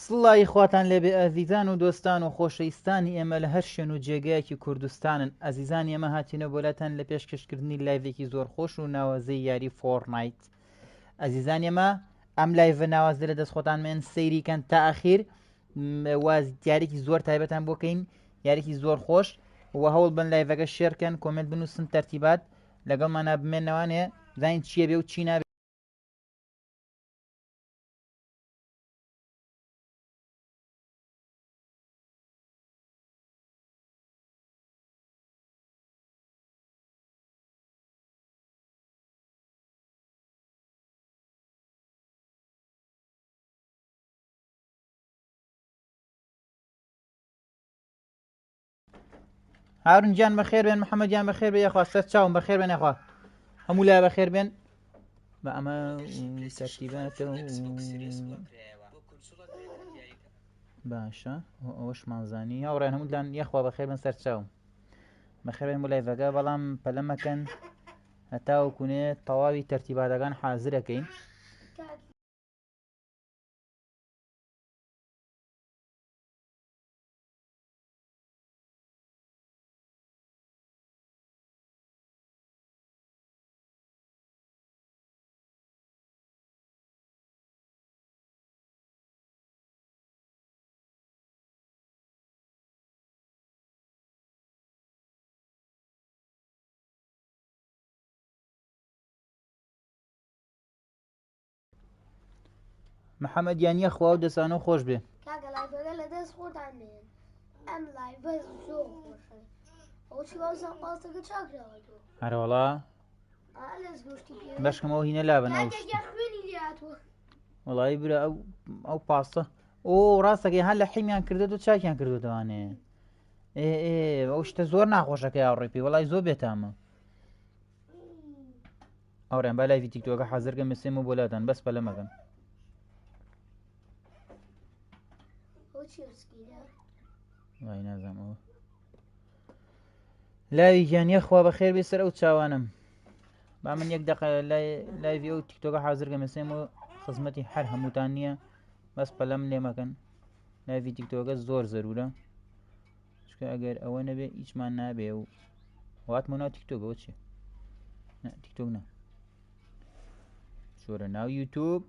سڵی خواتان لێبێ ئازیزان و دۆستان و خۆشەویستانی ئێمە لە هەر شوێن و جێگایەکی کوردستانن. ئازیزان ئێمە هاتینە بۆلاتان لە پێشکەشکردنی لایڤێکی زۆر خۆش و ناوازەی یاری فۆرنایت. ئازیزان ئێمە ئەم لایڤە ناوازە لە دەست خۆتانمێن سەیریکەن تا ئاخیر واز یارێکی زۆر تایبەتان بۆکەین، یارێکی زۆر خۆش و هەوڵ بن لایڤەکە شێرکەن، کۆمنت بنووسن، تەرتیبات لەگەڵمانە بمێنەوانێ زین چییە بێ و چی نابێت. هارون گیان بەخێر بێن، محەممەد گیان بەخێر بێ، یاخوا سەر چاوم بەخێر بێن، یاخوا هەموو لای بەخێر بێن بە ئەمە تەرتیباتەوە باشە ئەوەش مازانی هاوڕێن هەمووتان یەخوا بەخێر بن سەر چاوم بەخێر بێن بۆ لایڤەکە، بەڵام پەلەمەکەن هەتاوەکوونێ تەواوی تەرتیباتەکان حازرەکەین. محەممەد گیان یەخوا و دەسانەوە خۆش بێ. کاکە لایڤەکە لە دەست خۆتان بێن، ئەم لایڤە زۆر خۆشە. ئەوچی باوسان قاستەکە چاکراوەتەوە هەرەوەڵا لەس گۆشتی پێ بەشکەمەوە هینە لابن ئەو کاکە خوێنی لاتوە وڵی برە ئەو پاستە ئۆ ڕاستەکەی هەر لە حیمیان کردێت و چاکیان کردوتەوانێ ئەو شتە زۆر ناخۆشەکە یاڕێپی وڵی زۆر بێتامە ئەوڕێن با لایڤی تیکتۆکە حەزرکە مسێم و بۆلاتان بەس پەلەمەکەن وای نازانەوە لاوی گیان یەخوا بەخێر بێ سەر ئەو چاوانم. با من یەک دەقە لایڤی ئەو تیکتۆکە حازرکە مسێم و خزمەتی هەر هەمووتان نییە، بەس پەلەم لێمەکەن. لایڤی تیکتۆکە زۆر زەرورە، چکە ئەگەر ئەوە نەبێ هیچمان نابێ و واتمە ناو تیکتۆکەوە چێ تیکتۆک نا شۆرە ناو یوتیوب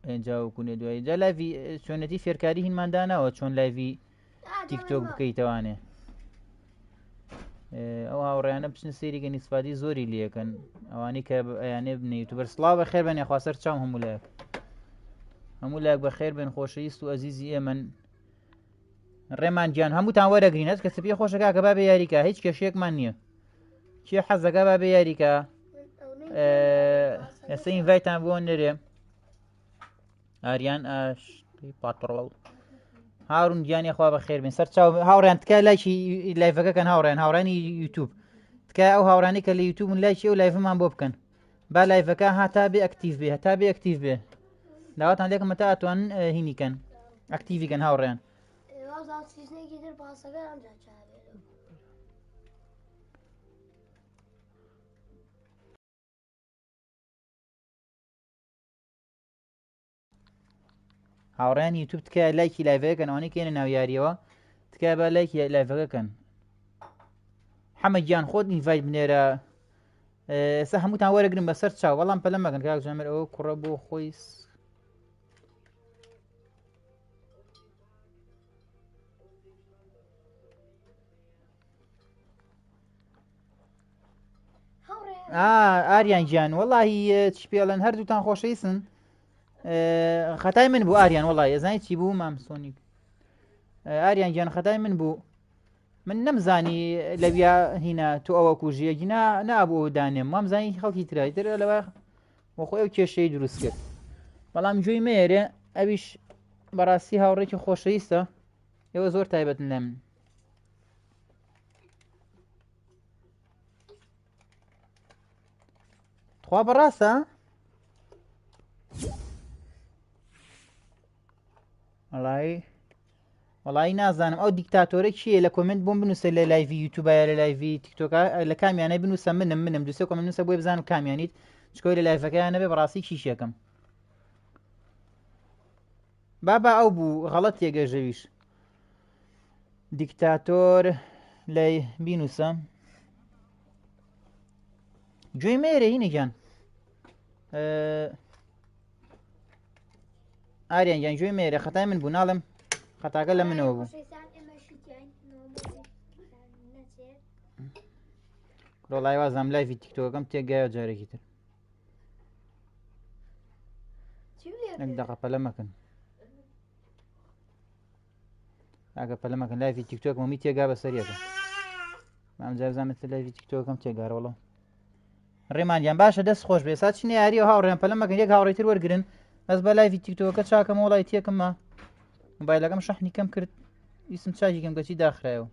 ئەنجاوکوونێ دوایی جا لایڤی چۆنەتی فێرکاری هینماندانەوە چۆن لایڤی تیکتۆک بکەیتەوانێ. ئەو هاوڕێیانە بچنە سەیریکەن ئیسپادی زۆری لەکەن ئەوانەی کە ئەیانێ بنێ یوتوبەر. سڵاو بەخێر بێن، یاخوا سەر چاوم هەموو لایەک بەخێر بێن خۆشەویست و ئەزیزی ئێمن. ڕێمان گیان هەمووتان وەرەگرین، هەست کەسە پێ خۆشەکە کە بابێ یاریکە هیچ کێشەیەکمان نییە، کێ حەزەکە بابێ یاریکە ئێستا ئینڤایتان بۆ نەرێ ئاریان پاتڕۆڵ هاورون گیان یەخوا بەخێر بێن سەر چاو هاوڕێن تکای لایکی لایڤەکەکەن هاوڕێنی یوتیوب تکای ئەو هاوڕانی کە لە یوتیوبن لایکی ئەو لایڤمان بۆ بکەن با لایڤەکە هاتا بێ ئەکتیڤ بێ هەتا بێ ئەکتیڤ بێ داواتان لێکم هەتا ئەتوانن هینیکەن ئەکتیڤیکەن هاوڕێن. هاوڕێن یوتیوب تکای لایکی لایڤەکەن ئەوانەی کێنە ناو یاریەوە تکای با لایکی لایڤەکەکەن. حەمە گیان خۆت ئینڤایت بنێرە ئێستا هەمووتان وەرەگرن بەسەر چاو بەڵام پەلەم مەکەن کاک جامێر ئەوە کوڕە بۆ خۆی ئاریان گیان وەڵاهی چی پێڵەن هەردووتان خۆشەویستن. خەتای من بوو ئاریان وەڵی ئێزانی چی بوو مامسۆنیک ئاریان گیان خەتای من بوو، من نەمزانی لەویا هینە تو ئەوە کوژیەکی نابوو دانێم وامزانی خەڵکی ترایتر لەوە بۆ خۆی ئەو کێشەی دروست کرد، بەڵام جوێی مێرێ ئەویش بەڕاستی هاوڕێکی خۆشەویستە ئێوە زۆر تایبەتن لە من. خوا بەڕاستە وەڵی نازانم ئەو دیکتاتۆرە کیە لە کۆمنت بۆم بنووسە لە لایڤی یوتیوبە لە لایڤی تیکتۆکە لە کامیانەی بنووسە منم دوسێ کۆمنت نووسە بۆی بزانم کامیانیت چکۆی لە لایڤەکەیان نەبێ بەڕاستی کیشێکم بابا ئەو بوو غەڵەت تێگەژەویش دیکتاتۆر لای بینوسە گوێی مێرە هینێکیان ئاریان گیان گوێی مێرە خەتای من بوو ناڵم خەتاکە لە منەوە بوو ڕۆڵای وازام لایڤی تیکتۆکەم تێگایە جارێکی تر ئەک دەقە پەلە مەکەن ئاگە پەلە مەکەن لایڤی تیکتۆک مەمی تێگا بەسەریەکە ئەمجار بزانێت لایڤی تیکتۆکەم تێگارەوەڵە ڕێمانیان باشە دەست خۆش بێ سا چنە یاریەوە هاوڕێیان پەلە مەکەن یەک هاوڕێتر وەرگرن بەس بە لایڤی تیکتۆکە چاکەم وڵای تێکممە مۆبایلەکەم شەحنی کەم کرد ویسم چاکی کەم گەچی داخرایەوە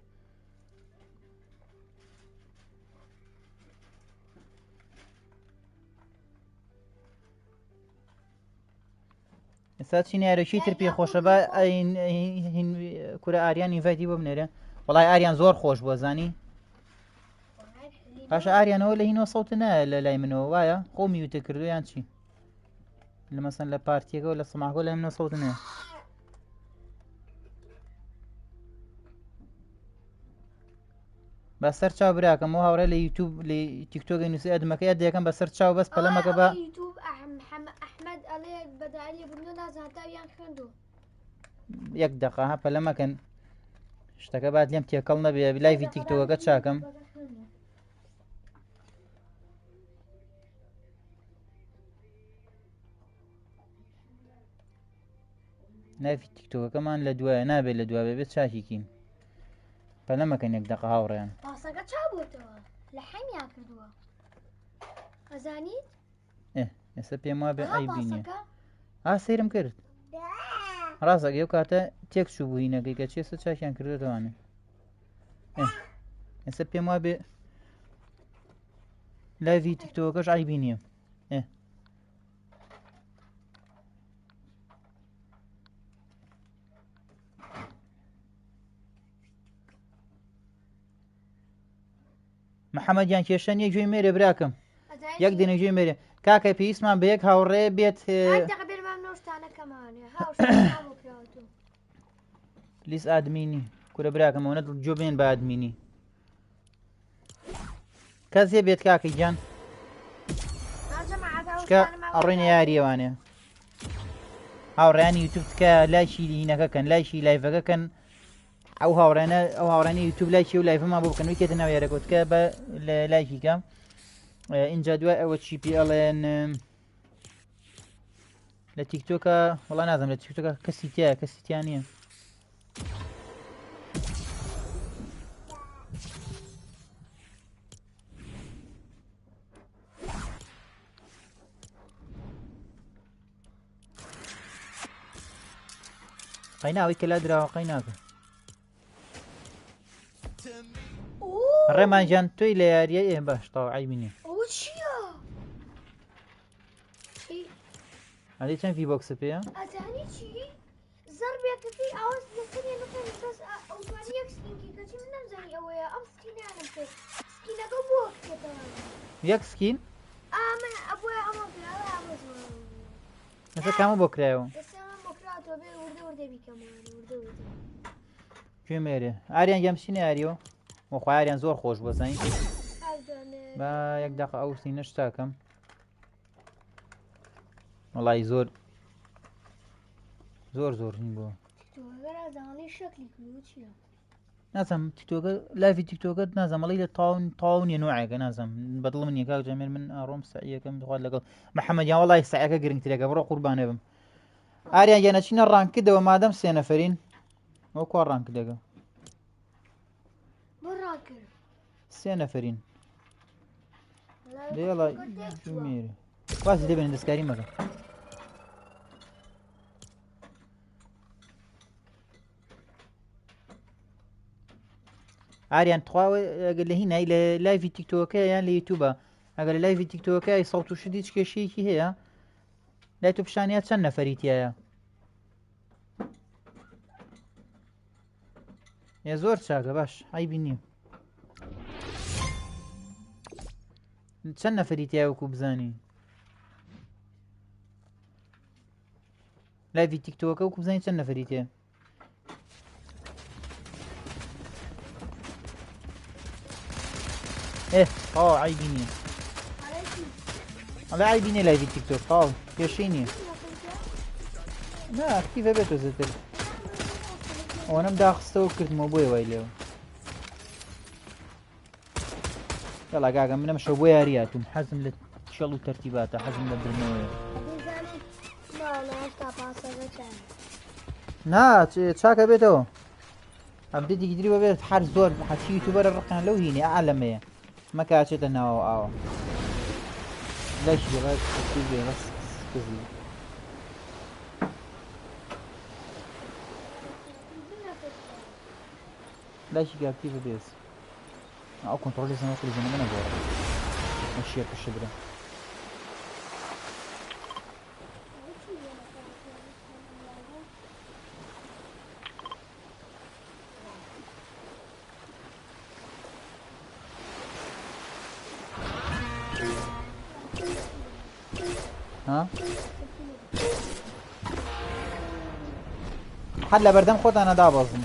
ئێستا چینە یارەکی تر پێ خۆشە بە کورە ئاریان ئینڤایتی بۆ بنێرە وڵای ئاریان زۆر خۆش بووە زانی پاشە ئاریانەوە لە هینەوە سەوتە نایە لە لای منەوە وایە خۆ میوتە کردو یان چی لە مەسەن لە پارتیەکەەوە لە سەماگۆ لای منەوە سەوتە نایە بەسەر چاو براکەمەوە هاوڕێ لە یوتیوب لە تیکتۆکە نووسی ئەدمەکە یاد دەکەم بەسەر چاو بەس پەلەمەکە بە یەک دقە ها پەلە مەکەن شتەکە بعد لێم تێکەڵ نەبێ لایڤی تیکتۆکەکە چاکەم لایڤی تیکتۆکەکەمان لە دوایە نابێت لە دوای بێت چاکیکین پەلە مەکەن یەک دقە هاوڕێیان پاسەکە چابووتەوە لە حەمیان کردووە ئەزانیت ئێستا پێم وا بێ ئەیبینێ سەیرم کرد ڕاستەکە ئەو کاتە تێک چوو بووینەکەی کە چێستا چاکیان کردوێتەوانێ ئێستا پێم وا بێ لایڤی تیکتۆکەش ئایبینیە محەممەدیان کێشە نیە گوێی مێرە براکەم یەک دێنە گوێی مێرە کاکە پێویستمان بە یەک هاوڕێ بێت لیست ئادمینی کورە براکەمەوە جۆ بێن بە ئادمینی کەس هێ بێت کاکە گیان ئەڕێنە یاریەوانێ هاوڕێیانی یوتیوب تکە لایشی لینەکەکەن لایشی لایڤەکەکەن ئەو هاوڕێنە ئەو هاوڕێنی یوتیوب لایکی و لایڤمان بۆ بکەن ویکێتە ناو یارەکەوتکە بە لایکیکە اینجا دوای ئەوە چی پێ ئەڵێن لە تیکتۆکە وڵا نازم لە تیکتۆکە کەسی تایە کەسی تیان نییە قەیناوی کە لا دراوە قەیناکە ڕێمان گیان تۆی لە یاریە باش تاوە عیبینێ ئەلی چەند فی بۆکسە پێە یەک سکین ئێستا کامە بۆ کرایەوە کوێ مێرێ ئاریان گەمشینە یاریەوە وەخوا یاریان زۆر خۆش بووە زانی با یەک دەقە ئەو سینە شتاکەم وەڵی زۆر هین بووە نازەم تیکتۆکە لایڤی تیکتۆکەت نازەمەڵی لە تاو نیە نوعەکە نازەم بەدڵ من یەکاک جەمێر من ئاڕۆم سعیەکەم دخوات لەگەڵ محەممەدیان وەڵی سعیەکە گرنگترەکە بڕۆ قوربانێ بم ئاریان گیانەچینە ڕانکردەوە مادەم سێ نەفەرین ئەو کوا ڕانکردەکە سێ نەفەرین دێڵە مێرە واسی دەبێن دەستکاری مەکە ئاریان تخواوە ئەگەر لە هینای لە لایڤی تیکتۆکە یان لە یوتیوبە ئەگەر لە لایڤی تیکتۆکەی سەڵت و شتی هیچ کێشەیەکی هەیە لای تۆ پیشانیات چەند نەفەریتیایە زۆر چاکە باش عیبی نییە چەند نەفەریتیای وەکو بزانی لایڤی تیکتۆکە و بزانین چەند نەفەری تێ. عیبی نییە. ئەڵێ عیبی نییە لایڤی تیکتۆک کێشەی نییە. نا ئەکتیڤە بێت زیاتر. ئەوەنەم داخستەوە کردمەوە بۆیە وای لێەوە. يلا قاقا من امشي ويارياتهم حزم للشغل وترتيباته حزم للبرنامج. نا تشاكا بيتو ابديتي قدري بيت حار زور حشي يوتيوبر الرقم لو هيني اعلم ما كاتشت انا او ليش بس بس كذي ليش قاعد كيف بيس او كنترول زي كل زمان انا جوا ماشي في الشبره ها حد لبردم خود انا دابزم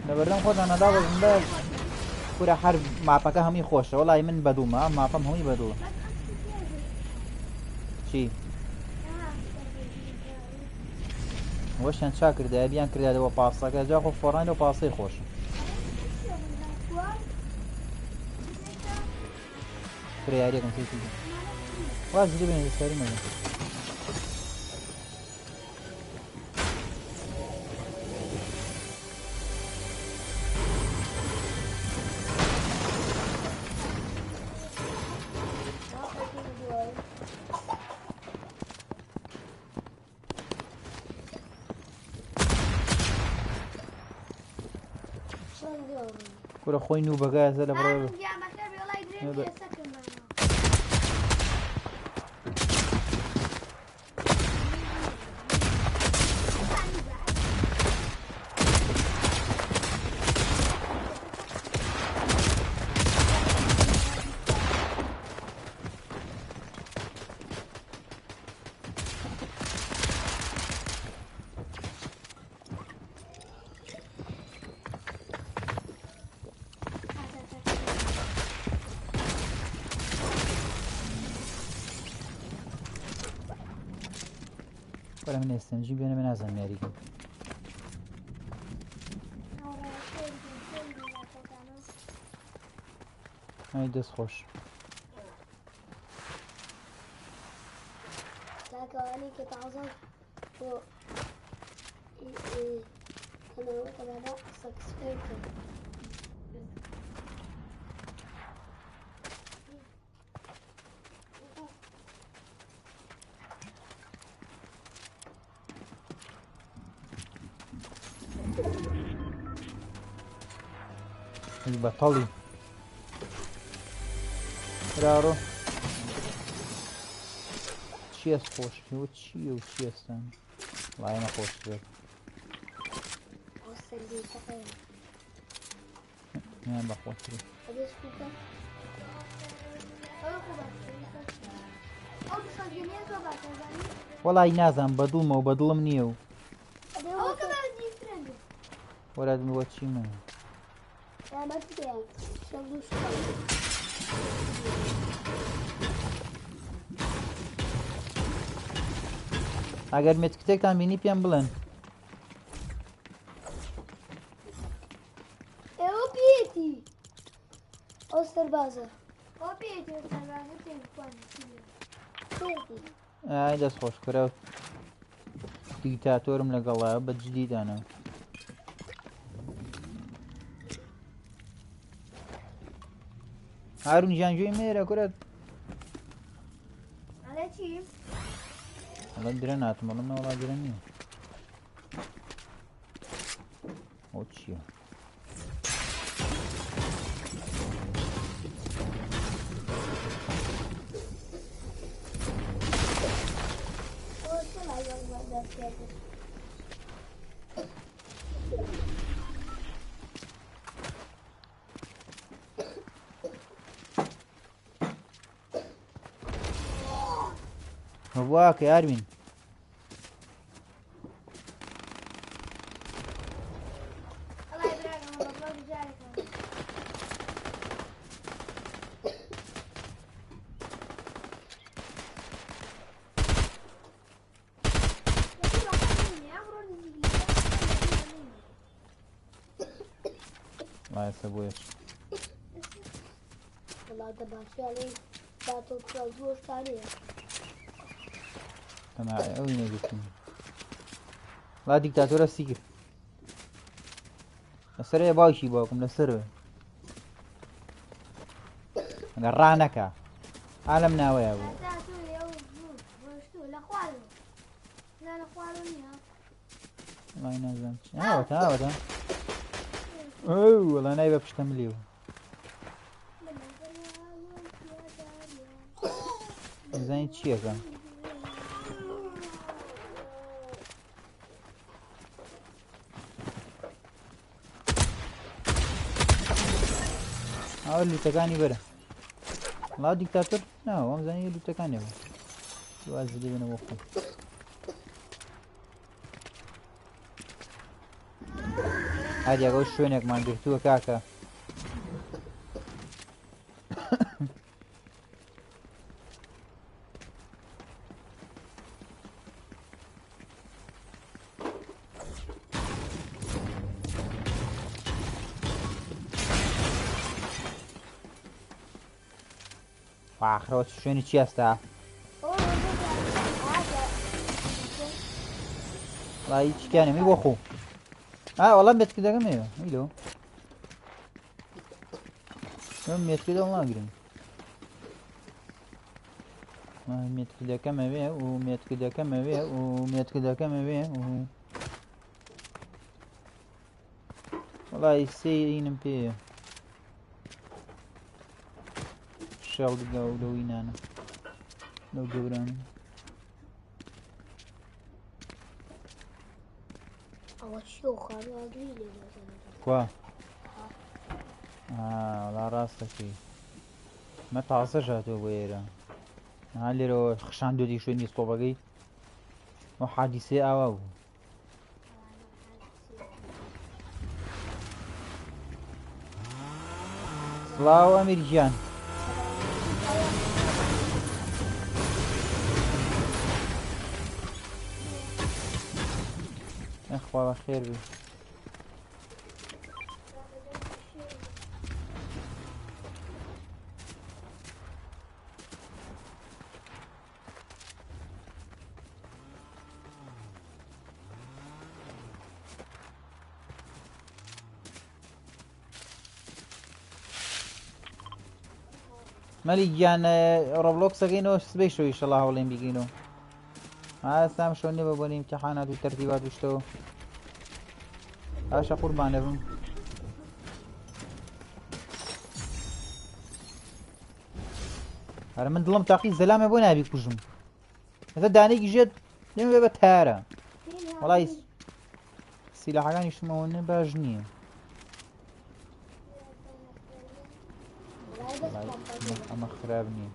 لبردم خود انا دابزم ده پورا هر ماپەکە هەمووی خۆشە وەڵی من بەدوومە ماپەم هەمووی بەدووە چی وەشیان چا کردای بیان کردایەوە پاسەکە جا خۆ فۆڕان لەو پاسەی خۆشە پرە یاریەکەم وازی بێنێ سەری مەگە كورة خوي نوبة جاهزة لبرا ولا من استنجي بينا من هذا الماريكا هاي دس خوش تاكواني كتعزم و كانوا كذا سكسفيرت البطلي رارو چی است خوش و چی و چی هستن والله ما خوش بيت نه بخوش بيت والله نازم بدومه و بدلم نیو ولد موتشي منه اگر متکتێکتان بینی پێم بڵێن ئێوە پێێتی ئەو سەربازە ئای دەست خۆشکرە و دیکتاتۆرم لەگەڵایە بە جدیدانە هارون ژیانجۆی مێرە کورە وڵا درە ناتم بەڵم نەوەڵا درە نییە ئەو چییە واکە یاروین الله يسبويش والله ده باشي عليه باتل كروز وش ثانية تمام أوي نجتني لا ديكتاتورة سيكر لسر باشي باكم لسر قرعنك عالم ناوي يا ابو لا لأخوانه الله ينزل هاوت هاوت اوه والله نايبه بشتمليو زين تشي كان اقول له تكاني بره لا ديكتاتور لا هو زين له تكاني بره يوازي لي بنا وقت هادي اقول شلونك ما درتوه كاكا واخروت شلوني چی هستا لا هیچ کنه می بخو والله بيت كده كم ايه ميلو يوم بيت كده والله قريم ميت كده كم ايه وميت كده كم ايه وميت كده كم ايه والله يسيين بيه شغل دقاو لو ينانا لو قبران أول شيوخ أنا أدري لي كوا والله راسك فيه ما تعصش هاتو بويرا هالي رو خشان دو دي شوي نيسكو بقي وحادثة أواو سلاو أمريكان اخوة بخير بي مالي جان روبلوكس اجينو سبيشو ان شاء الله هولين بيجينو سام شلوني ببوني امتحانات وترتيبات وشتو هاشا قربان ابن هذا من ظلم تاقي زلامه بونا ابي كوجم هذا دانيك جد لما بتهارا والله السلاح كان يشمونه باجنيه اما خرابني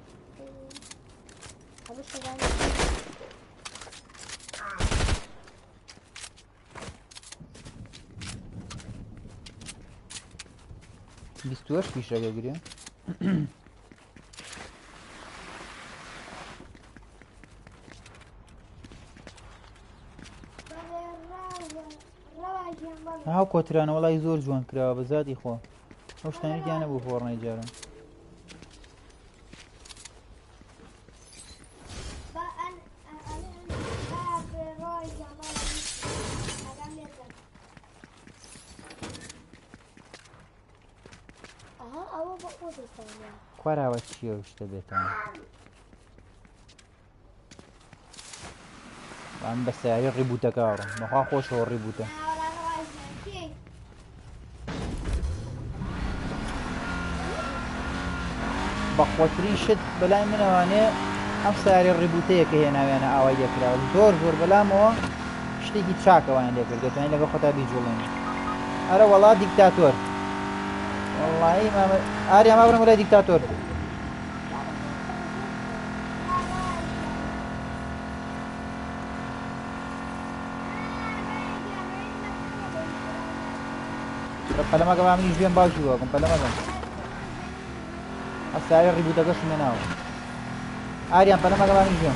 بيستوش في شغله قريه هاو كوتران والله زور جوان كراوه بزادي خو وش تاني كان ابو فورنا يجارا كوراوه چيه وشتا بيتان عم بس هي الريبوتا كارو مخا خوش هو الريبوتا بخوتري شد بلاي من واني ام ساري الريبوتيه كهنا وانا اويا كلا زور زور بلا مو شتيكي تشاكا وانا ليك قلت انا لقى خطا بيجولين ارى والله ديكتاتور والله ما اري ما ابرم ولا ديكتاتور فلما كمان من يجيبين باجوا كم فلما كم السعر الريبوت أقص مناو آريان فلما كمان يجيبين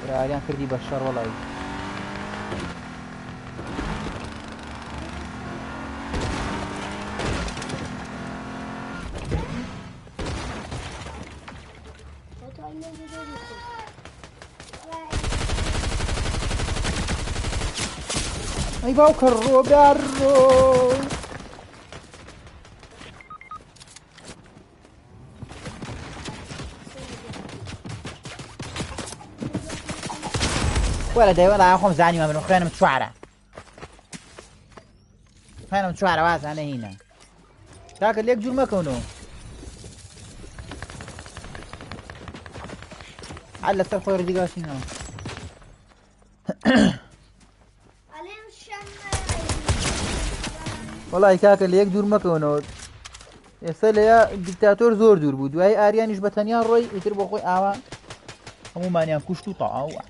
ترى آريان كردي بشر والله ئەی باوکە ڕۆبارڕۆ وەرە دەیوەڵا خۆم زانیوە من خوێنم چوارە خوێنم چوارە وازانە هینە کاکە لێک جوور مەکەونەوە عاد لەسەر خۆی ڕدیگاشینەوە وەڵی کاکە لە یەک دوور مەکەونەوە ئێستا لەیە دیکتاتۆر زۆر دوور بوو دوای ئاریانیش بە تەنیا ڕۆی ئیتر بۆ خۆی ئاوا هەمومانیان کوشت و تەواوە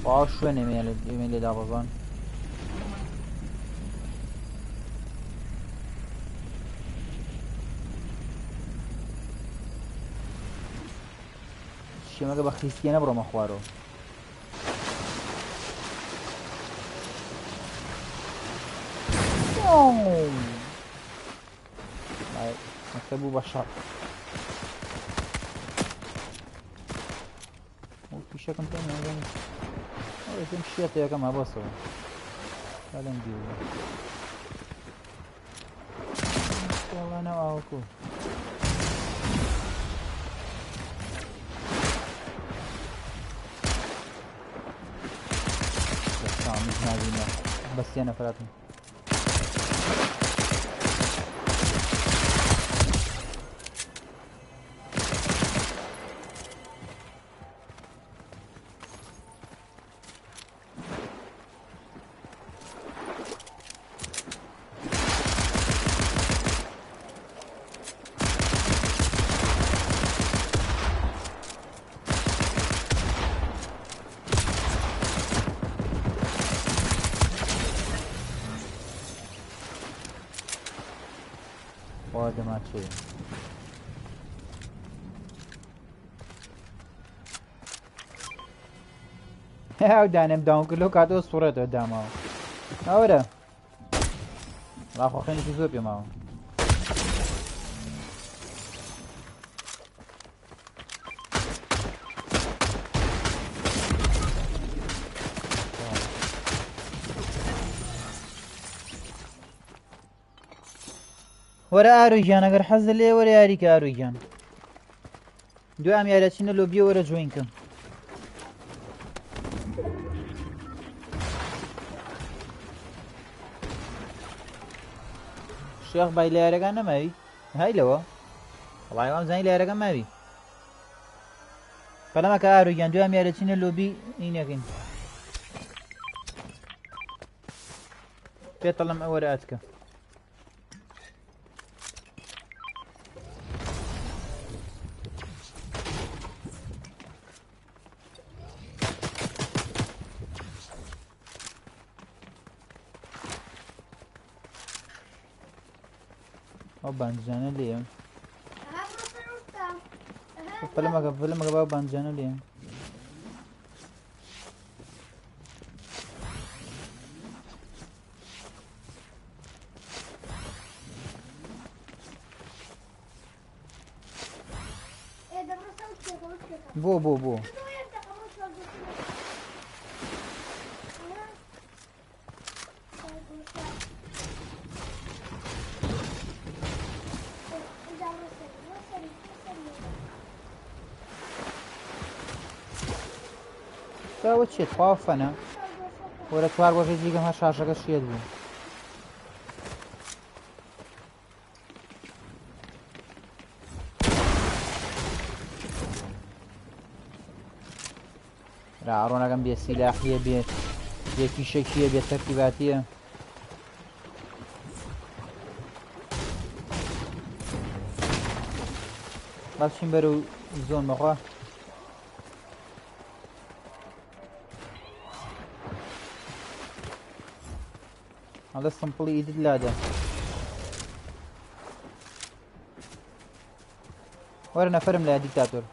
باش شوێنێ ئێمە لێدا بەزان شێمەکە بە خریسکیە نەبڕۆمە خوارەوە مەکتەب بوو بە شەڕ پیشەکەم پێ نازانم ئەوەکەم شێتە یەکەم هەبەسەوە کالەم دیوە وەڵا ئاوەکو نازینە بەستیانە فەراتم دەماچێ ئەو دانم داونکردلەوە کاتەوە سوڕێتەوە داماوە ئەوەرە ڕاخۆخێنێکی زۆر پێماوە وەرە ئارویگیان ئەگەر حەز لێ وەرە یاریکە ئارویگیان دوای ئەم یاریەچینە لۆبیە وەرە جوینکە شێخ بای لە یارەکان نەماوی های لەوە وەڵای وام زانی لە یارەکان ماوی پەلەمەکە ئارویگیان دوای ئەم یاریەچینە لۆبی ئینەکەین پێتەڵم ئەوە وەرە ئەتکە ئەو بانجانە لێم فلمەکە باو بانجانە لێم بۆ ئەوە چێت خوا فەنە وەرە چوار ڕۆژێ جێگەم هە شاشەکە شێت بوو ڕۆنەکەم بێ سیلاحیە بێت یەکی شەکیە بێت تەرتیباتیە باشین بەرە و زۆن بەخوا هەڵە سمپڵی ئیدت لادا وەرە نەفەرم لای دیکتاتۆر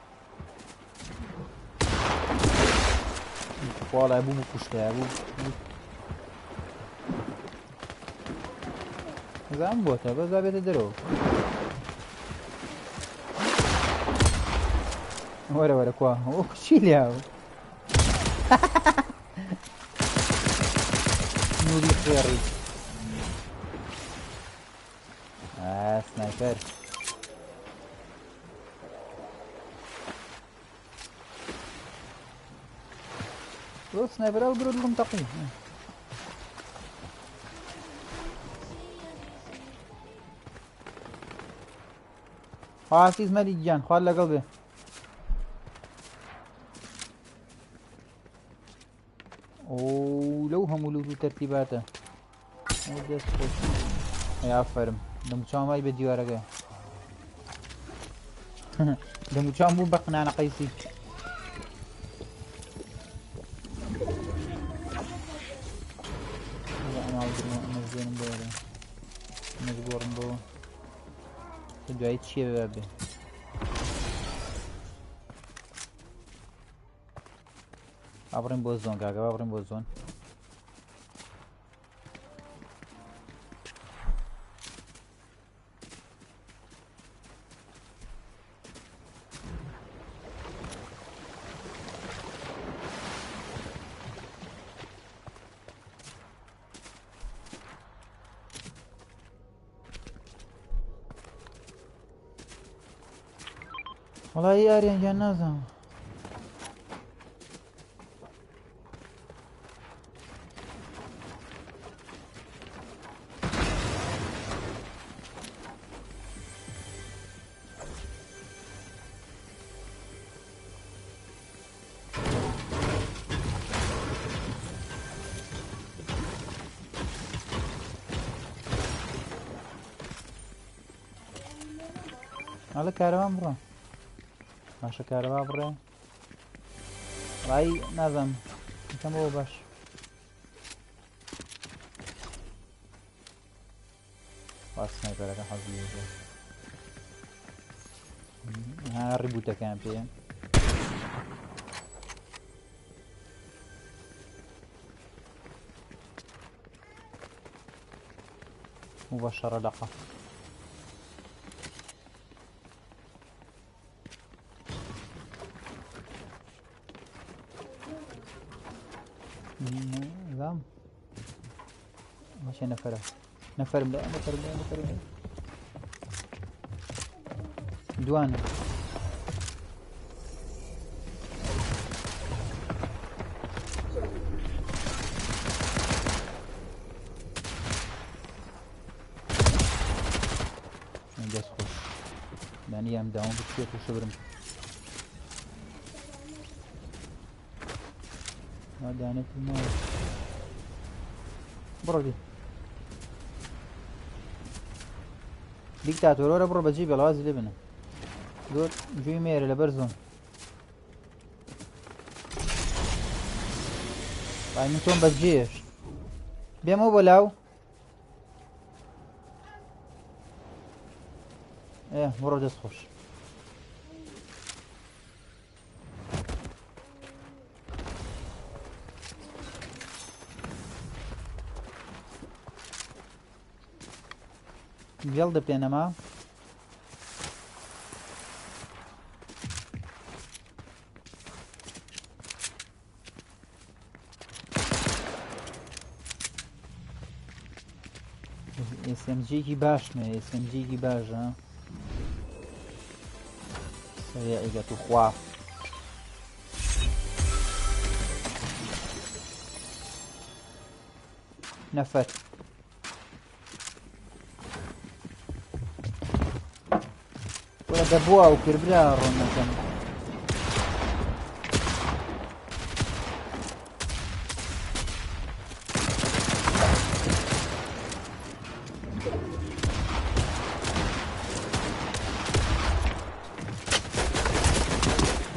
وڵای بوو کوشتای بوو زان بۆتە بەزا بێتە دەرەوە وەرە وەرە کوا ئەو چی لیاو نوری خێڕی سنایپەر بۆ سنایپەرە بگرۆ دڵم تەقی خواحافیز مەلیک گیان خوارد لەگەڵ بێ لەو هەموو لوت و تەرتیباتە دەست خۆش ئافەرم دەموچاوم وای بە دیوارەکە دەموچاوم بوو بە قنانە قەیسی مەزێنم بۆرە مەزگۆڕم بۆ دوایی چییە بێ بێ ئابڕین بۆ زۆن کاکە بابڕین بۆ زۆن وەڵای یاریان گیان نازانم هەڵە کارەوان بڕە باشە کارەوا بڕێ ڕای نازانم کەمەوە باش سنایپەرەکە حەزی ڕیبوتەکەیان پێیە مباشرة لقى نظام ماشي نفر نفر لا نفر لا نفر لا دوان انجاز خوش يعني يام داون بكتير وشبرم ما دانت المال برودي ديكتاتور ورا برا بجيب الغاز اللي بنا دول جوي ميري لبرزون باي منتون بجيش بيمو بلاو ايه برو دست خوش جلد بتاعنا ما SMG की باش में SMG की باش हाँ سريع إجا تخوا نفر ولا دبوا او كربلا رونكم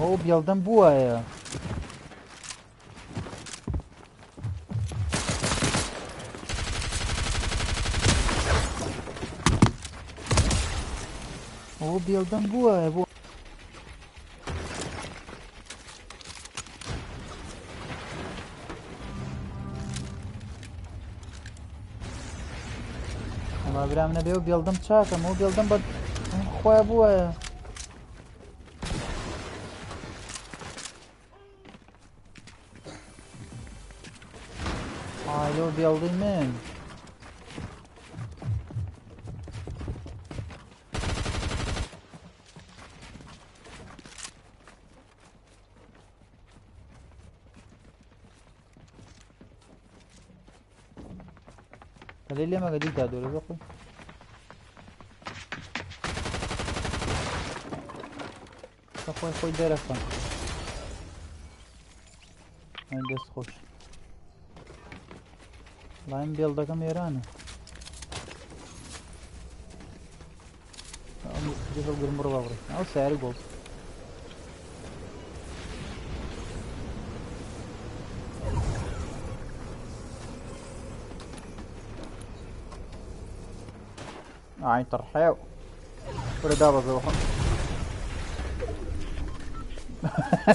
هو بيلدن بوايا هو بيلدن بوايا بو ما برام نبيو بيلدن تشاكا مو بيلدن بد خويا بوايا لو بيلدي من اللي ما قديت هذول بقول خوي درفا عندي خوش لاين بيلدا كم يرانا جيب القرمر بابري او سعر قول عين ترحيو ولا دابا زوحه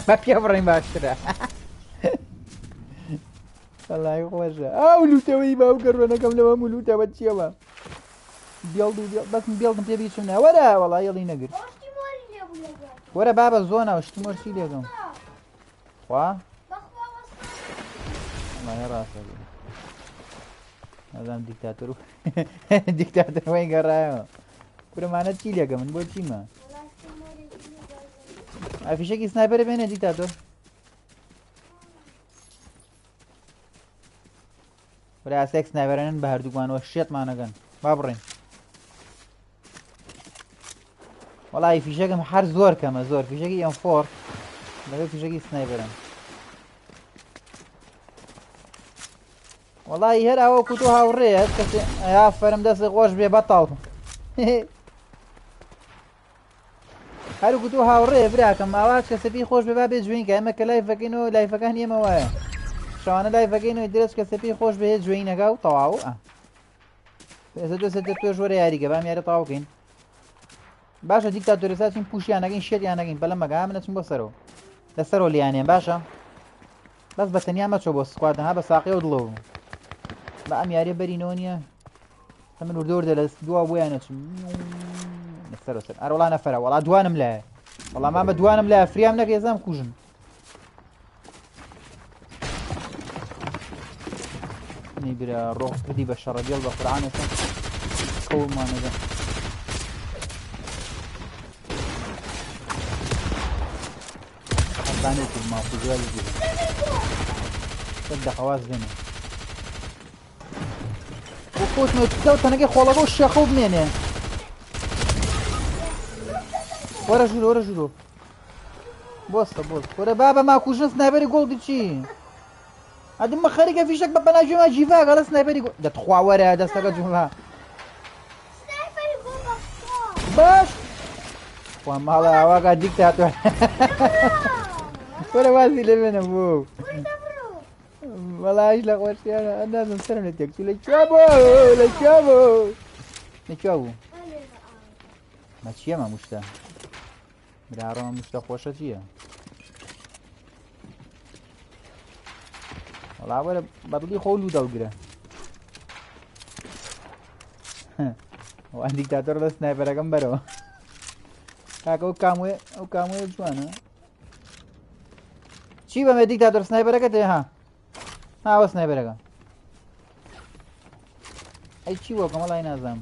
ما كبرني ما اشترى والله يخوش لوتا وي ما وقرنا قبل ما لوتا بتشيما بيلدو بس بيلدو تبي شنو ولا والله يلي نقر ورا بابا الزونه وش تمر شي ليكم وا ما يا راسك هذا ديكتاتور ديكتاتور وين قرايو كل ما انا تشيل يا من بوتشي ما في شيء سنايبر بين ديكتاتور ولا سكس سنايبرن بهردوغان وشيت ما نگن بابرين والله في شيء محر زور كما زور في شيء ام 4 لا في شيء سنايبرن والله هر او كتو هاوري كس يا فرم داس غوش بي بطل هر كتو هاوري براكم اواز كسبي خوش بي باب جوين كما كلاي فكينو لاي فكان يما وايا شو انا لاي فكينو يدرس كسبي خوش بي جوين غاو طواو اذا دو ست تو جوري ياري كبام ياري طاوكين باشا ديكتاتور اساسين بوشي انا كين شيت انا كين بلا ما قام نتم بصرو تسرو لي يعني باشا بس بتنيا ما تشوف سكواد ها بساقي ودلو بقى ياري برينونيا ثمن ودور دلس دوا وينش نسرو سر ار والله نفر والله دوانم لا والله ما دوانم لا فريام نك يزام كوجن نيبرا روح بدي بشر ديال بقرعانه كو ما نجا حباني في ما في جوال دي صدق خواص دينا وفوت نو تساو تنقي خولغو الشيخو بمينه ورا جلو بوس ورا بابا ما كوجن سنايبر يقول دي شي هادي ما خارجه في شك بابا ناجي ما جيفا على سنايبر يقول ده تخوا ورا هذا ساقا جمله سنايبر يقول باش ومالا واقع ديكتاتور ورا واسي لمن ابو والله ايش لك وش انا لازم سلم لك لا تشابو ما تشيا ما مشتا برارو ما مشتا خوشة تشيا والله ولا بدي خولو داوغرا وان ديكتاتور ده سنايبر كم برو كاكو كاموي بشوانا چی با ديكتاتور سنايبر كته ها هو سنايبر اي چی و كمال اي نظام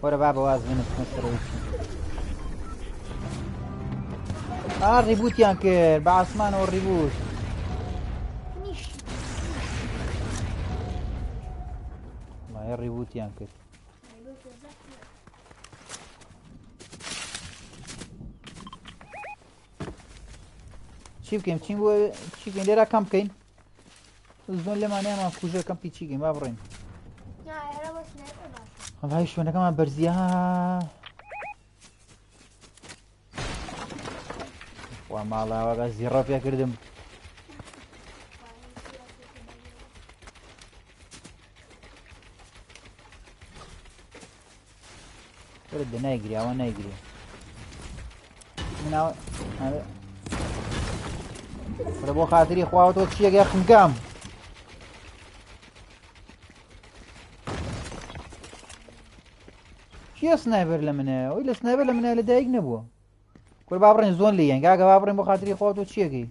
ورا بابا واز من مسروي ريبوت يانكر بعثمان والريبوت لوتیان کرد چی بکەین چیم بۆ چی بکەین لێرە کەم بکەین زۆن لێمانەیەمان کوژە کەم پیچیگەین با بڕێین وەڵای شوێنەکەمان بەرزیە وا ماڵاوەگە زیڕە پێ کردم وەرە نایگری ئەوە نایگری مناوە وەرە بۆ خاتری خواوە تۆ چیەکە خنگام کێ سنایبەر لە منە ئەوی لە سنایبەر لە منە لەدایک نەبووە وەرە با بڕێن زۆن لێیان گاگە با بڕێن بۆ خاتری خواوە تۆ چیەکەی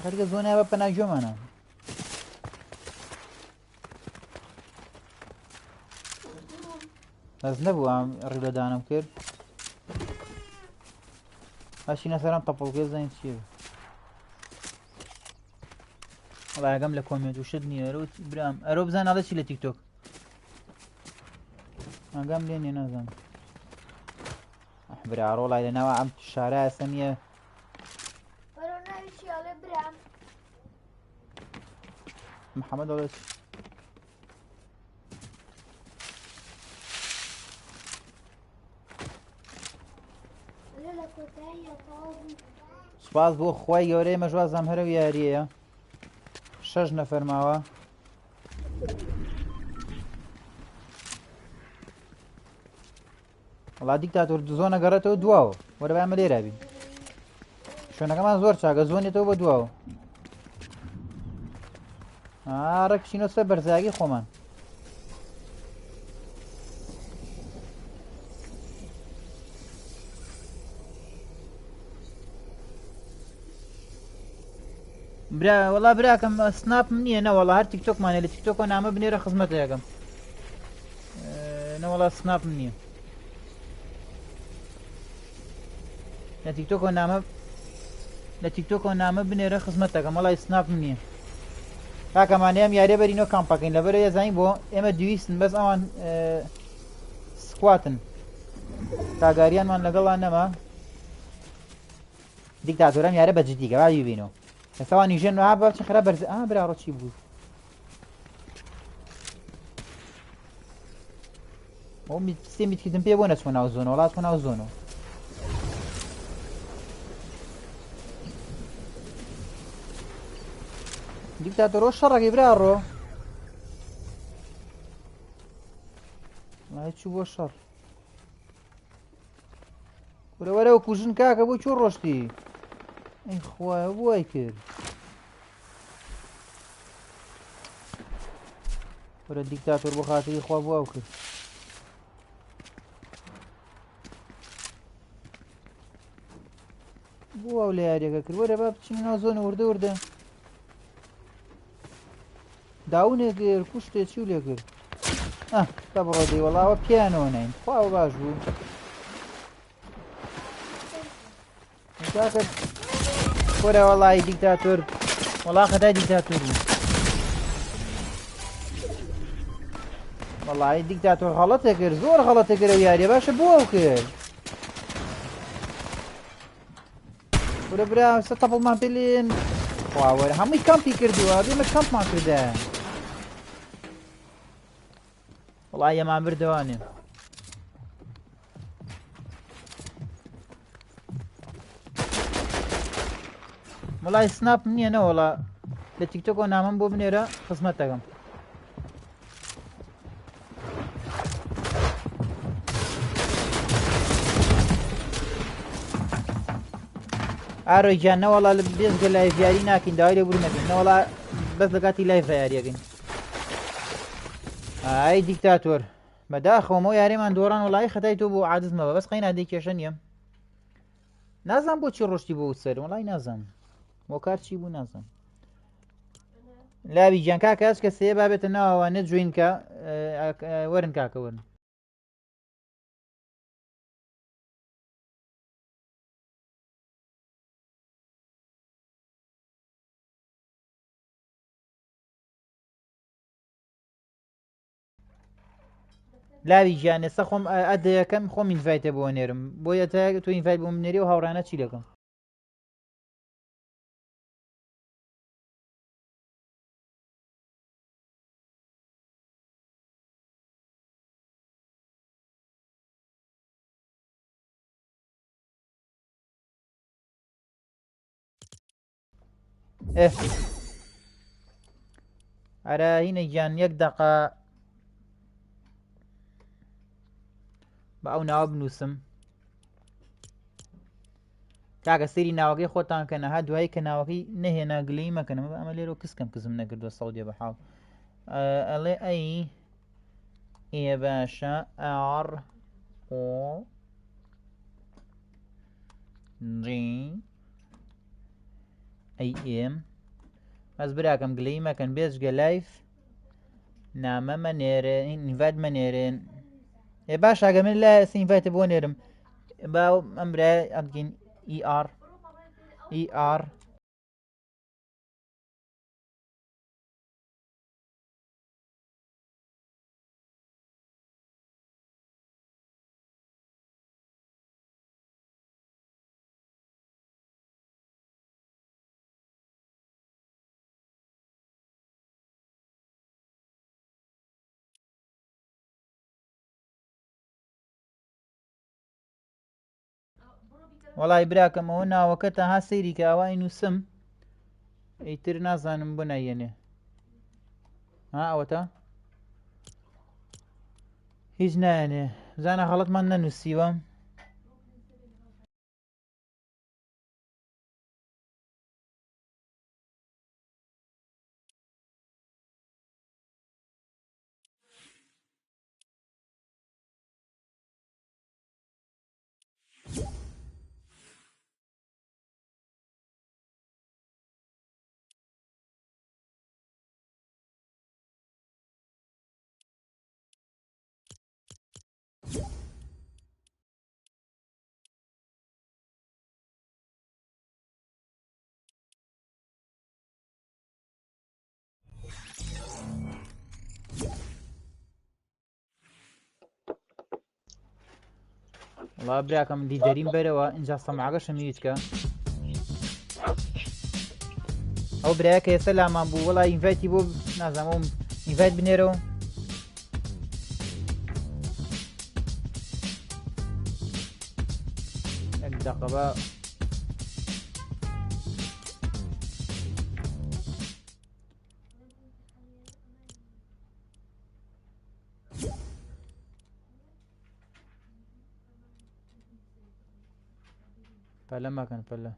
خەریکە زۆنیان بە پەناگوێمانە بەس نەبوو ئەم ڕیلەدانم کرد هەچینە سەرم تەپڵکێ زانین چییە وەڵای ئەگەم لە کۆمنت وشت نییە ئەرۆ برام ئەرۆ بزان ئەڵە چی لە تیکتۆک ئەگەم لێ نیە نازانم برا ڕۆڵای لەناوە ئەم شارە ئەسە نییە محەممەد دەڵێت سوپاس بۆ خۆی گەورەی مەژوازام هەرە یاریەیە 6 نەفەر ماوە وڵا دیکتاتۆر زۆنە گەڕێتەوە دواوە وەرە با ئەمە لێرا بین شوێنەکەمان زۆر چاکە زۆنێتەوە بە دواوە ڕێکچینەوە سەر بەرزاییی خۆمان برا وەڵا براکەم سناپم نییە نەوەڵا هەر تیکتۆکمانێ لە تیکتۆکۆ نامە بنێرە خزمەتە یەکەم نەوەڵا سناپم نییە لە تیکتۆکۆ نامە بنێرە خزمەتەکەم وەڵای سناپم نییە کاکەمانەیەم یارێ بەرینەوە کامپەکەین لەبەرە ێزانین بۆ ئێمە دوویستن بەس ئەوان سکواتن تاگاریانمان لەگەڵان نەما دیکتاتۆرەم یارە بەجددیگە با ببینەوە ئێستاوان نیژێن ها بچ خرا بەرز برا ڕۆچی بوو ئەو سێ میتکردن پێ بۆ نەچوە ناو زۆنە وڵات ناو زۆنەوە دیکتاتۆرۆ شەڕەکەی براڕۆ وای چوو بۆ شەڕ وەرە وەرەوە کوژن کاکە بۆ چۆ ڕۆشتی ئەی خوایە بۆ وای کرد وەرە دیکتاتۆر بۆ خاتری خوا بۆ ئەو کرد بۆ ئەو لە یاریەکە کرد وەرە با بچین ناو زۆنە وردە وردە داونێ کرد کوشتێ چی و لێ کرد تا بڕۆدەی وەڵاوە پیانەوە نین خواوە باش بوو وەرە وەڵی دیکتاتۆر وەڵا خەتای دیکتاتۆر بوو وەڵی دیکتاتۆر غەڵەتێ کرد زۆر غەڵەتێ کرد ئەو یاریە باشە بۆ ئەو کرد وەرە برا سە تەپڵمان پێ لێن وەرە هەمووی کەمپی کردووە بێمە کەمپمان کردە وەڵی ئەمان بردەوانێ وەڵی سناپم نییە نەوەڵا لە تیکتۆکۆ نامەم بۆ بنێرە خزمەتەکەم ئاڕۆی گیان نەوەڵا لە بێزگە لایڤ یاری ناکەین داوای لێ بوو نەکەین نەوەڵا بەس لە کاتی لایڤ یاریەکەین ئای دیکتاتۆر بەداخەوەمەوە یاریمان دۆڕان وەڵی خەتای تۆ بۆ عاجزمەوە بەس قەی نادەی کێشە نییە نازانم بۆچی ڕۆشتی بۆ سەر وەڵی نازانم بۆ کار چی بوو نازانم لاوی گیان کاکە هەچ کەسەیە بابێتە ناوەوانێ جوینکە وەرن کاکە وەرن لاوی ژیان ئێستا خۆم ئەدەیەکەم خۆم ئینڤایتە بۆ نێرم بۆیە تا تۆ ئینڤایت بۆ منێری و هاوڕانە چی لەکەم ئەرە هینە گیان یەک دەقە بە ئەو ناوە بنووسم کاکە سەیری ناوەکەی خۆتان کە نەها دوایی کە ناوەکەی نەهێنا گلەی مەکەنەوە ئەمە لێرە کەسکەم کزم نەکردووە سەودێ بەحاڵ ئەڵێ ئەی ئێ باشە ئار ئۆ ڕی ئەی ئێم بەس براکەم گلەی مەکەن بێجگە لایف نامە مەنێرێن ئینڤایت مەنێرێن ێ باش ئاگە من لای ئێستا ئینڤایتە بۆ نێرم باو ئەم برایە ئەدگین ER وەڵی براکەم ئەوە ناوەکە تەها سەیری کە ئاوای نووسم ئەیتر نازانم بۆ نایەنێ ها ئەوەتە هیچ نایەنێ زانە خەڵەتمان نەنووسیوە وڵا براکەم لیدەریم بەرەوە اینجا سەماعەکەشم میوتکە ئەو برایە کە ئێستا لامان بوو وەڵا ئینڤایتی بۆ نازانم ئینڤایت بنێرەوە یەک دەقە بە پەلە مەکەن پەلە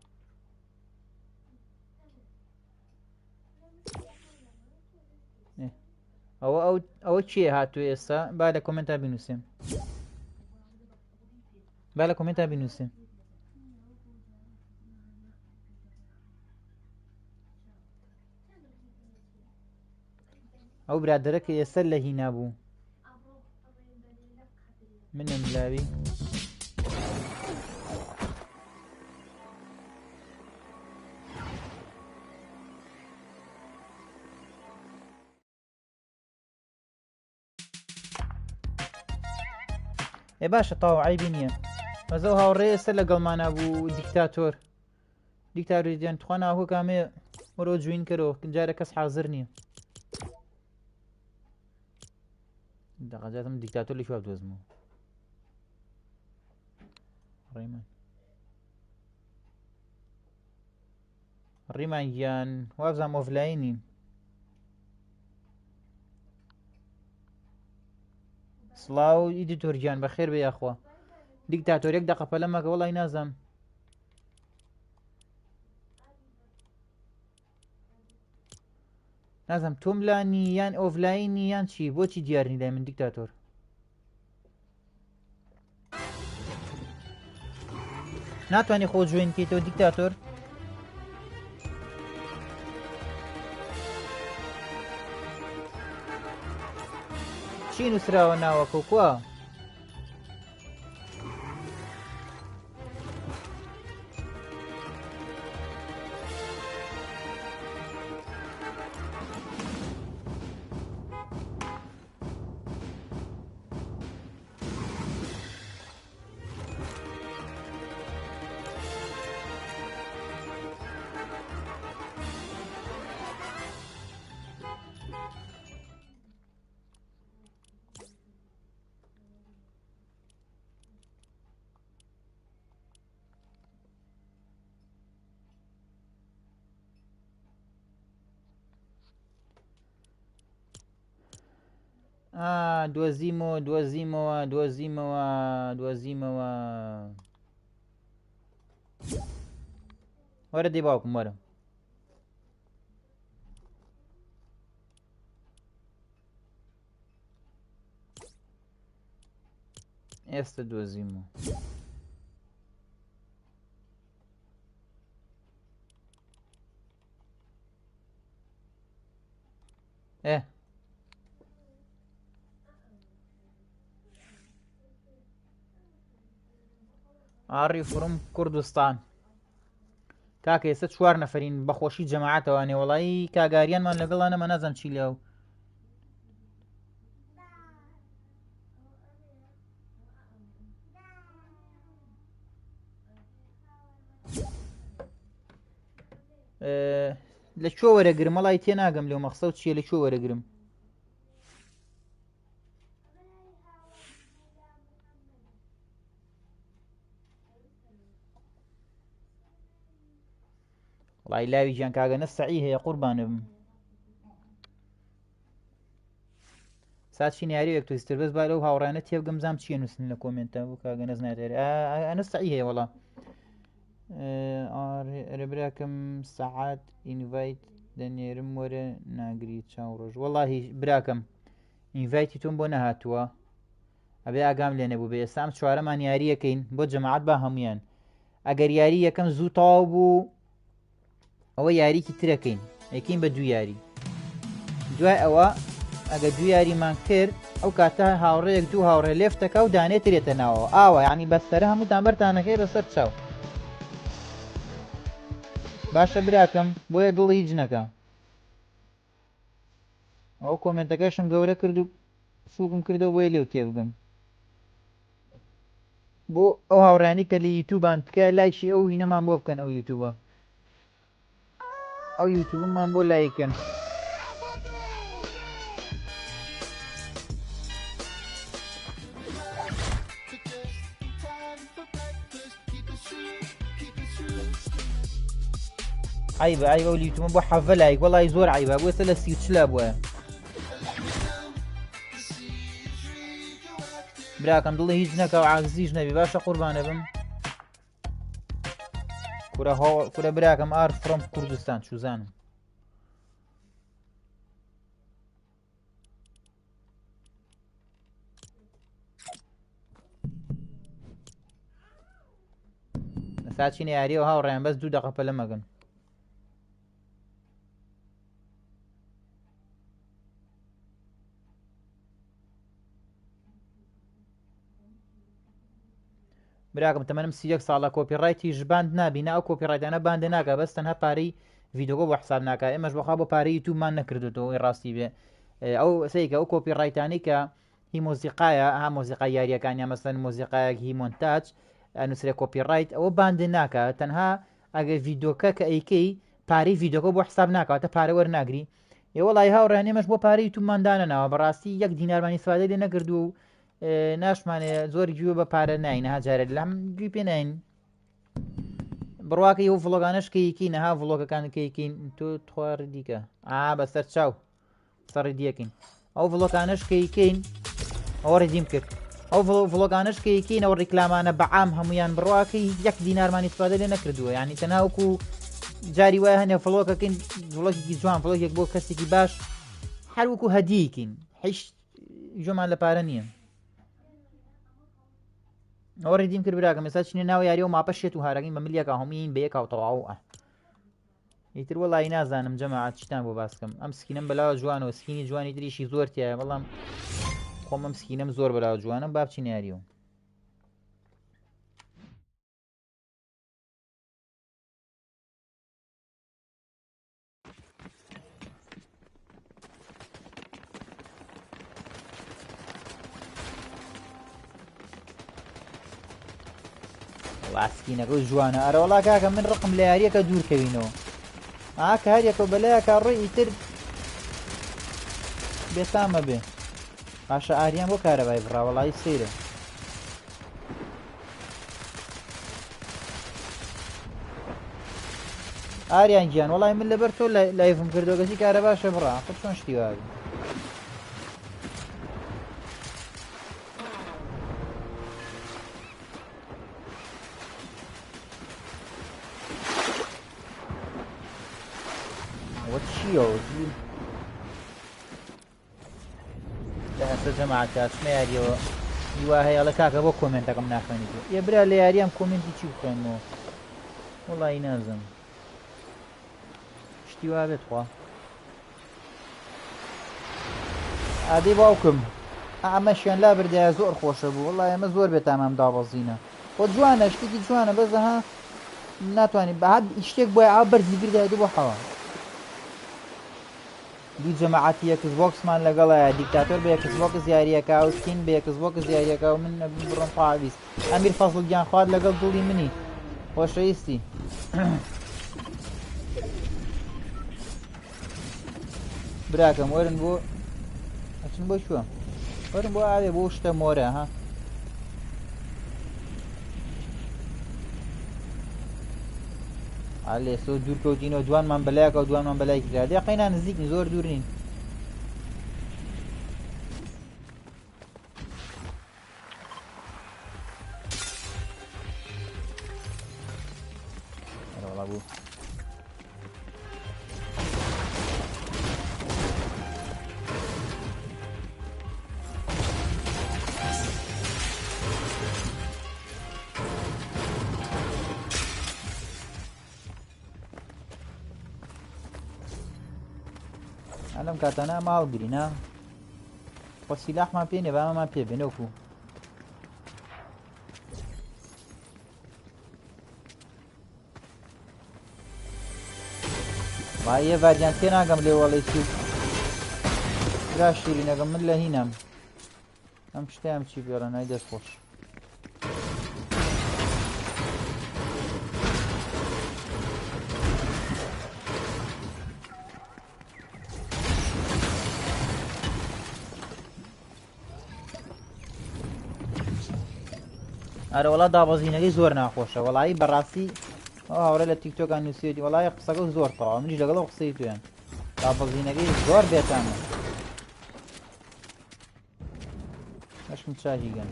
ئەوە چییە هاتووە ئێستا با لە کۆمنتا بنووسێم با لە کۆمنتا بنووسێم ئەو برادەرە کە ئێستا لە هینا بوو منم لاوی ێ باشە تاو عیبی نییە بەزە و هاوڕێ ئێستا لەگەڵمانە بوو دیکتاتۆری دیان توخوا ناوە کامێ وەرۆ جوین کەرەوە جارە کەس حازر نییە دەقەجاتم دیکتاتۆر لە شواب دۆزمەوە ڕیمان گیان وابزانام ئۆفلاینین سڵاو ئیدیتۆر گیان بەخێر بێ یاخوا دیکتاتۆر یەک دەقە پەلە مەکە وەڵی نازانم تۆم لانی یان ئۆفلاینی یان چی بۆچی دیارنی لای من دیکتاتۆر ناتوانێت خۆ جوێن بکەیتەوە دیکتاتۆر چی نووسراوە ناوەکە کووە دۆزیمەوە دۆزیمەوە دۆزیمەوە دۆزیمەوە وەرە دێ باوکم وەرە ئێستا دۆزیمەوە ئاڕی فڕم کوردستان کاکە ئێستا 4 نەفەرین بەخۆشی جەماعەتەوانێ وەڵایی کاگاریانمان لەگەڵا نەمە نازانم چی لێو لەکوێ وەرەگرم وەڵی تێناگەم لێو مەخسەوت چییە لەکوێ وەرەگرم وڵی لاوی ژیان کاگەنە سەعی هەیە قوربانم ساچین یاری یەکتۆزیتر بەس با لەو هاوڕانە تێبگەم زام چیە نووسن لە کۆمنتە بوو کاگەنەز ناتێت ئەنە سەعی هەیە وەڵا براکەم سەعات ئینڤایت دەنێرم وەرە ناگری چاو ڕۆژ وەڵاهی براکەم ئینڤایتی تۆم بۆ نەهاتووە ئەبێ ئاگام لێ نەبوو بێ ئێسام 4مان یاریەکەین بۆ جەماعەت با هەمویان ئەگەر یاری یەکەم زوو تەواو بوو ئەوە یاریکی ترەکەین ئەکەین بە 2 یاری دوای ئەوە ئەگە 2 یاریمان کرد ئەو کاتە هاوڕەیەک 2 هاوڕێ لێفتەکە و دانێترێتە ناوەوە ئاوە یعنی بەستەرە هەمووتان بەرتانەکەی بەسەر چاو باشە براکەم بۆیە دڵ هیچ نەکە ئەو کۆمنتەکەشم گەورە کرد و سووقم کردەوە بۆیە لێو تێبگەم بۆ ئەو هاوڕانی کە لە یوتیوبان تکە لایشی ئەو هینەمان بۆ بکەن ئەو یوتیوبە ئەو یوتیوبمان بۆ لایکەن عیبە ئەو یوتیوبم بۆ حەڤە لایک وەڵی زۆر عیبە بۆ ئێستا لە 34 بووە براکەم دڵی هیچ نەکە و عاجزیش نەبی باشە قوربانە بم کورە براکەم ئار فڕۆم کوردستان چوزانم ساچینە یاریەوە هاوڕێیان بەس 2 دقە پەلە مەگەن براکەم تەمەنم 31 ساڵە کۆپیڕایتی ژباند نابینە ئەو کۆپیڕایتانە باندە ناکە بەس تەنها پارەی ڤیدۆگۆ بۆ حساب ناکە ئێمەش بەخوا بۆ پارەی یوتیوبمان نەکردوێتەوە ئەوی ڕاستی بێ ئەو سەیکە ئەو کۆپیڕایتانەی کە هی مۆزیقایە ها مۆزیقای یاریەکانیان مەسەن مۆزیقایەک هی مۆنتاج نووسرە کۆپیڕایت ئەوە باندە ناکە تەنها ئەگەر ڤیدۆکە کە ئەیکەی پارەی ڤیدۆکە بۆ حساب ناکاتە پارە وەرناگری وەڵی هاوڕێن ئێمەش بۆ پارەی یوتیوبماندانەنەوە بەڕاستی 1 دینارمانی سوادە لێ نەکردو و ناشمانێ زۆر گوێ بە پارە ناینەها جارە لەم گوێ پێ ناین بڕواکە ئەو ڤڵۆگانەش کەیکین نەها ڤڵۆگەکان کەیکین تۆ خوار دیکە بەسەر چاو سەڕی دیەکەین ئەو ڤڵۆکانەش کەیکەین ئەوە ڕێدیم کرد ئەو ڤڵۆگانەش کەیکین ئەو ڕیکلامانە بەعام هەمویان بڕواکەی 1 دینارمانی سوادە لێ نەکردووە یعنی تەناوکو جاری وایە هەنێ فڵۆکەکەین ڤڵۆگێکی جوان فڵۆگێک بۆ کەسێکی باش هەروەکو هەدیەکەین هیچ ژۆمان لە پارە نییە ئەوە ڕێدیم کرد براکەم ئێستا چینە ناو یاریەوە ماپەشێت و هارەکەین بە ملیەکە هەمووین بە یەکاو تەواو ئیتر وەڵی نازانم جەماعەت چیتان بۆ باسکەم ئەم سکینەم بەلاوە جوانەوە سکینی جوانی تریشی زۆر تایە بەڵام خۆم ئەم سکینەم زۆر بەلاوە جوانم با بچینە یاریەوە واسکینەکە جوانە ئەرەوەڵا کاکە من ڕقم لە یاریەکە دوورکەوینەوە کە هەریەکە بەلایەکە ڕێی تر بێتامە بێ پاشە ئاریان بۆ کارەبای بڕاوەڵی سەیرە ئاریان گیان وەڵی من لەبەر تۆ لایڤم کردو گەسی کارە باشە بڕا خۆ چۆن شتی وابێ چیەوە لە هەسە جەماعەت کاتچمە یاریەوە هیوا هەیەڵە کاکە بۆ کۆمنتەکەم ناخوێنیت یە برا لە یاریام کۆمنتی چی بخوێنمەوە وەڵی نازم شتی وا بێت خوا ئادەی باوکم ئەمە شوێن لا بردایە زۆر خۆشە بوو وەڵی ئەمە زۆر بێت ئەمام دابەزینە خۆ جوانە شتێکی جوانە بەزەها ناتوانین بە شتێک بۆی ئا بەرزی بردای دوو بۆ حەوا دوو جەماعەتی یەکس بۆکسمان لەگەڵایە دیکتاتۆر بە یەکس بۆکس یاریەکە و سکین بە یەکس بۆکس یاریەکە و من بڕۆم پاویست ئەمیر فەزڵ گیان خوارد لەگەڵ دڵی منی خۆشەویستی براکەم وەرن بۆ ئەچن بۆ شووە وەرن بۆ ئاوێ بۆ شتە مۆرە ها لێسۆ دوورکەوتینەوە دوانمان بەلایەکە و دوانمان بەلایکی کرا دێقەینا نزیکنی زۆر دوور نین وەڵا بوو ئەلەم کاتانە ماڵ گرینە خۆ سیلاحمان پێ نێ بامەمان پێ بێنەوەکو یە ڤاریان تێ ناگەم لێ وەڵی سوود برا شیرینەکەم من لە هینەم ئەم شتیان چی بێڵە نای دەست خۆش ئەرە وڵا دابەزینەکەی زۆر ناخۆشە وەڵایی بەڕاستی ئەو هاوڕێ لە تیکتۆکان نووسێتی وەڵای قسەکە زۆر تەواو منیش لەگەڵ ئەو قسەی توێن دابەزینەکەی زۆر بێتانە مەشکم چاهی گەن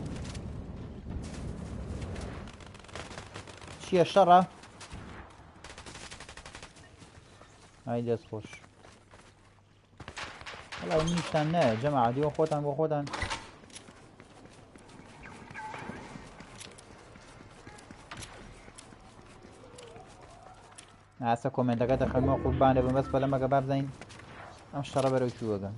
چییە شەڕە ئای دەست خۆش وەڵای منیشتان نایە جەماعە دیوە خۆتان بۆ خۆتان ئاسە کۆمنتەکە دەخەنەوە قوربانە بم بەس بەلەمەگە بابزین ئەم شەڕە بەرەو چووەگە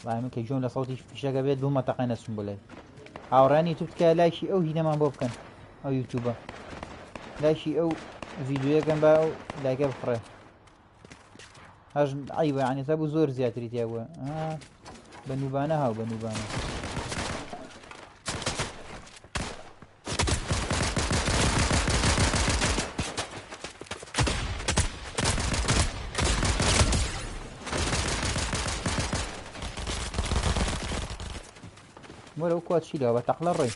وای من کە گوێم لە سەوتی فیشەکە بێت دوو مەتەقە نەچم بۆ لای هاوڕانی تو بکە لایکی ئەو هینەمان بۆ بکەن ئەو یوتیوبە لایکی ئەو ڤیدیۆیەکەم با ئەو لایکە بفڕێ هەژ عیبە یعنی سەبوو زۆر زیاتری تیا بووە بەنوبانە هاو بەنوبانە وەرە ئەو کات چیلەوە بە تەقلە ڕێ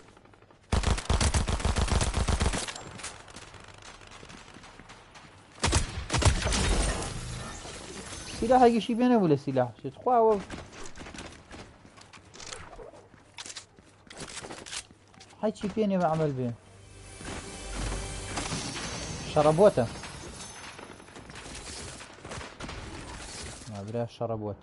سیلاحێکیشی بێ نەبوو لە سیلاح شێت خواوە هیچی پێ نێ بە عەمەل بێ شەڕە بۆتە برا شەڕە بۆت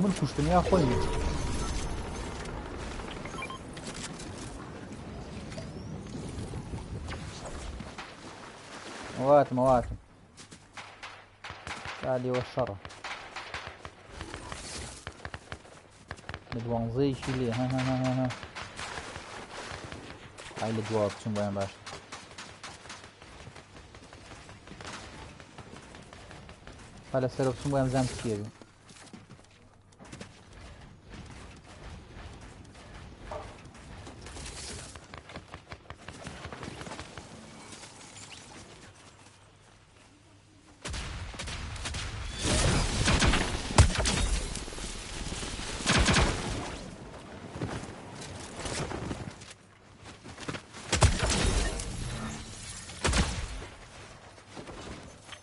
من کوشتم یا خۆی واتم لێوە شەڕە لە دوانزەیەکی لێ ئای لە دوا بچم بۆیان باش لە سەرە بچم بۆیان بزانم چییە بێ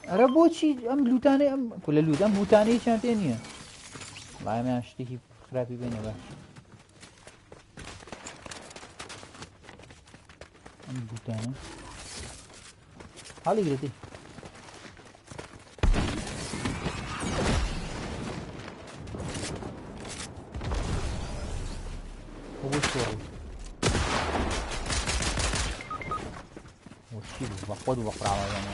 ئەرە بۆچی ئەم لوتانەی ئەم لە لوت ئەم بوتانەی چیان پێ نییە وایەمیان شتێکی خراپی بێنێ باش ئەم بوتانە هەڵیگرێتی بۆ شۆڕی وەچی بوو بە خۆت بە قڕاوەیانە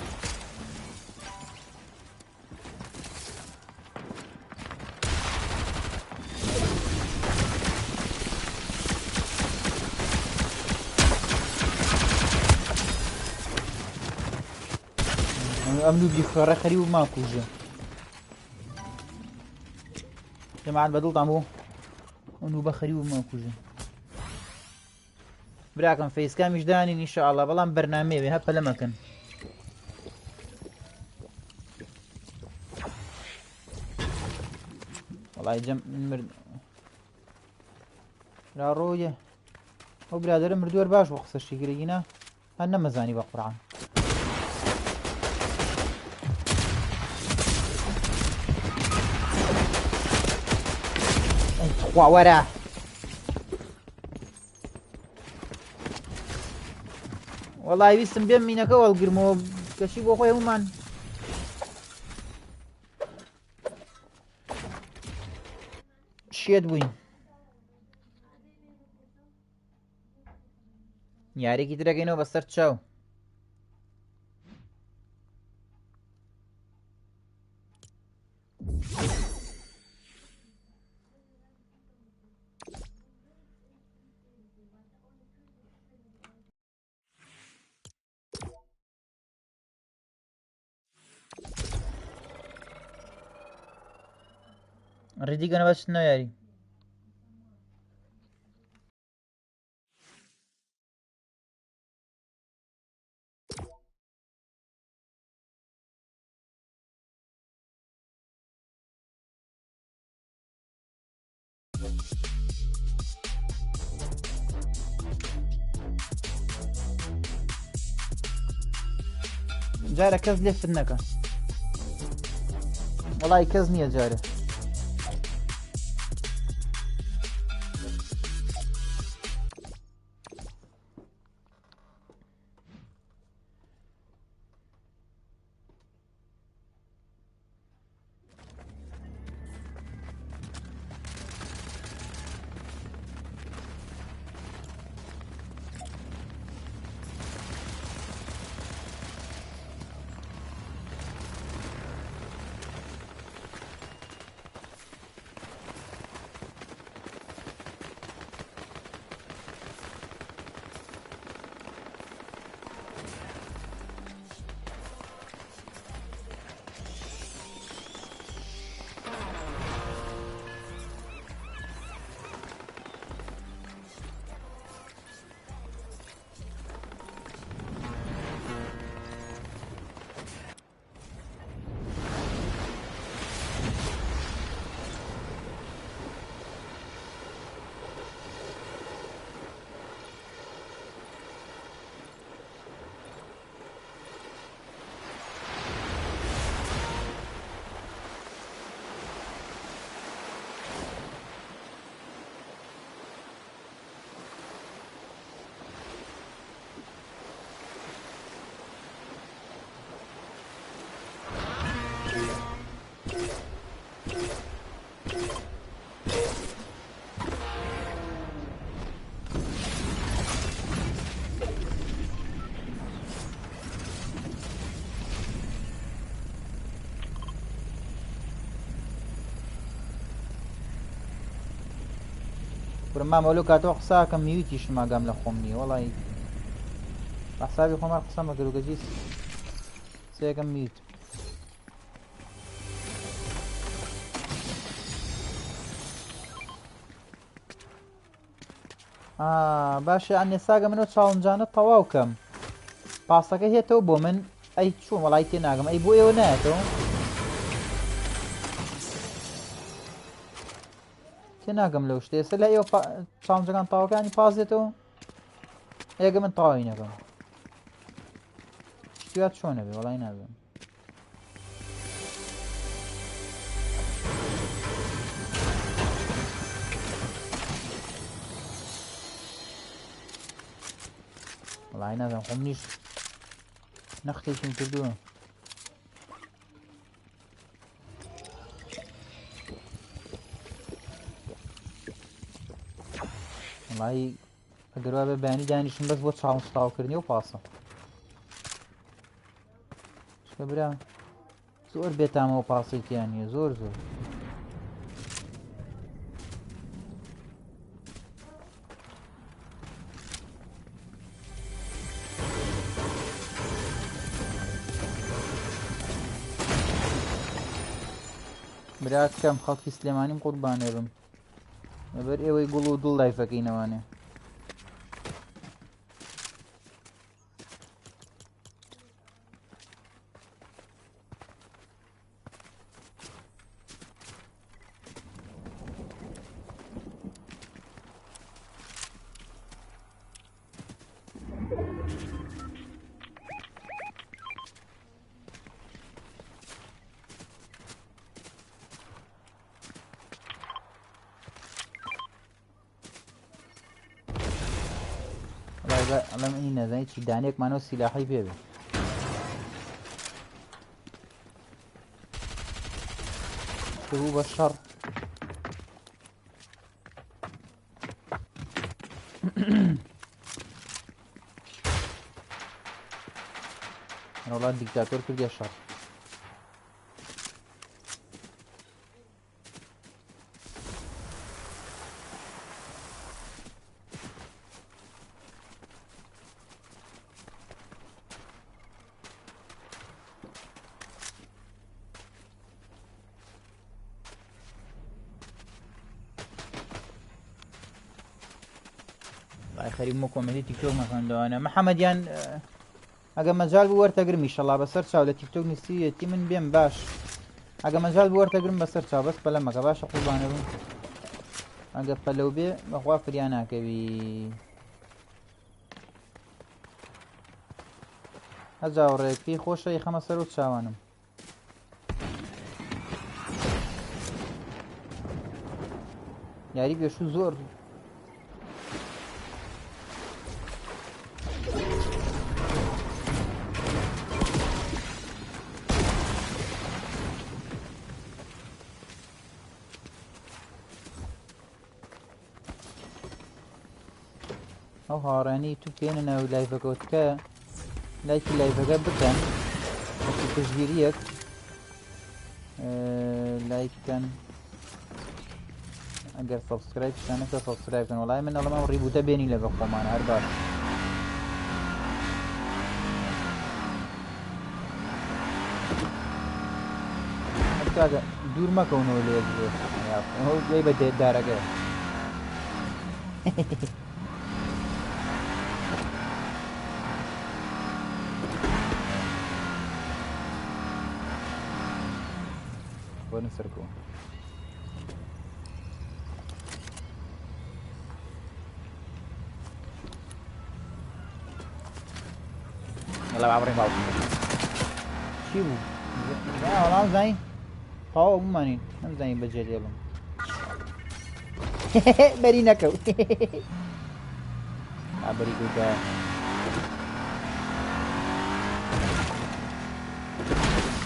ئەم لوت بیخۆڕە خەری و ماکوژە جەماعەت بەدڵتان بوو ئەم لوت بە خەری و ماکوژە براکەم فەیسکامیش دانین ئینشاءڵڵا بەڵام بەرنامەیە هەپە لەمەکەن وەڵای جەم مرد راڕۆیە ئەو برادەرە مردووەر باش بۆ قسەشی گرەگینا هەر نەمەزانی بە قورعان خوا وەرە وەڵای ویستم بێم مینەکە وەڵگرمەوە کەشی بۆ خۆی هەمومان شێت بووین یارێکی ترەکەینەوە بەسەر چاو ڕیدیگەنە بەچ نایاری جارە کەس لێفت نەکە وەڵای کەس نییە جارە مامەلو کاتەوە قساکەم میویتیشم ئاگام لە خۆم نییە وەڵی حسابی خۆمان قسەم بە گەلوگەجی سێکەم میوت باشە ئەنێ ساگە منەوە چاڵنجانە تەواو کەم پاسەکە هێتەوە بۆ من ئەی چوون وەڵی تێ ناگەم ئەی بۆ ئێوە نایەتەوە تێ ناگەم لەو شتێ ئێستا لە ئێوە چاڵنجەکان تاوەکانی پاس دێتەوە ئێگە من تەواوی نەکەم شتیات چۆنە بێ وەڵی نابێم وڵای نازانم خۆم نیش نەختێکم کردووە وڵای ئەگەر وا بە بەیانی دانیشم بەس بۆ چاڵکردنی و پاسە شکە برا زۆر بێتامەوە پاسەی تیان نییە زۆر زۆر برا کەم خەڵکی سلێمانیم قوربانێ بم لەبەر ئێوەی گوڵ و دڵ لایفەکەینەوانێ ئەڵەم ئینی نەزانی چی دانێکمانەوە سیلاحی پێ بێ بوو بە شەڕ وڵات دیکتاتۆر کردیە شەڕ خەریمە کۆمەدی تیکتۆک مەخەندەوانە محەممەدیان ئەگە مەجال بوو وەرتەگرم ئیشەڵا بەسەر چاو لە تیکتۆک نووسیەتی من بێم باش ئەگە مەجال بوو وەرتەگرم بەسەر چاو بەس پەلەمەکە باشە قوربانە بم ئەگە پەلەو بێ بەخوا فریان ناکەوی هەجاوڕێکی خۆشە خەمە سەر و چاوانم یاری پێشوو زۆر ئەو هاڕانی تو پێێنە ناو لایڤەکەوتکە لایکی لایڤەکە بکەن پشگیریەک لایککەن ئەگەر سەبسکرایب شتانەکە سەبسکرایبکەن وڵای من ئەڵەمە ڕیبوتە بێنی لەگە خۆمان هەر باش کاکە دوور مەکەونەوە لێ گوێی بە دێدارەکە بۆنە سەرکەوە وەڵا باڕێ باوکم چی بوو وەڵام زانی تەواو بمانین نەمزانی بەجێ لێڵم بەری نەکەوت بەری گوتە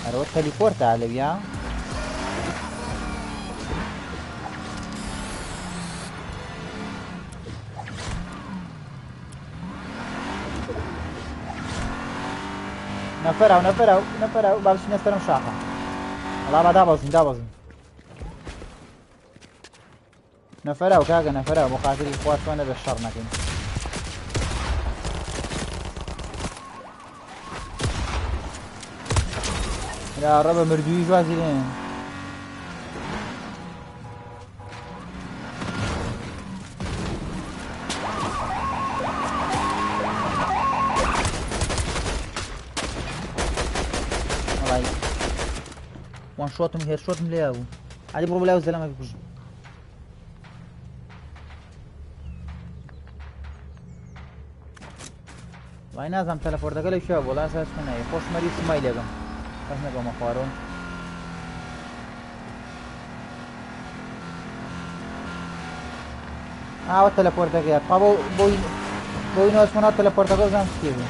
ئەرەوە تەلیپۆرتە لەویا نەفەراو نەفەراو نەفەراو باشینە سەرم شاخە وەڵا با دابەزین دابەزین نەفەراو کاکە نەفەراو بۆ خاتری خوا چۆنە بە شەڕ نەکەین ڕە بە مردووی ژوازی لێن وان شوتم هێر شوتم لێ بوو علی بڕۆ بەلای زەلەمە بکوژ وای نازانم تەلەفۆردەکە لەو شوێ بۆ لای ساس نایە خۆشمەری سمای لێگەم کەس نەگەمە خوارەوە ئاوە تەلەفۆردەکەیە پا بۆی بۆ ئینەوە چۆن هاتە لە پۆرتەگەڵ زانم چ بوو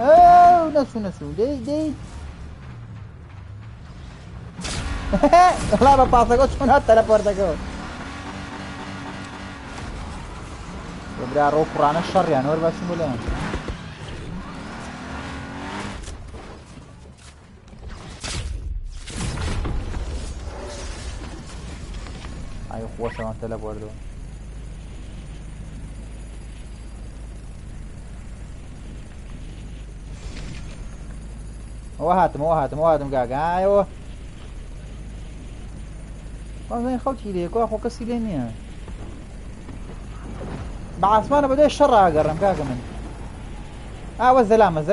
ئەو نەچوو دەی وڵا بە پاسەکە چۆن هاتە لە پۆرتەگەڵ برا ڕۆ قوڕانە شەڕیان وەرباشین بۆ لایەن ئای خۆشەوان تە لە بۆردەوە ئەوە هاتم گاگایەوە وازای خەڵکی لێکوا خۆ کەسی لێ نییە بە عاسمانە بەدوای شەڕ ئاگەڕم کاکە من ئاوە زەلامم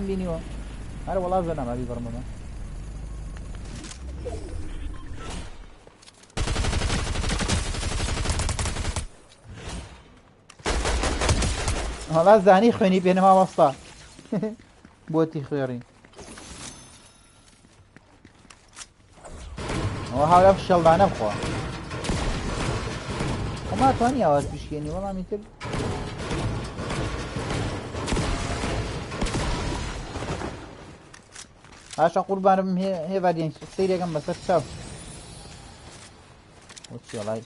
بینیوە هەر وەڵا زەلام ئەبی بڕمەمە هەڵا زانی خوێنی پێنەما وەستا بۆتی خوێڕی ئەوە هاولە شەڵدانە بخوا خۆما توانی ئاواز پیشکێنی وەڵامی تر هاشە قوربانم هێوادێن سەیرێکم بەسەر چاو وەچی وەڵای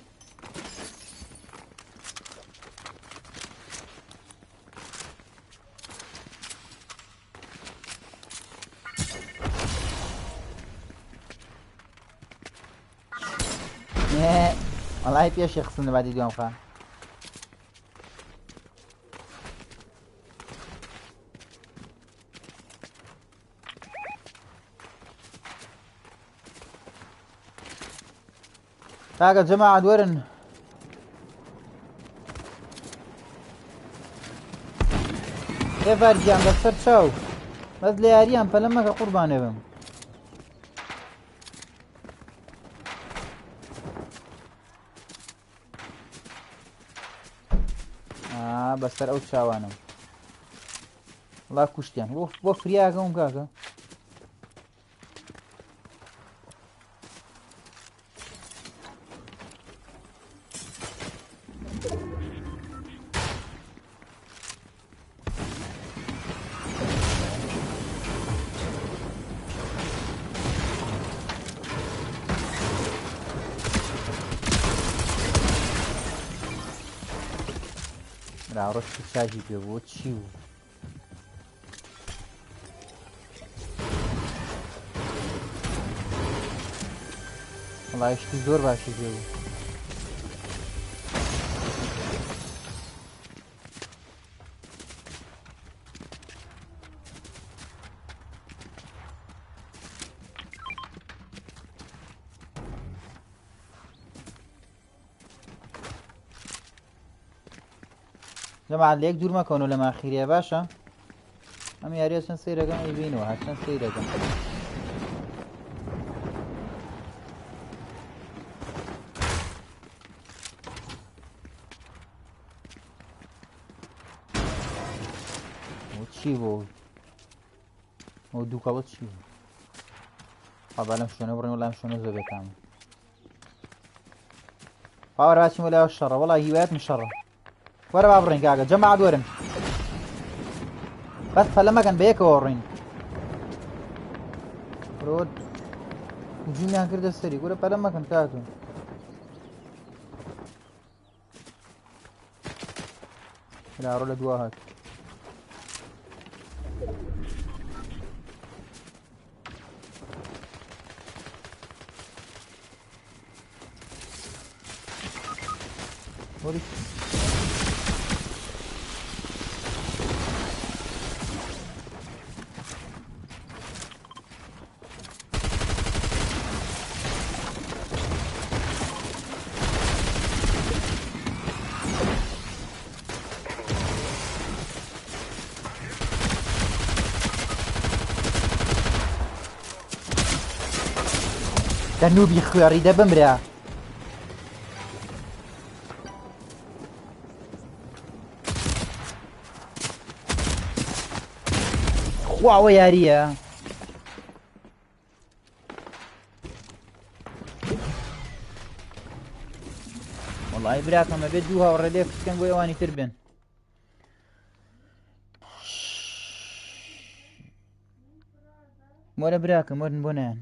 والله پێشی خستن بادی دوام خوا کاکە جەماعەت وەرن هێڤەرگیان بەسەر چاو بەس لە یاریان پەلەم مەکە قوربانێ بم بەسەر ئەو چاوانم وڵا کوشتیان بۆ فریاگەم کاکە ڕۆشتی چاجی پێ بۆ چی بوو وڵای شتی زۆر باشی پێ بوو جەماعەت لە یەک دوور مەکەونەوە لە ماخیریە باشە ئەم یاریە چەند سەیرەکەم ئەیبینەوە هەچەند سەیرەکەم چی بۆ ئەو دووکەڵە چی بوو با لەم شوێنە بڕێن و لام شوێنە زۆر بێتامە باوەڕ باچین وە لایەوە شەڕە وەڵا هیوایەتم شەڕە وەرە با بڕێن کاکە جەماعەت وەرن بەس پەلە مەکەن بە یەکەوە ڕۆین ڕۆ هجوومیان کردە سەری گورە پەلە مەکەن کاکە ڕۆ لە دوا هات دەنوبی خوێڕیدە بمرە خواوە یاریە وڵی براکەمە بێت دوو هاوڕێ لێ بکەن بۆ ئەوانی تر بێن. وەرە براکەم وەرن بۆ نایەن.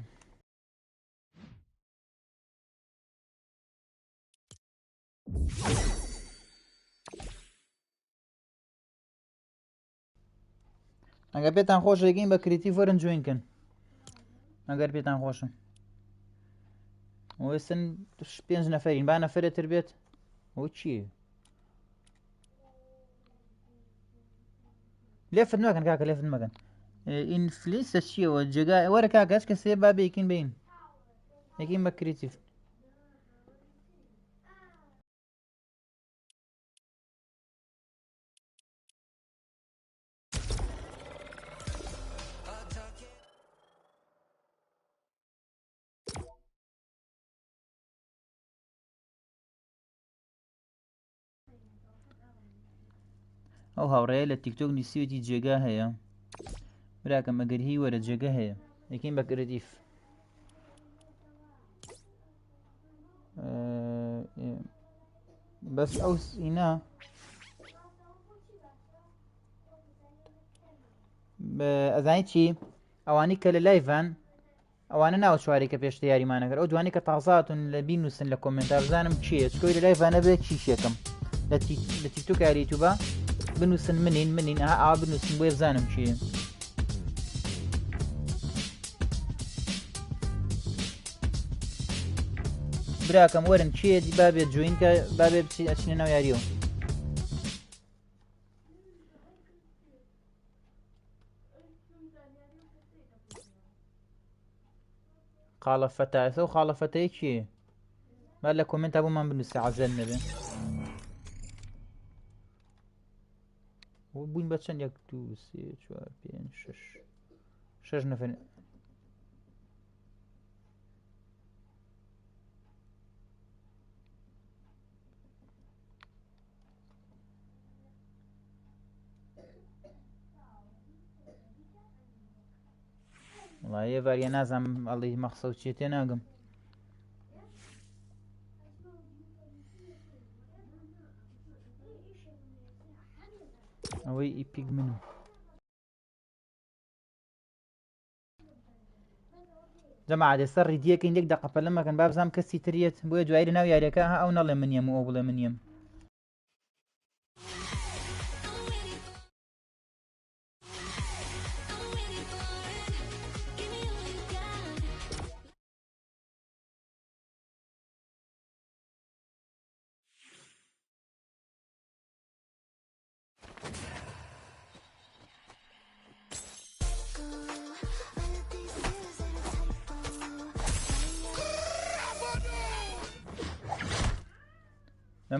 ئەگەر پێتان خۆشە گەین بە کریتیڤ وەرن جوینکەن ئەگەر پێتان خۆشە. وێستن 5 نەفەرین با نەفرەتر بێت ئەو چییە؟ لێفت مەکەن کاکە لێفت مەکەن. ئینفلیسە چییەوە جێگا وەرە کاکە هەچ کەسێ با بێکین بین یەکین بە کریتیڤ. ئەو هاوڕێیە لە تیکتۆک نووسیوەتی جێگا هەیە براکەم ئەگەر هی وەرە جێگە هەیە یەکین بە کریتیڤ. بەس ئەو ئینا ئەزانی چی ئەوانی کە لە لایڤان ئەوانە ناوە چوارێکە پێشتە یاریمانەکەر ئەو جوانی کە تازاتون لە بینووسن لە کۆمنتار بزانم چییە چکۆی لە لایڤانە بێت چیشێکم لە تیکتۆک یاریتوبە بنووسن منین ئا بنووسن بۆیە بزانم چییە. براکەم وەرن چیە بابێت جوینکە بابێ بچی ئەچنە ناو یاریەوە. خاڵەفەتە ئەسە و خاڵەفەتەیە چییە؟ با لە کۆمنتا بۆمان بنووسە عەزەل نەبێ. بووین بە چەند 1 2 3 4 5 6 نەفەر. وڵای ێ ڤاریە نازانم ئەڵی مەخسە و چیە تێ ناگەم. ئەوەی ئیپیک منم جەماعەت ئێستا ڕیدیەکەین 1 دەقە پەلە مەکەن با بزانم کەسی تریەت بۆیە دوایی لە ناو یاریەکە ئەو نەڵێ منیەم و ئەو بڵێ منیەم.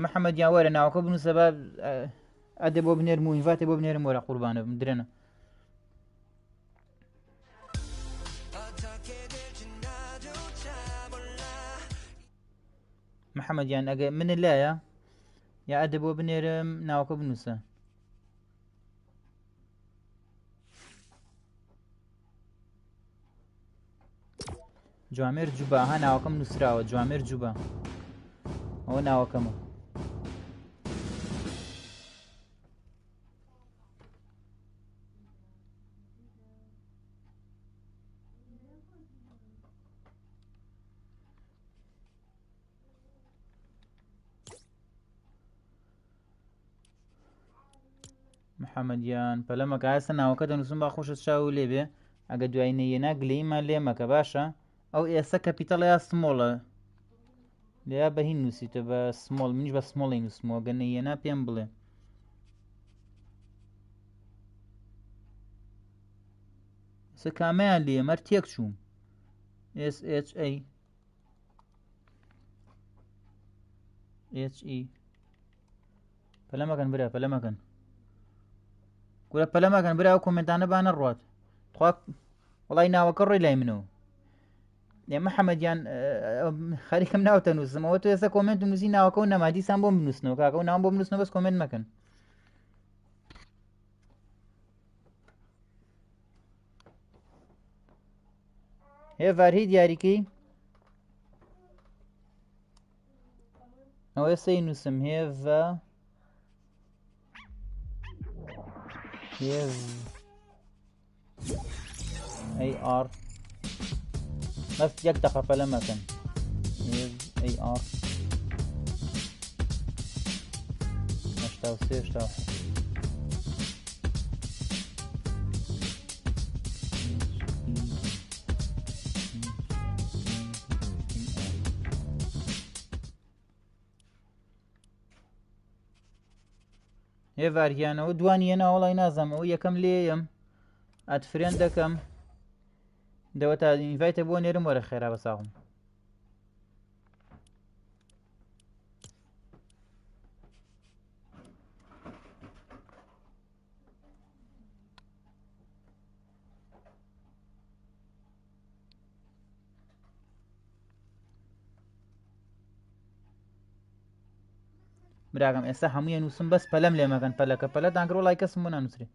محەممەد یان وەرە ناوەکە بنووسە بە ئەدە بۆ بنێرم و هیڤاتێ بۆ بنێرم وەرە قوربانە درێنە. محەممەد یان ئەگە منت لایە یا ئەدە بۆ بنێرم ناوەکە بنووسە. جوامێر جوبا ها ناوەکەم نووسراوە جوامێر جوبا ئەوە ناوەکەمە. محەممەدیان پەلەمەکە هەستە ناوەکە دەنووسم با خۆشت چاو لێبێ ئەگە دوای نەیەنا گلەیمان لێمەکە باشە. ئەو ئێستا کەپیتەڵە یا سمۆڵە لێیا بە هین نووسیتە بە سمۆڵ منیش بە سمۆڵی نووسمەوە گە نەیەنا پێم بڵێ. سە کامەیان لێ مەر تێک چووم SHA HE پەلەمەکەن برا پەلەمەکەن گورە پەلەمەکەن برا ئەو کۆمنتانە با نەڕوات وەڵی ناوەکە ڕۆی لای منەوە. محەممەدیان خەریکەم ناوتە نووسمەوە تو ئێستا کۆمنت نووسی ناوەکە و نەما دیسان بۆ بنووسنەوە کاکە و ناوم بۆ بنووسنەوە بەس کۆمنت مەکەن. هێڤار هی دیاریکەی ئەو ئێستا نووسم هێڤە ئەی ئار بەس یەک دەقەپە لە مەکەن هێڤ ئەی ئار 83 هێڤارگیانەوە دوانیە ناوەڵی نازەم ئەو یەکەم لێیەم ئەتفرێن دەکەم دەوە تا ئینڤایتە بۆ نێرم وەرە خێرا بەساغم براگەم ئێستا هەموویە نووسم بەس پەلەم لێ مەکەن پەلەکە پەلە دانگرۆ لای کەسم بۆ نانووسێ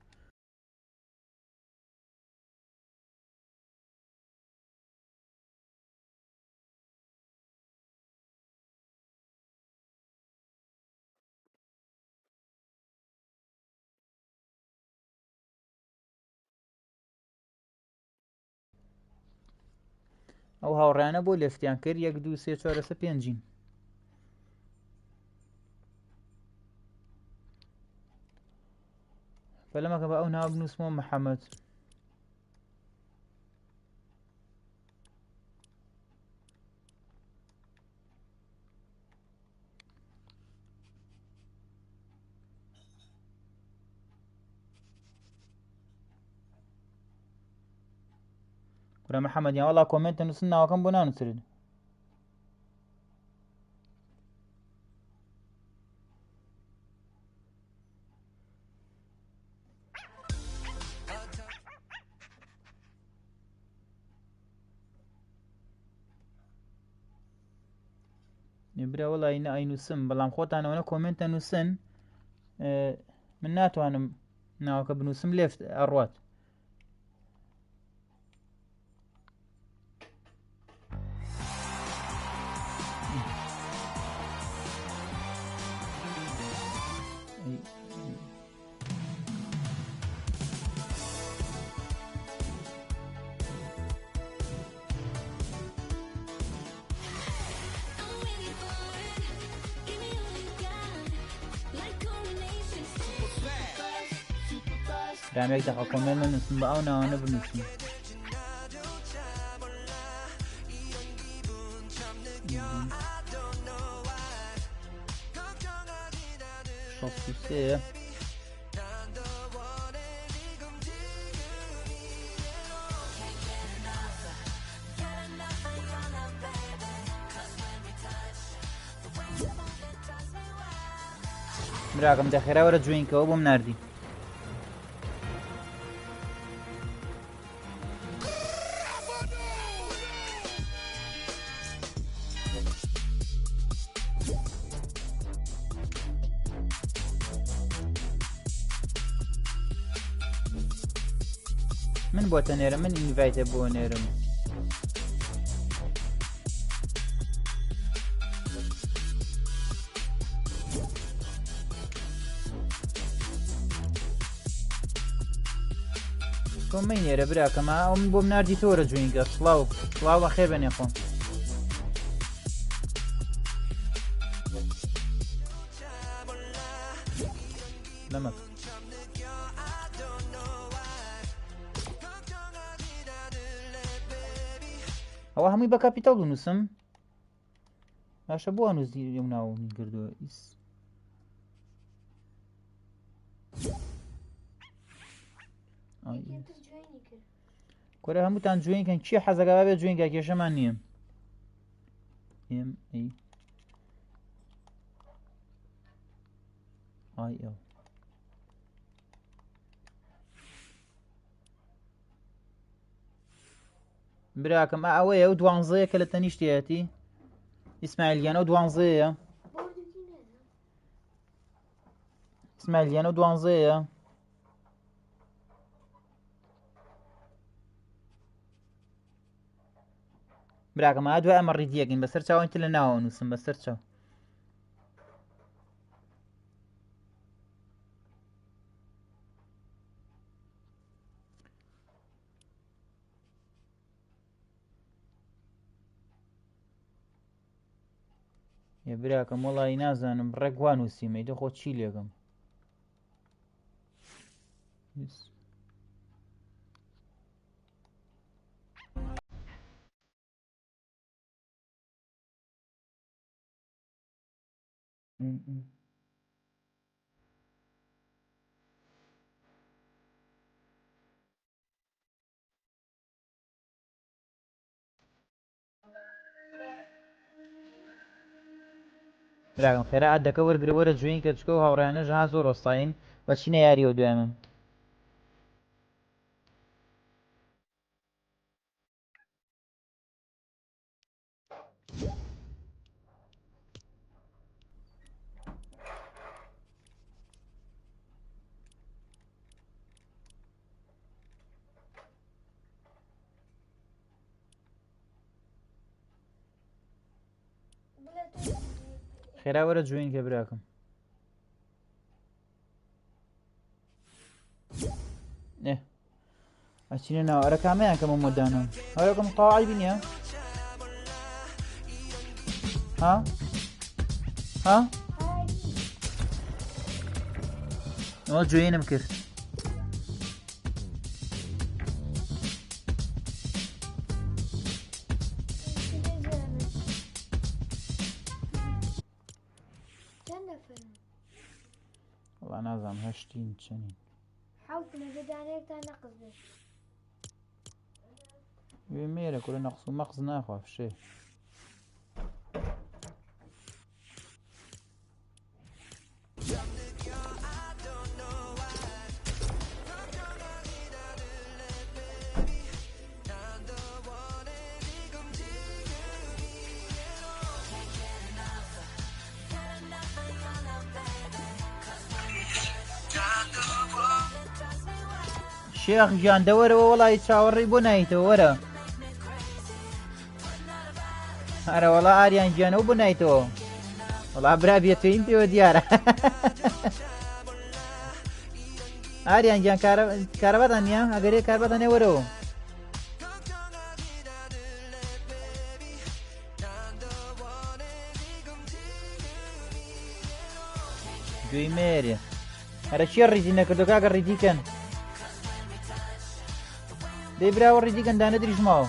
ئەو هاوڕێیانە بۆ لێفتیان کرد 1 2 3 4 5 پەلەمەکە بە ئەو ناو بنووسمەوە محەممەد کورە محەممەدیان وەڵا کۆمنتە نووسن ناوەکەم بۆ نانووسرد برا وەڵی ئەینووسم بەڵام خۆتانەوەنە کۆمنتە نووسن من ناتوانم ناوەکە بنووسم لێفت ئەڕوات رامێک دەقە کۆمنت نەنووسم بە ئەو ناوانە بنووسم شەستوسێ براکەم دەخێرا وەرە جوێنکەوە بۆم ناردی من بۆتە نێرم من ئینڤایتە بۆ نێرم تۆمەی نێرە براکەمە ئەو من بۆم نردی تۆرە جوینگە سڵاو سڵاو بەخێر بێنێ خۆم لەمە ئەوە هەمووی بە کاپیتاڵ بنووسم باشە بۆ نووسی ئەو ناوم کردووە ئیس کۆرە هەمووتان جوێنکەن چی حەزەکە بێت جوێنگە کێشەمان نییە ئێم ئەی ئای ئەو براکەم ئەوەیە و دوانزەیە کە لە تەنیشتیەتی ئیسماعیلیانە و دوانزەیە ئیسماعیلیانە و دوانزەیە براکەم دوای ئەمە ڕیدیەکەین بەسەر چاوەنتە لە ناوە نووسم بەسەر چاو براکەم وەڵی نازانم ڕێکوان و سیمەی دەخۆ چی لێگەم براکەم خێرا عەدەکە وەرگرە وەرە جوێین کە چکە و هاوڕێیانەش ها زۆر ڕۆستاین بە چینە یاریەوە دوایمم خێرا وەرە جوێین کە براکەم ئەچینە ناو ئەرە کامەیان کەمە مۆدانم هەوەکەم تەواعی بینیە ها ها ئەوە جوێنم کرد وڵا نازانم هەشتین چەندین وێ مێرە کورە نەقس و مەقز ناخوا فشێ شێخ گیان دەوەرەوە وەڵی چاوەڕێی بۆ نایتەوە وەرە هەرە وەڵا ئاریان گیانەوە بۆ نایتەوە وەڵا برا بێتوین پێوە دیارە ئاریان گیان کارەباتان نییە ئەگەرێ کارباتانێ وەرەوە دوی مێرێ هەرە چیە ڕیزی نەکردو کاکە ڕیدیکەن دەی براوە ڕیدیکەن دانە دریژماوە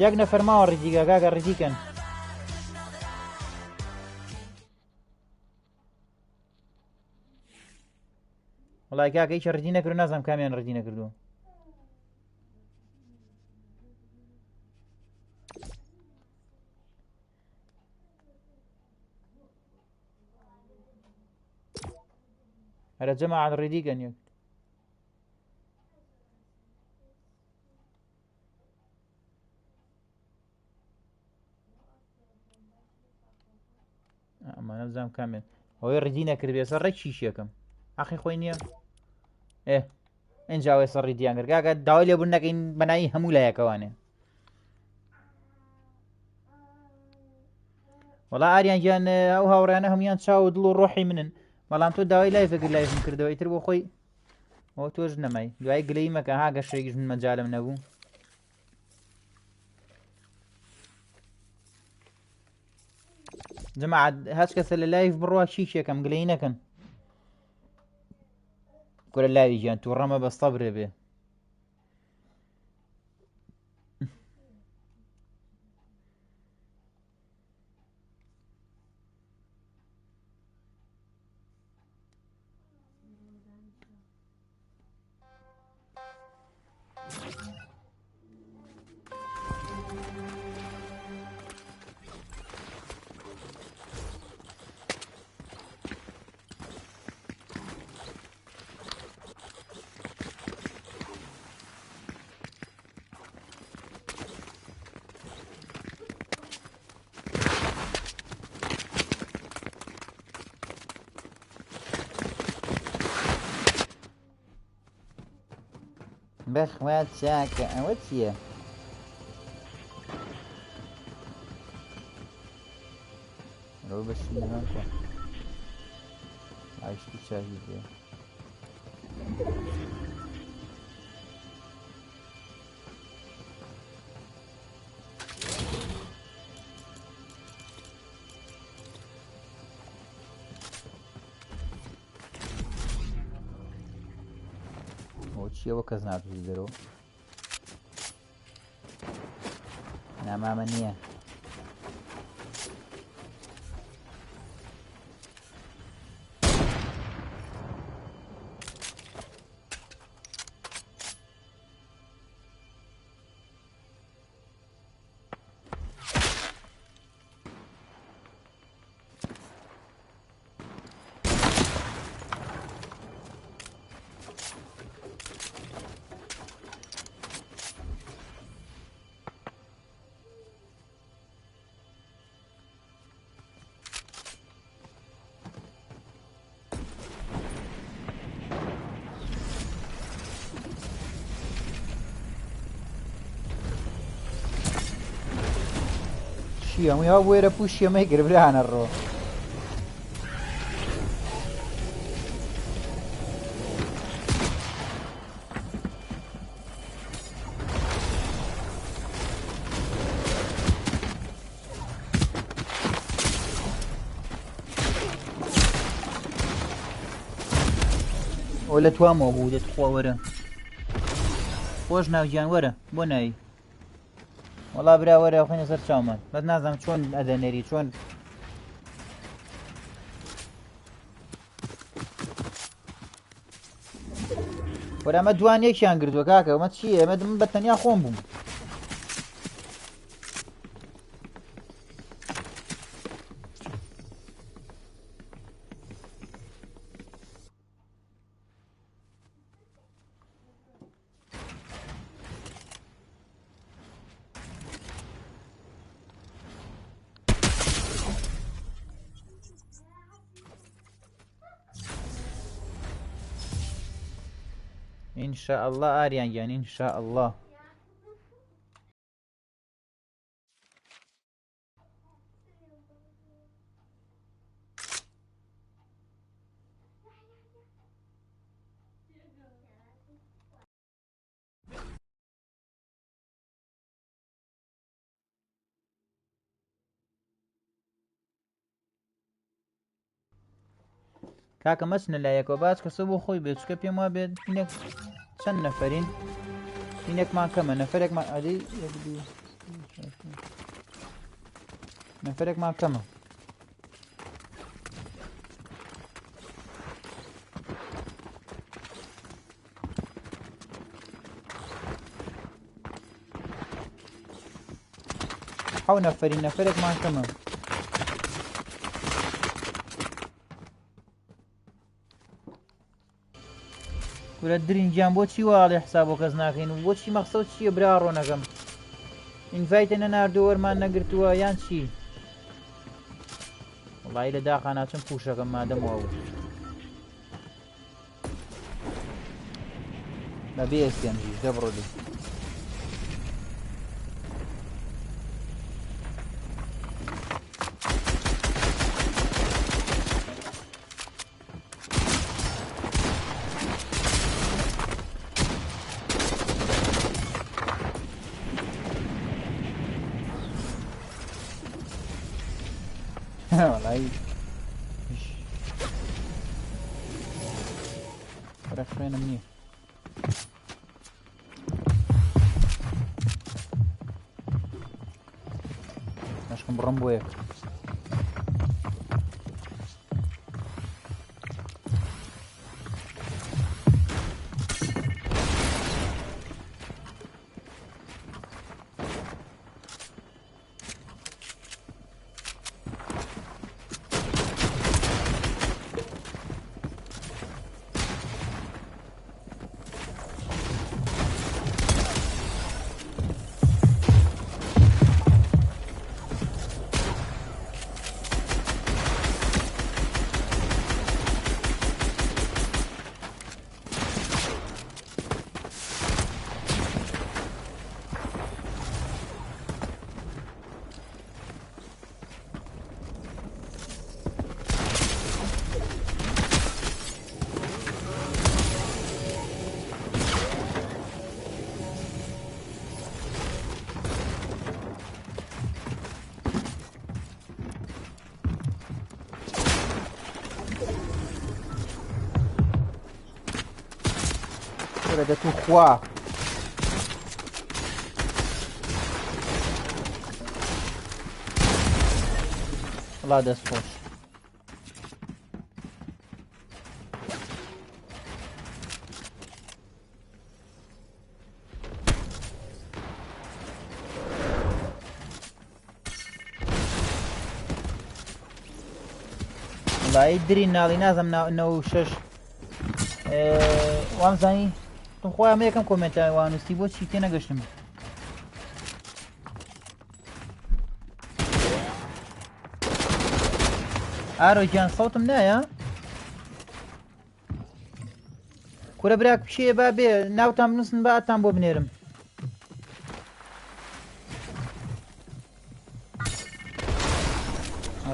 یەک نەفەر ماوە ڕیدیکە کاکە ڕیدیکەن وڵای کاکە هیچ ڕیدی نەکردو نازانم کامیان ڕیدی نەکردووە هەرە جەماعەت ڕیدیکەن یەک ئەمانە بزانم کامێن ئەوەی ڕیدی نەکرد بێسە ڕێک شیشەکەم ئاخی خۆی نییە ئێنجا وێسە ڕیدیان کرد کاکە داوای لێبوون نەکەین بەنایی هەموو لایەکەوانێ وەڵا ئاریان گیان ئەو هاوڕێیانە هەمویان چاو و دڵ و ڕۆحی منن بەڵام تۆ داوای لایفەکرد لایفم کردەوە ئیتر بۆ خۆی ئەوە تۆش نەمای دوای گلەی مەکە ها گەشتێکیش من مەجالم نەبوو جەماعەت هەچ کەسە لە لایف بڕوا شیشێکەم گلەی نەکەن کورە لاوی گیان تووڕەمە بەستە برێ بێ بەخوات چاکە ئەوە چییە؟ ئەوە بەشی نەکە ئاشتی چاوی بێ چیەوە کەس ناتوانێت دەرەوە نامامە نییە هەمووی هەوا وێرە پوشی ئەمەی گربرانە ڕۆ ئەو لە توامەوە بوو دەتخوا وەرە خۆش ناوگیان وەرە بۆ ناوی وەڵا برا وەرە خۆینە سەر چاومان بەس نازانم چۆن ئەدەنێری چۆن وەرە ئەمە دوانێکیان کردووە کاکە ئەمە چییە ئەمە من بەتەنیا خۆم بووم إن شاء الله آريان يعني إن شاء الله کاکە مەچنە لایەکەوە باش کەسە بۆ خۆی بێت چکە پێم وا بێت هینێک چەند نەفەرین هینێکمان کەمە نەفەرێکمان ئەدەی نەفەرێکمان کەمە حەو نەفەرین نەفەرێکمان کەمە ورە درینگیان بۆچی واڵێ حساب بۆ کەس ناکەین و بۆچی مەقسەد چییە برا ڕۆنەکەم ئینڤایتە نەناردووە وەرمان نەگرتووە یان چی وەڵی لە داخا ناچم پوشەکەم مادەمەوە بوو بەبێ ئێستێنجیش دەبڕۆ دێ والله فرق خوێنم نییە مەشکم بڕم بۆ یەک ڕێدەت و خوا وڵا دەست خۆش وڵایی دری ناڵی نازەم 96 وامزانی خۆیان یەکەم کۆمنتە وانووسی بۆچی تێ نەگەشتم ئارۆگیان سەوتم نایە کورە براک پشێ با بێ ناوتان بنووسن بە ئاتان بۆ بنێرم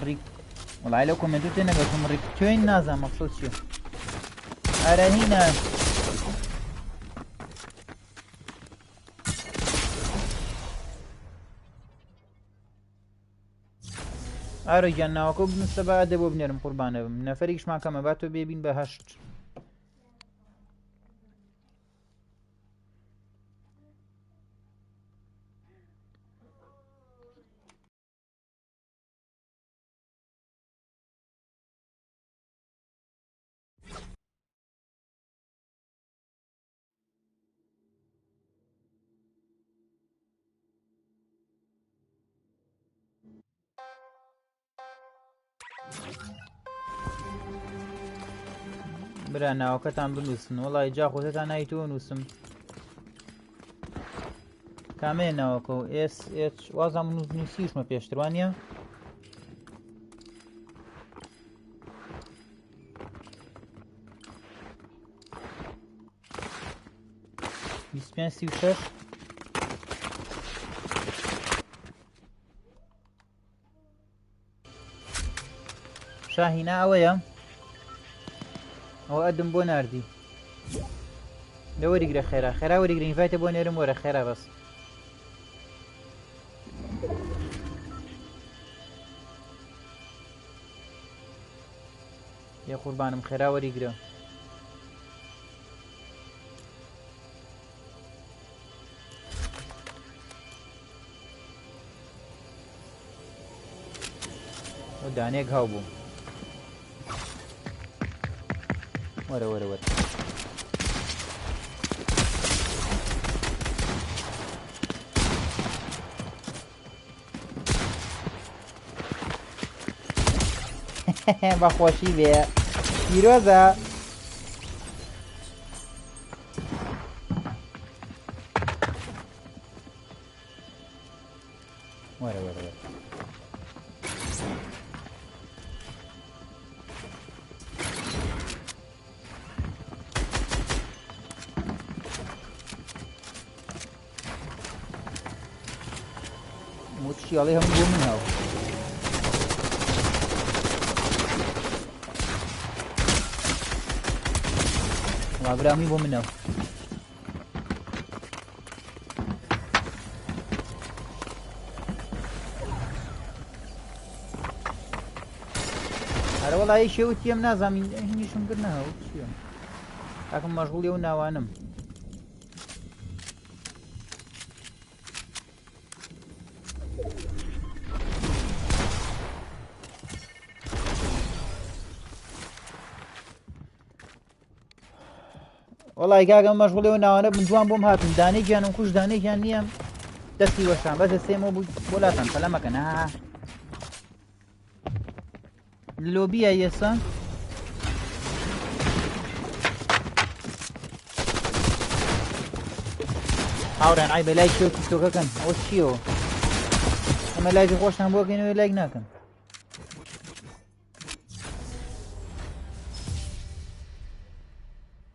ڕیک وڵای لەو کۆمنتۆ تێ نەگەشتم ڕیک توێن نازانم مەقسەد چییە ئارەهینە ئارۆگیان ناوەکە بنووسە بە ئادە بۆ بنێرم قوربانە بم نەفەرێکیشمان کەمە با تۆ بێبین بە 8 برا ناوەکەتان بنووسن وڵای جا خۆتتان نایتەوە نووسم کامەیە ناوەکە و SH وازام نووسیشمە پێشتروانە 25 شاهینە ئەوەیە ئەوە ئەدم بۆ ناردی لە وەریگرە خێرا خێرا وەریگرە ئینڤایتە بۆ نێرم وەرە خێرا بەس یە قوربانم خێرا وەریگرە دانێک هاو بوو وەرە وەرە وەرە بەخۆشی بێ پیرۆزە وەرە وەرە وەرە موچیاڵی هەموو بۆ من هاو وابرامی بۆ منەوە هەرە وەڵایی شێوتی ئەم نازانین هینیشم کرد نەهاو چییە تاکەم مەشغوڵی ئەو ناوانم وڵای کاکەم مەشغوڵی ئەو ناوانە بن جوان بۆم هاتن دانێکیانم کوش دانێکیان نییە دەستی وەشان بەسە سێمەوە بوو بۆ لاتان پەلە مەکەن ها لۆبیە ئێستا هاوڕێن ئای بە لای شێو تیکتۆکەکەن ئەوە چیەوە ئەمە لایکی خۆشتان بۆکەینەوە لایک ناکەن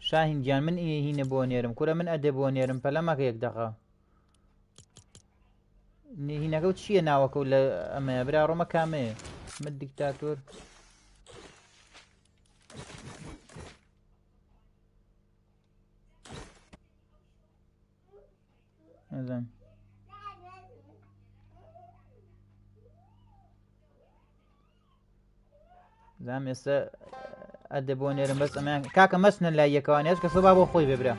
شاهین گیان من هینە بۆ نێرم کورە من ئەدێ بۆ نێرم پەلە مەکە یەک دەقا هینەکە و چییە ناوەکە و لە ئەمەیە برا ڕۆمە کامەیە من دیکتاتۆر نەزانم زانم ئێستا ئەدە بۆ نێرم بەس ئەمەیان کاکە مەچنە لای یەکەوانێت کەسە با بۆ خۆی بێبرا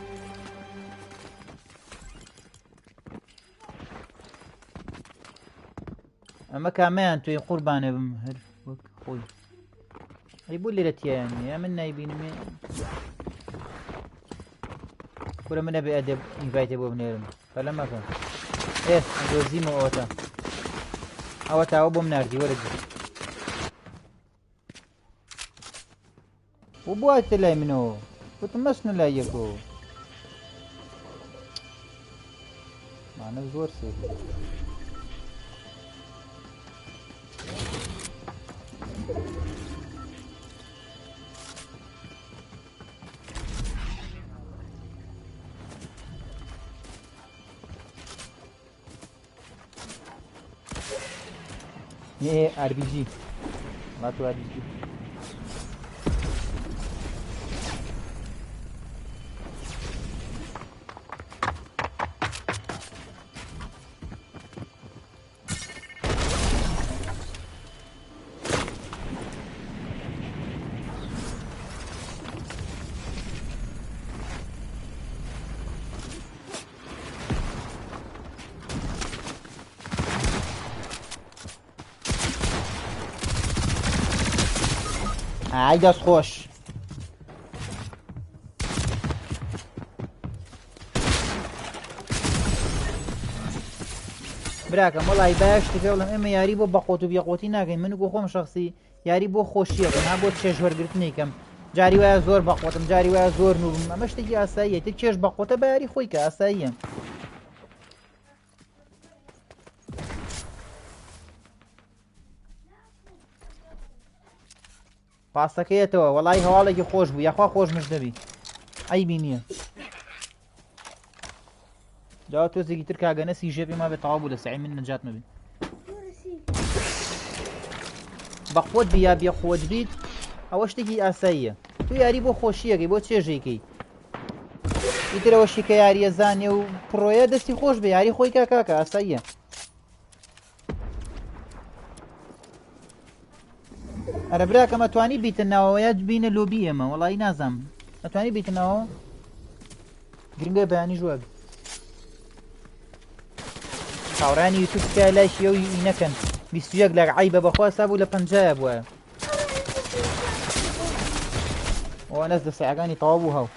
ئەمە کامەیان توی قوربانە بم هەر وەک خۆی ئەی بۆ لێرە تیایانە من نایبینمێ کورە منە بێ ئەدێ ئینڤایتێ بۆ بنێرم بەلە مەکە دۆزیمە ئەوەتە ئەوە تاوە بۆم ناردی وەرەگیر و بۆ هاتە لای منەوە وتم مەچنە لای یەکەوە مانە زۆر سێ RPG ما تو RPG ئای دەست خۆش براکەم وەڵی باشتە پێوڵم ئێمە یاری بۆ بەقۆت و بێقۆتی ناکەین من بۆ خۆم شخصی یاری بۆ خۆشیەکەم ها بۆ چێژ وەرگرتنێکم جاری وایە زۆر بەقۆتم جاری وایە زۆر نوبم ئەمە شتێکی ئاساییە تر چێژ بەقۆتە بە یاری خۆی کە ئاساییە پاسەکەیەتەوە وەڵی هەواڵێکی خۆش بوو یاخوا خۆشمش دەبی ئەیبی نییە جاوا تۆزێکی تر کاگەنەسی ژێبێ ما بێت تەواو بوو لە سعی من نەجات مەبێت بەخۆت بی یا بێخۆت بیت ئەوە شتێکی ئاساییە تو یاری بۆ خۆشیەکەی بۆ چێژێکی ئیترەوەشی کە یاریە زانێ و پڕۆیە دەستی خۆش بێ یاری خۆی کاکە ئاساییە ئەرە براکە مەتوانی بیتە ناوەوەیە بینە لۆبی ئێمە وەڵی نازام مەتوانی بیتە ناوە گرنگە بەیانی ژوەک هاوڕانی یوتیوب تکایە لای شیە و نەکەن 21 لە عیبە بەخوا سابوو لە 50 بووە ئەوە نەس دە سەعەکانی تەواو بوو هەو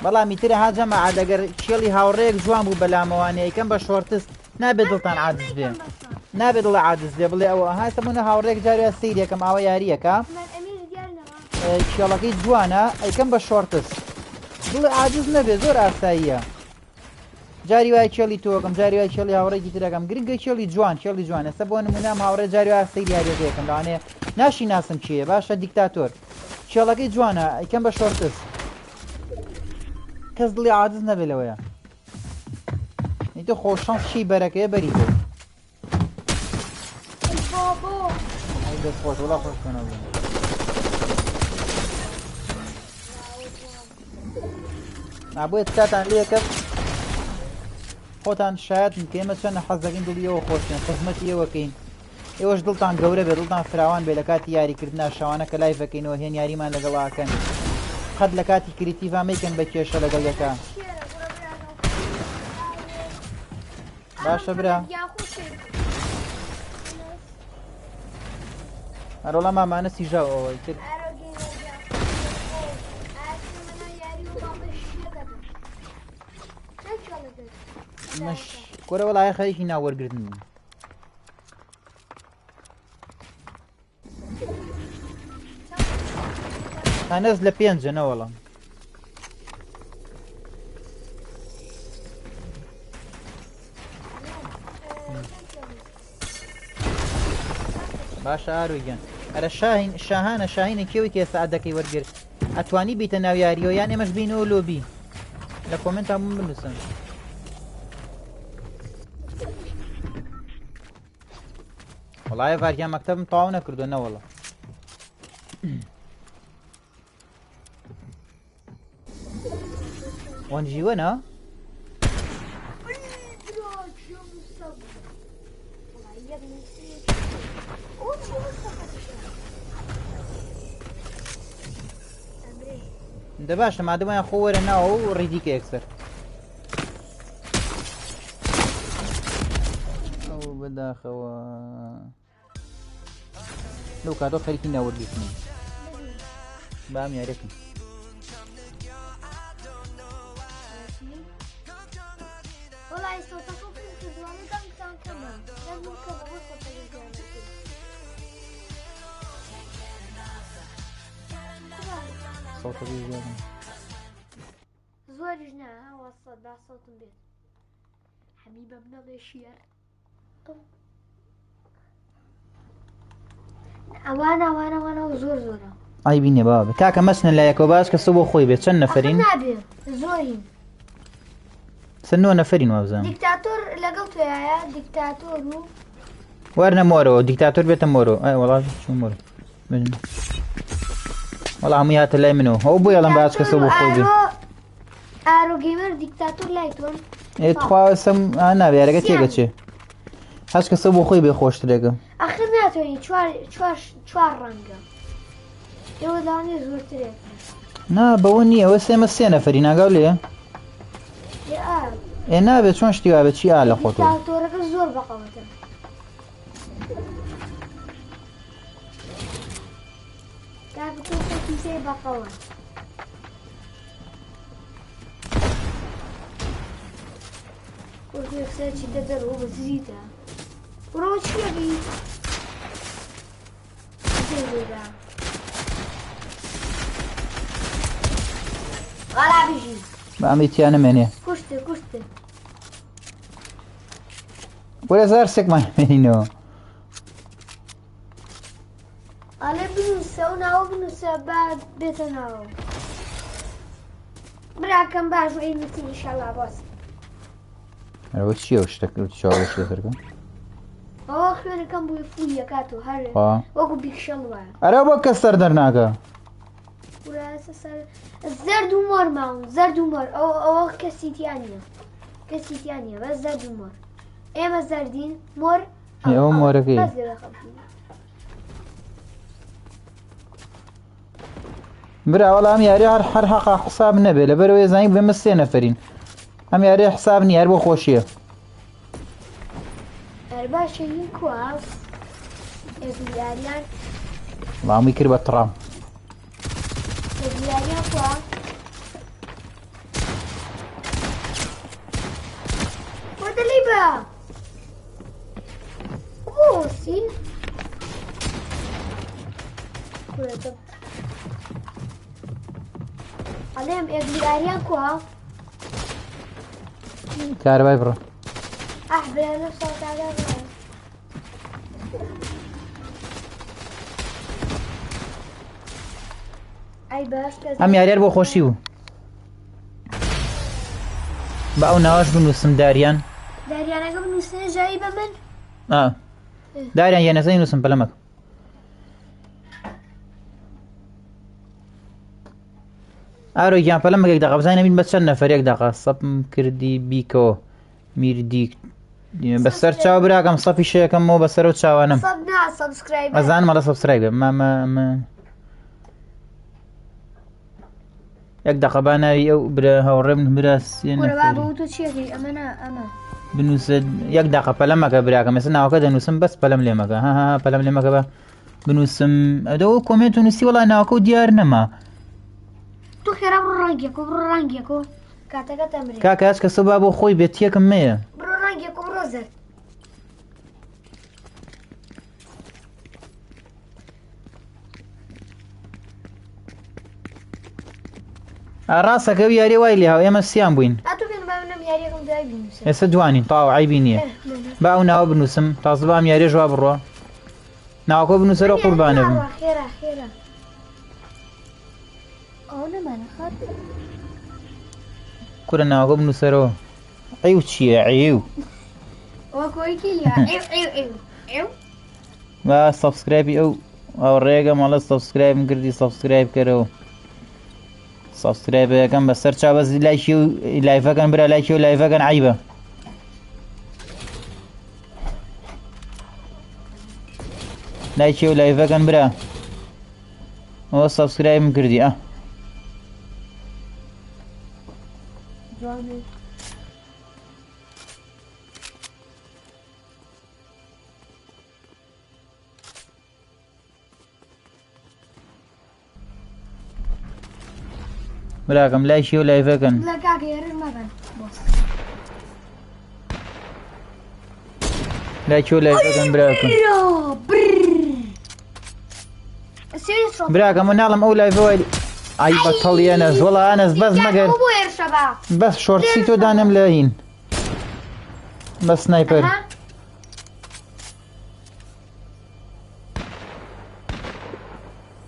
بەڵامی ترە ها جەماعە دەگەر کێڵی هاوڕێیەک جوان بوو بەلامەوانەیە یەکەم بە شۆرتست نابێت دڵتان عاجز بێ نابێت دڵە عاجز بێ بڵێ ئەوە هاتەمونە هاوڕێک جارێ سەیرێکم ئاوە یاریەکە کێڵەکەی جوانە ئەیکەم بە شۆرتست دڵێ عاجز نەبێ زۆر ئاساییە جاری وای کێڵی تۆکەم جاری وای کێڵی هاوڕێکی ترەکەم گرنگە کێڵی جوان کێڵی جوان ئێستا بۆ نمونام هاوڕێ جاری وای سەیری یاریەکەیەکەم لەوانەیە ناشی ناسم کێیە باشە دیکتاتۆر کێڵەکەی جوانە ئەیکەم بە شۆرتست کەس دڵی عاجز نەبێ لەوەیە نیتە خۆشەنس چی بەرەکەیە بەری بێ دەست خۆش وڵا خۆش کۆنەوە نابێت کاتان لێکەت خۆتان شایەتن کە ئێمە چەندە حەز دەکەین دڵی ئەوە خۆشێن خزمەتی ئێوەکەین ئێوەش دڵتان گەورە بێ دڵتان فراوان بێ لە کاتی یاریکردنا شەوانە کە لایڤەکەینەوە هێن یاریمان لەگەڵاکەن قەت لە کاتی کریتیڤا مەیکەن بە کێشە لەگەڵ یەکە باشە برا هەرۆڵە مامانە سیژاو ئەوەی تر مش کۆرە وەڵایە خەریکی ناوەرگرتن بوو هەنەز لە 5 نەوەڵە باشە ئارویگەن ئەرە شاهانە شاهینە کێوی کێ سەعادەکەی وەرگرت ئەتوانی بیتە ناو یاریەوە یان ئێمەش بینەوە لۆبی لە کۆمنتان بووم بنووسن وەڵایە ڤارگیان مەکتەبم تەواو نەکردو نەوەڵە وەنجیوەنە ده باشە مادەمایان خۆ وەرە ناوە و ڕیدیکە یەکسەر ئەو بەداخەوە لەو کاتۆ خەریکی ناوەردگرتنی بام یاریەکەم والله صوتكم في الزواني كان كمان لا ممكن أقول صوت الزواني صوتە زیادە زۆر ژناها وەسەدا صوتم بێت حەمیبە بنەڵێ شیعر ئەوانە زۆر زۆرە ئای بینێ بابە کاکە مەچنە لایەکەوە باش کە سە بۆ خۆی بێت چەند نەفەرین نابێ زۆرین سە 9 نەفەرین وابزانم دیکتاتۆر لەگەڵ توێیە دیکتاتۆر و وەرنە مۆرەوە دیکتاتۆر بێتە مۆرۆ ئای وەڵات چوو مۆرۆ وەڵا هەمووی هاتە لای منەوە ئەو بۆ یاڵم باش کە سە بۆ خۆی بێت ئاروگەیمەر دیکتاتۆر لای تۆن تخوا سەم نابێ یارەکە تێگەچێ هەش کە سە بۆ خۆی بێ خۆشترێکە ئەخر ناتوانین چوار ڕەنگە ئێوە داوانێ زۆرترێک نا بەوە نییە ئەوە سێمە 3 نەفەری ناگاو لێ ئێ نابێت چۆن شتی وابێت چی ئا لە خۆتۆ دیکتاتۆرەکە زۆر بەقەوەتە کاکە تۆ کیسەی بەقەوە وەکو یەکسەر چیتە دەرەوە بە زیتە بڕەوە چیەکەی دەیدا غەلا بژی بە ئەمەیتیان نەمێنێ کوشتە وەرە زار سێکمان مێنینەوە ئەڵێ بنووسە و ناوە بنووسە با بێتە ناوە براکەم باش و ئەینوتی ئینشاڵڵا باس ئەوە چییە شتەکە چاوەش لەسەرکە ئەوە خوێنەکەم بووی فولیە کاتۆ هەر وەکو بیکشەڵ وایە ئەرە بۆ کەس سەر دەرناکە زەرد و مۆر ماون زەرد و مۆر ئەوە کەسیتیان نیە بەس زەرد و مۆر ئێمە زەردین مۆر ئەوە مۆرەکەی برا وەڵام ئەم یاری هەر حەقا حساب نەبێت لەبەرەوەی زانین بێمە 3 نەفەرین ئەم یاری حساب نیە هەر بۆ خۆشیە هەر باشە هین کووە ئێگلیاریان وڵامی کرد بە تڕام ئێگلیاریان کووە وەدەلی بە بۆسی ئەڵێم ئێگلیاریان کووە کارەبای بڕە بێنە سەڵتادا ئەی باش ئەم یاریار بۆ خۆشی بوو بە ئەو ناوەش بنووسم داریانەکە بنووسنە ژایی بە من داریان یانەزەی نووسم پەلەمەکە ئارۆ گیان پەلەمەکێک دەقا بزانین بین بە چەند نەفەرێک دەقا سەپم کردی بیکەوە میردی بەسەر چاو براکەم سەپی شەیەکەمەوە بەسەر و چاوانم ئەزانم مەڵە سەبسکرایب مامە یەک دەقە با ناوی ئەو برا هەوڕێ من برا سێ بنووسە یەک دەقە پەلەمەکە براکەم ێستا ناوەکە دەنووسم بەس پەلەم لێمەکە پەلەم لێمەکە بە بنووسم ئەدەوە کۆمنت و نووسی وەڵای ناوەکە و دیار نەما تو خێرا بڕۆ ڕەنگێکۆ کاتەکە تەمرێ کاکە هەچ کەسە با بۆ خۆی بێت یەکم مەیە بڕۆ ڕەنگێکۆ بڕۆ زەرد ڕاستەکە یاری وای لێ هاو ئێمە سیان بووین ئێستا دوانین تاوە عیبی نییە با ئەو ناوە بنووسم تازە بام یاریێ ژوا بڕۆ ناوەکە بنووسەرە قوربانە بم کورە ناوەکە بنووسەرەوە ئەو چییە عیو با سەبسکرایبی ئەو ڕێگە مەڵە سەبسکرایبم کردی سەبسکرایب کەرەوە سەبسکرایبەکەم بەسەر چاوەز لایکی و لایڤەکەن برا لایکی و لایڤەکەن عیبە لایکی و لایڤەکەن برا ئەوە سەبسکرایبم کردی جواني براكم لا شي ولا يفكن لا كاكا يرن ما بان بص لا شي ولا يفكن براكم سيريس براكم ونعلم أولى فويل أي بطل يا ناس والله أنس بس مقر مو يرشبا بس شورت سيتو دانم لاين بس سنايبر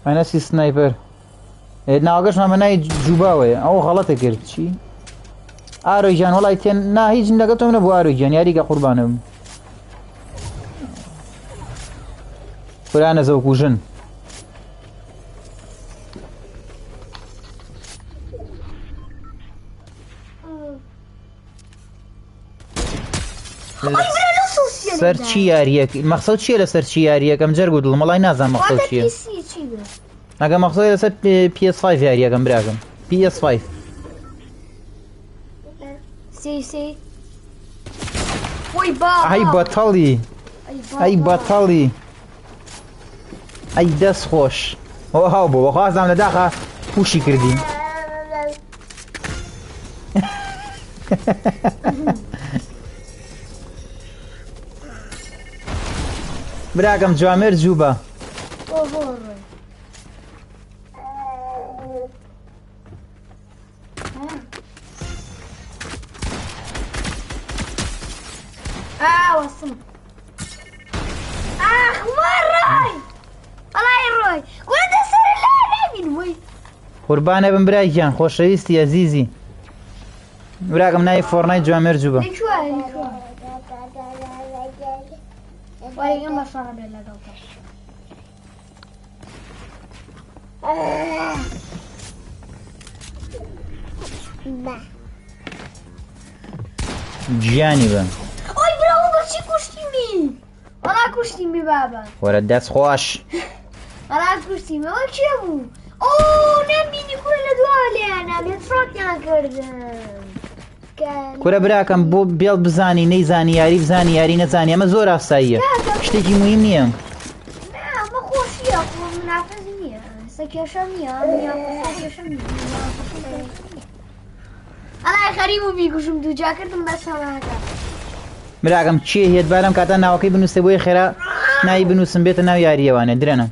أنا سي سنايبر ناقش ما مناي جوباوي أو غلطة كرت شي آروجان والله تين نا هيج نلقتهم من أبو آروجان يا ريقا قربانهم فلانا زوكوجن سەرچی یاریەک مەخسەوت چییە لە سەرچی یاریەکەم جەرگ و دڵم وەڵای نازانم مەخسەوت چییە ئەگە مەخسەوت لەسەر PS5 یاریەکەم براکەم PS5 سي ئەی بەتەڵی ئەی بەتەڵی ئەی دەست خۆش ئەوە هاو بوو بەخوازام لە داخە پوشی کردی براكم جوامر جوبا وصل مراي الله يروي قول سر لا من وي قربانه بن برايكان خوشويستي عزيزي براكم ناي فورنايت جوامر جوبا وای ما صار بلا دوتا جانبا اوی براو بچی کشتیمی انا کشتیمی بابا ورا دست خوش انا کشتیمی اوی چیه بو اوه نمینی کل لدوالی انا بيتفرق نکردم کورە براکەم بۆ بێڵ بزانی نەیزانی یاری بزانی یاری نەزانی ئەمە زۆر ئاساییە شتێکی مهم نییە ئەمە خۆشیە منافز نییە سەکێشەم نییە ئەڵای خەریب و بیگوشم دوو جا کردم بەس هەماکە براکەم چێ هێت بارەم کاتە ناوەکەی بنووسێ بۆی خێرا ناوی بنووسم بێتە ناو یاریەوانە درێنە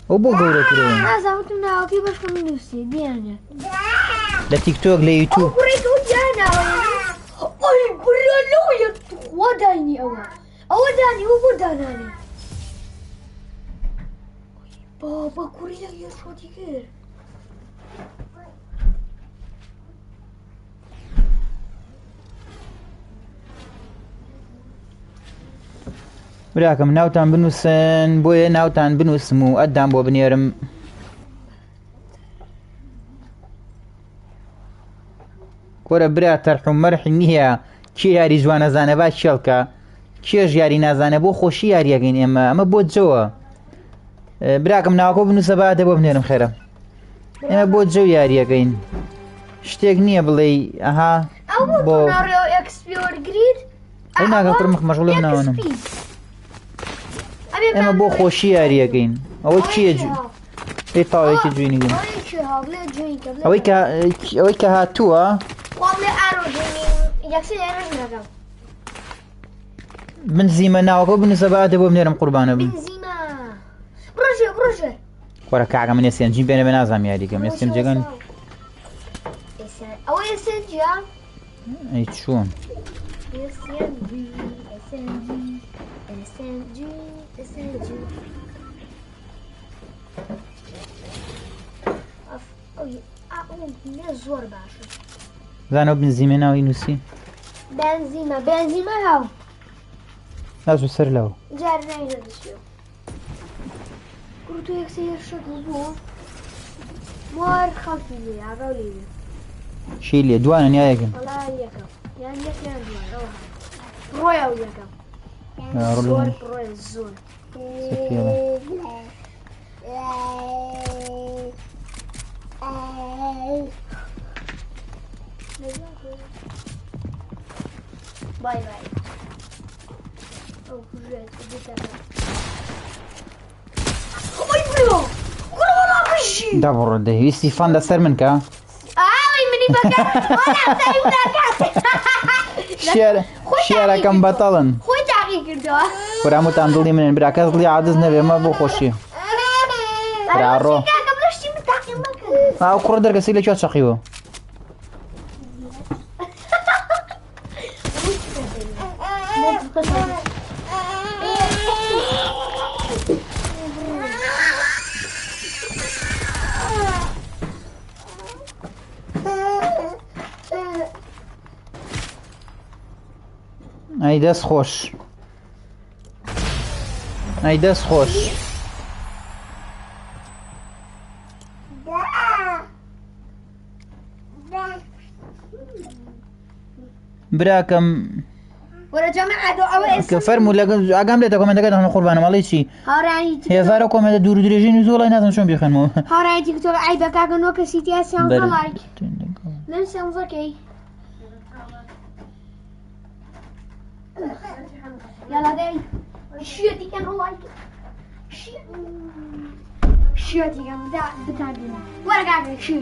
ئەو بۆ گەورەترەوە نازانم ناوەکەی بەشکەم بنووسێ دیانە لە تیکتۆک لە یوتیوب ئۆی گورە لەوەیە خوا داینی ئەوە دانی و بۆ دانانی بابا کوڕی لەویە شۆتی کرد براکەم ناوتان بنووسن بۆیە ناوتان بنووسم و ئەدام بۆ بنێرم کۆرە برا تەرح و مەرحی نییە کێ یاری جوانە زانە با چێڵکە کێژ یاری نازانە بۆ خۆشی یاریەکەین ئێمە بۆ جەوە براکەم ناوەکە بنووسە با دە بۆ بنێرم خێرە ئێمە بۆ جەو یاریەکەین شتێک نییە بڵێ ئەها بۆ ئەی ناگەم کوڕمخ مەشغوڵە ناوانم ئێمە بۆ خۆشی یاریەکەین ئەوە چییە پێی تاوێکی جوینیگەن ئەوەی کە هاتووە بنزیمە ناوەکە بنووسە با دە بۆ بنێرم قوربانە بن وەرە کاکە من ئێسێنجیم پێنە بێ نازانم یاریەکەم ئێسێم جێگەن ئەی چۆن زۆر باشە زانەوە بنزیمە ناوی نووسی بنزیمە هاو ناز سەر لەوە جار نایە دەشێ کوڕ تۆ یەکسەر شەک بوو وار خەڵکی لێ ئاگاو لێ شی لێ دوانن یا یەکن وەڵای یەکەم یان یەک یان دوان ئەوە ڕۆیە و یەکەم زۆر ڕۆیە زۆر باي باي أو كجات بدك أوي برو والله بشي دبر ده يستيفان ده سر منك مني بكات ولا سايب بكات شيرا كم بطلن خوي تعقي كردوا فرامو تاندلي من براكز لي عادز نبي ما بو خوشي فرارو قبل شي متعقي مكان او كرو درك سيله شو شقيو اي داس خوش اي داس خوش براكم ورا جماعة دو أول كفرمو لا اقام لي تكومنت كده انا قربان مالي شي هاوراني هي فارا كومنت دور دريجين زولا نازم شلون بيخنمو هاوراني تيك توك عيبة كاكن وكسي تياسي عن بل لايك ننسى مزكي يلا داي شيتي كان لايك شيتي كان بتاع دينا ورا قاعد شو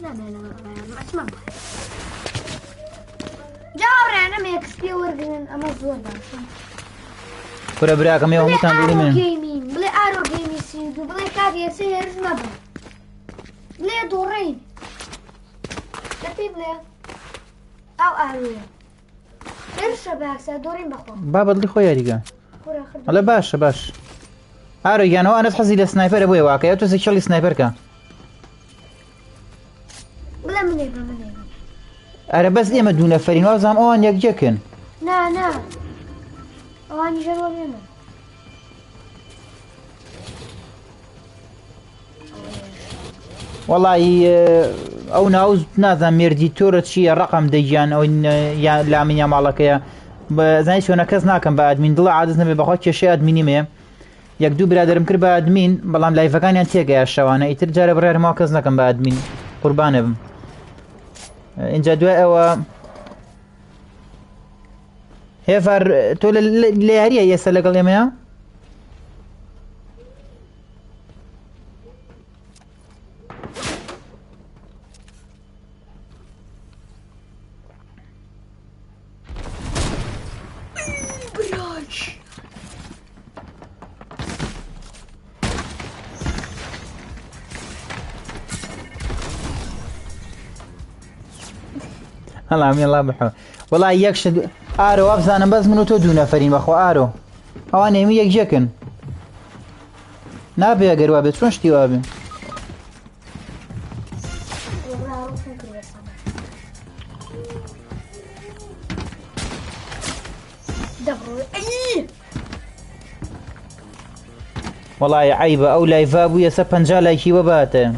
لا ما اسمع جاوري انا ما يكسبي ورقن اما زور كره براكم يوم تاندلي من جيمين بلا ارو جيمي سيدو بلا كادي سير نبا بلا دورين كتب بلا او ارو ارشا باكسا دورين بخو بابا لي خويا ديكا كره خد ولا باش ارو يعني انا تحزي للسنايبر ابوي واقع تو سيشلي سنايبر كا بلا مني ارى بس ايما دون نفرين وازام اون يك جكن نا اواني جروا بينا والله او ناوز نازم مردي تورت شي الرقم ديجان او يا لا من يا مالك يا زين شو انا كزنا كان بعد من ضلع عادز نبي باخذ شي ادميني مي يك دو برادرم كر بعد مين بلام لايف كان ينتيجا الشوانا يترجع برير ما كزنا كان بعد مين قربان ان جدوا او هيفر تول اللي يسلق اليمين هلا عمي الله بحو والله يكشد ارو افزانا بس منو تو دون نفرين بخو ارو اواني مي يكجكن نابي اگر وابد شلون شتي وابي والله عيبة او لايفابو يا سبنجا لايكي وباته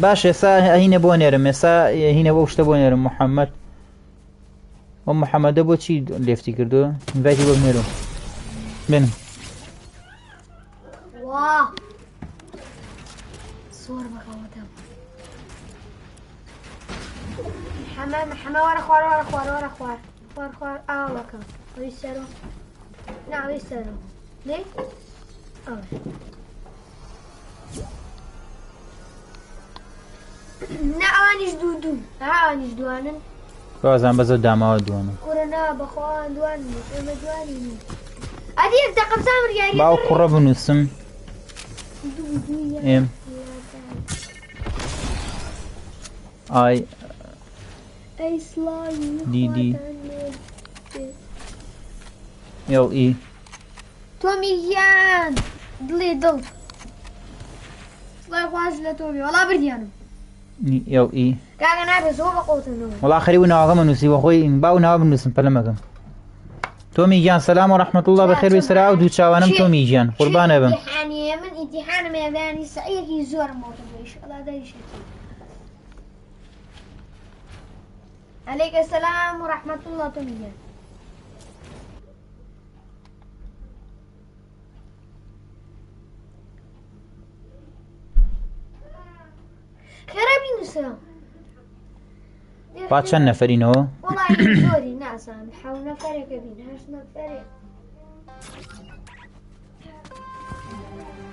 باش يسا هنا بونيرم يسا هنا بوشت بونيرم محمد محمد ابو چی لفتی کردو باقی بونيرم من واه صور بخواتم محمد ورا خوار اوكا ويسرو لا ويسرو ليه نا اوانيش دودو اوانيش دوانن بازم بزو داما دوانم كورنا بخوان دوانن اما دوانن ادير تقب سامر يا باو قرب نسم ام اي سلاي دي يل اي توميان دلي دل سلاي خواز لتومي والله برديانو يل اي كاغا نابي سوى بقوتنو والله خري وناغم نسي وخوي باو ناغم نسم بلمكم تومي جان سلام ورحمة الله بخير وسرعة ودو تشاوانم تومي جان قربان ابن امتحاني من امتحان ميداني سعيك يزور موتو ان شاء الله دا يشتي عليك السلام ورحمة الله تومي جان سە با چەند نەفەرینەوە؟ وەڵای زۆری نازانم 7 نەفەرێکە بین 8 نەفەرێک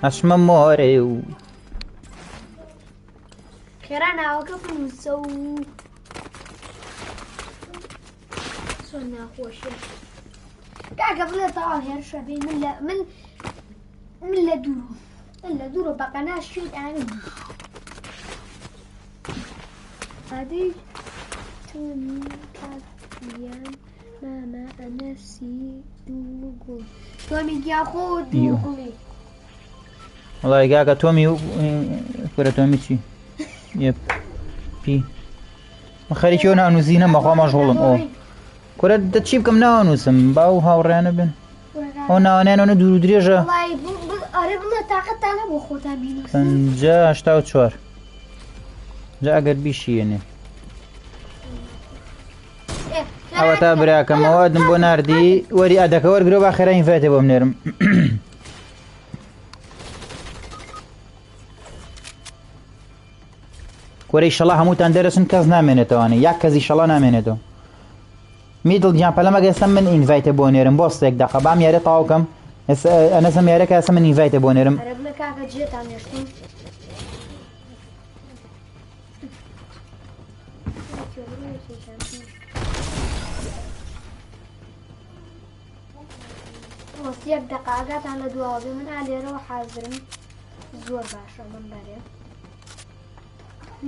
ئەچمە مۆرێ و خێرا ناوەکە بنووسە و چۆن ناخۆشیە کاکە بڵێ تەواو هێرشە بێ من لە دوورۆ بەقەناش شوێت ئاوێ ئادەی تۆمی کاکیان مامە ئەنەسی دوو گوڵ تۆمی گیاخۆ دوو گوڵی وڵای گاکە تۆمی و کورە تۆمی چی؟ پی خەریکیەوە نانووسینە بەخوا مەشغوڵم ئەو کورە دە چی بکەم ناوانووسم باو هاوڕێیانە بن ئەو ناوانیانەوە دوور و درێژە ئەرێ بڵێ تااقەتانە بۆ خۆتان بینووسن 54 جا ئەگەر بیشیێنێ ئەوە تا براکەمەوە دم بۆ ناردی وەری ئەدەکە وەرگرۆ با خێرا ئینڤایتێ بۆ بنێرم کۆرەی شەڵا هەمووتان دەرەچن کەس نامێنێتەوەوانێ یاک کەزی شەڵا نامێنێتەوە میدڵ گیان پەلەمەگە ئێستا من ئینڤایتێ بۆ نێرم بۆ ستێک دەخە بام یارە تاوکەم ئەنەسەم یارەکە ئەسە من ئینڤایتێ بۆ نێرم یەک دەقاگاتان لە دواوەبێ من ئالێرەوە حازرم زۆر باشە من بەرێ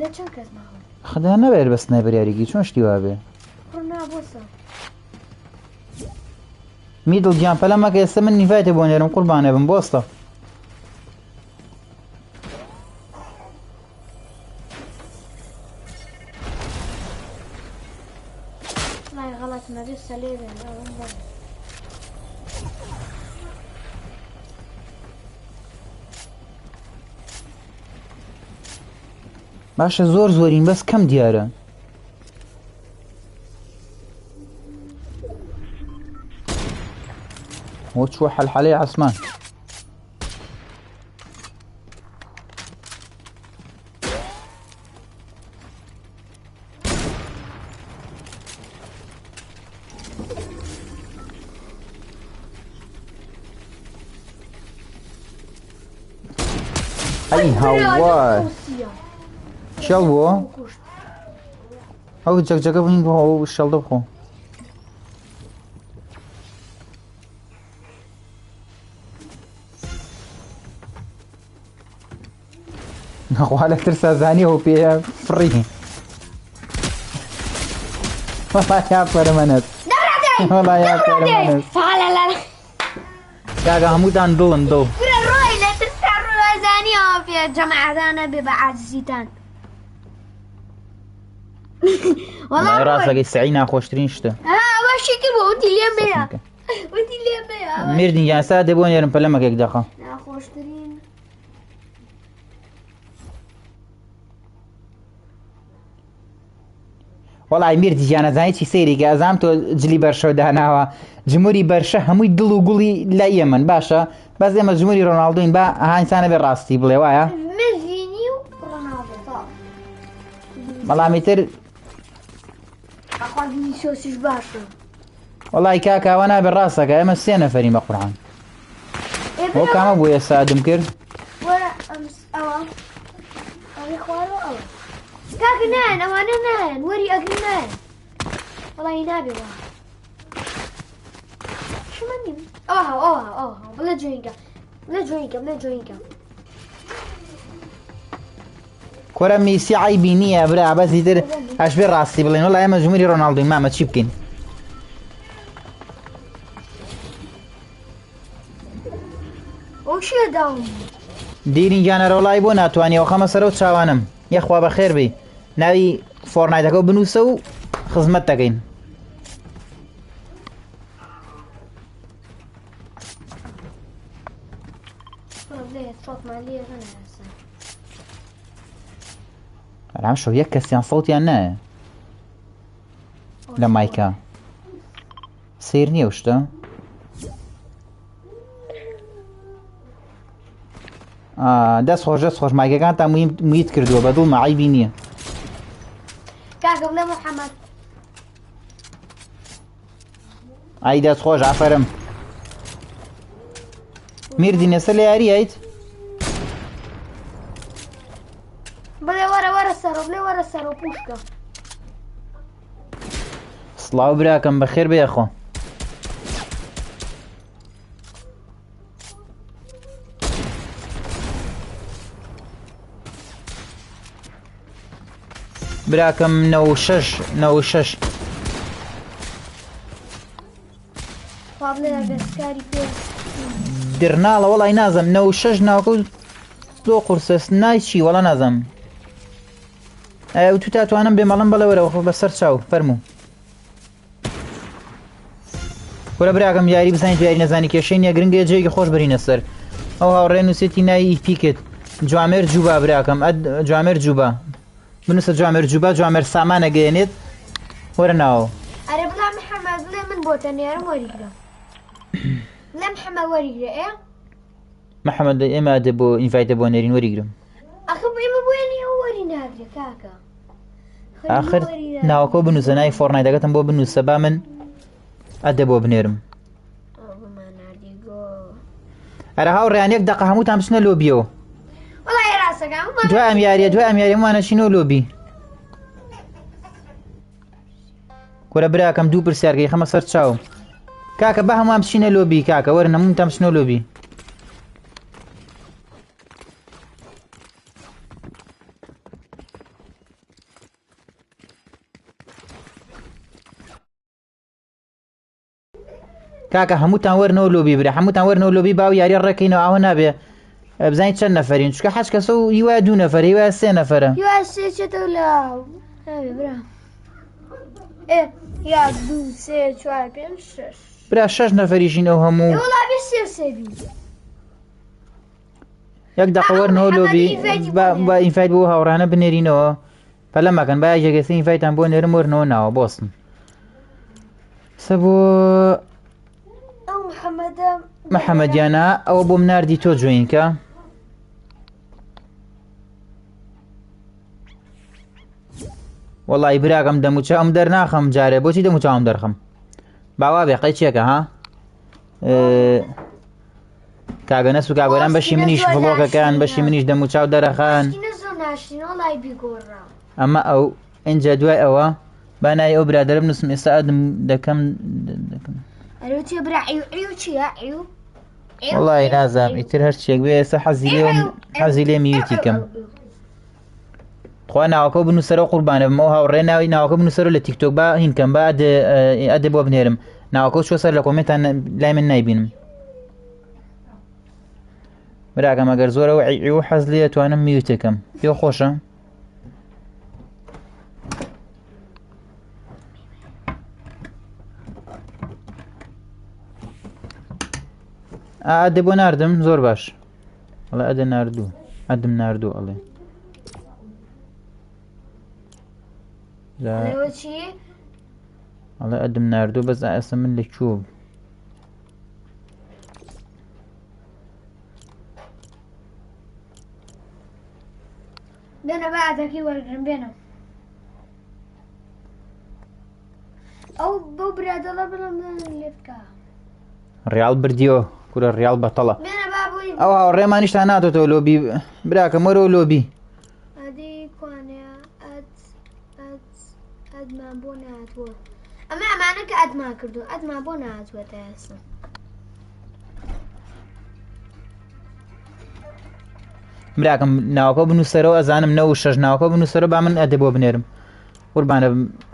لە چەند کەس ماوە خدا نەبێت بە سنایپەر یاریگی چۆن شتی وا بێ میدڵ گیان پەلەمەکە ئێستا من ئینڤایتێ بۆ نێرم قوربانە بم بۆستە غەڵەت مەبێ سەلێ بێن باشە زۆر زۆرین بەس کەم دیارە وە چووە حەلحەلەی عەسمان ئەی هاوار شەڵ بووە ئەو جەکجەکە بووین بۆ ئەو شەڵدە بخۆ نەخوا لە ترسە زانیەوە پێە فڕی وەڵای یا پەرەمەنەت وەڵای یا پەرەمەنەت کاکە هەمووتان دڵن دڵ ڕۆی لە ترسا ڕۆی زانیەوە پێ جەمەعەدانە بێ بە عاجزیتان ڕاستەکەی سعی ناخۆشترین شتە باشێکی بۆ وتی لێم بەیە وتی لێم بەیە میردین یاسا دێ بۆ نێرم پەلەمەکێک دەخە ناخۆشترین وەڵای میردی گیانەزانی چی سەیرێکی ئەزام تۆ جلی بەرشەو داناوە جمهوری بەرشە هەمووی دڵ و گوڵی لە ئێمن باشە بەس ئێمە جمهوری ڕۆناڵدۆین با ئاهانسانە بێ ڕاستی بڵێ وایە بەڵامی تر سۆسیش باشە وەڵای کاکاوە نابێ ڕاستەکە ئێمە 3 نەفەرین بە قورعان بۆ کامە بوو ئێستا دم کرد کاکە نایەن ئەوانە نایەن وەری ئەگری نایەن وەڵی نابێ شمەنیم ئەوە بڵێ جوینکە بڵێ جوینکە کۆرە میسی عیبی نییە برا بەسی تر ئەش بێ ڕاستی بڵێن وەڵای ئێمە جمهوری ڕۆناڵدۆین مامە چی بکەین ئەو شێ داوم دیرین گیانەرە وڵای بۆ ناتوانیەوە خەمە سەرە و چاوانم یەخوا بە خێر بێ ناوی فۆرنایتەکە و بنووسە و خزمەت دەکەین ئەرام شەو یەک کەسیان سەڵتیان نایە لە مایکە سیر نییە شتە دەست خۆش مایکەکان تا مویت کردووە بە دڵ مەعیبی نییە كاكا بلا محمد ئای دەست خۆش ئافەرم میردینە سەر لە یاری ئەیت بلا ورا سرو بلا ورا سرو بوشكا سڵاو براکەم بەخێر بێخۆ براکەم 96 فابلا بسكاري فيه درناڵە وەڵی نازەم 96 ناوکە زۆ قورسە نایچی وەڵا نازەم ئەو تو تاتوانم بێمەڵم بەڵێ وەرەوە بەسەر چاو فەرموو وەرە براکەم یاری بزانیت یاری نەزانی کێشەی نیە گرنگە جێگی خۆش بڕینە سەر ئەو هاوڕێ نووسێتی ناوی پیکت جوامێر جووبا براکەم جوامێر جووبا بنووسە جوامێر جووبا جوامێر سامانە گەیەنێت وەرە ناوە أنا بلا محمد بلا من بوتني أنا وريقرا لا محمد وريقرا إيه محەممەد ئێمە دە بۆ ئینڤایتە بۆ نێرین وەریگرم أخي إما بويني هو ورينا هذا كاكا آخر ناوەکە بنووسە ناوی فۆرنای دەگەتم بۆ بنووسە با من ئەدە بۆ بنێرم ئەرە هاوڕێیان یەک دەقە هەمووتان بچنە لۆبیەوە والله راسك عمو دوای ئەم یاریە دوای ئەم یاریە وانەچینەوە لۆبی وەرە براکەم دوو پرسیارگەی خەمە سەر چاوم کاکە بە هەمووان بچینە لۆبی کاکە وەرن هەمووتان بچنەوە لۆبی کاکە هەمووتان وەرنەوە لۆبی برا هەمووتان وەرنەوە لۆبی باو یاریە ڕێکەینەوە ئاوە نابێ بزانیت چەند نەفەرین چکە حەج کەسە و هیوایە دوو نەفەر هیوایە سێ نەفەرە يا سيتش ولا هذا برا إيه يا دو سي شوي بيمشش برا 6 نەفەریشینەوە هەموو والله بيصير سيبي یەک دەقە وەرنەوە لۆبی با ئینفایت بۆ هاوڕانە بنێرینەوە پەلە مەکەن با یەکێسی ئینفایتان بۆ نێرم وەرنەوە ناوە بۆستن سە بۆ أو محمد محەممەدیانە ئەوە بۆ مناردی تۆ جوێینکە وەڵی براکەم دەموچە ئەم دەرناخەم جارێ بۆچی دەموچاوم دەرخەم باوا بێ قەی چێکە ها کاگەنە سو کاگۆران بەشی منیش فڵۆکەکان بەشی منیش دەموچاو دەرەخان ئەمە ئەو ئەنجە دوای ئەوە بانای ئەو برادرە بنووسم ئێستا ئەدم دەکەم وڵی نازانم ئیتر هەر شتێک بێ ئێستا حەزی لێ میویتی کەم خوا ناوەکە بنووسەرەوە قوربانە بمەوە هاوڕێ ناوی ناوەکە بنووسەرە لە تیکتۆک با هینکەم با ئەدە بۆ بنێرم ناوەکە چۆ سەر لە کۆمنتان لای من نایبینم براکەم ئەگەر زۆرەوە عیو حەز لێ توانم میوتێکم پێ خۆشە ئەدە بۆ ناردم زۆر باش وڵا ئەدە ناردوو ئەدم ناردوو ئەڵێ ئەڵێ ئەدم ناردوو بەس ئەسە من لە کوێ بينا بعدك يورقن بينا أو ببرد الله بلا من لفكا ڕیاڵ بردیەوە کورە ڕیاڵ بەتەڵە بينا بابوي ئەو هاوڕێمانیشتان ناتۆتەوە لۆبی براکەم وەرەوە لۆبی هذه كوانيا أد ما بونا أتوا أما معناك أد ما كردو أد ما بونا أتوا تاسا براکەم ناوەکە بنووسەرەوە ئەزانم 96 ناوەکە بنووسەرە با من ئەدە بۆ بنێرم قوربانە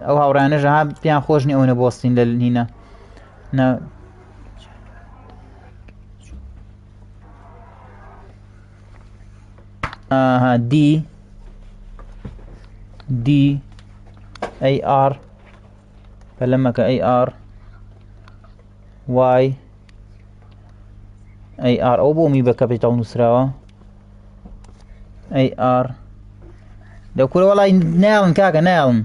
ئەو هاوڕانەژە ها پێیان خۆشنی ئەوە نەبۆستین لە هینە دی ئەی ئار پەلەمەکە ئەی ئار وای ئەی ئار ئەو بۆ می بە کەپیتاڵ نووسراوە ئەی ئار دەکورە وەڵی نایڵن کاکە نایڵن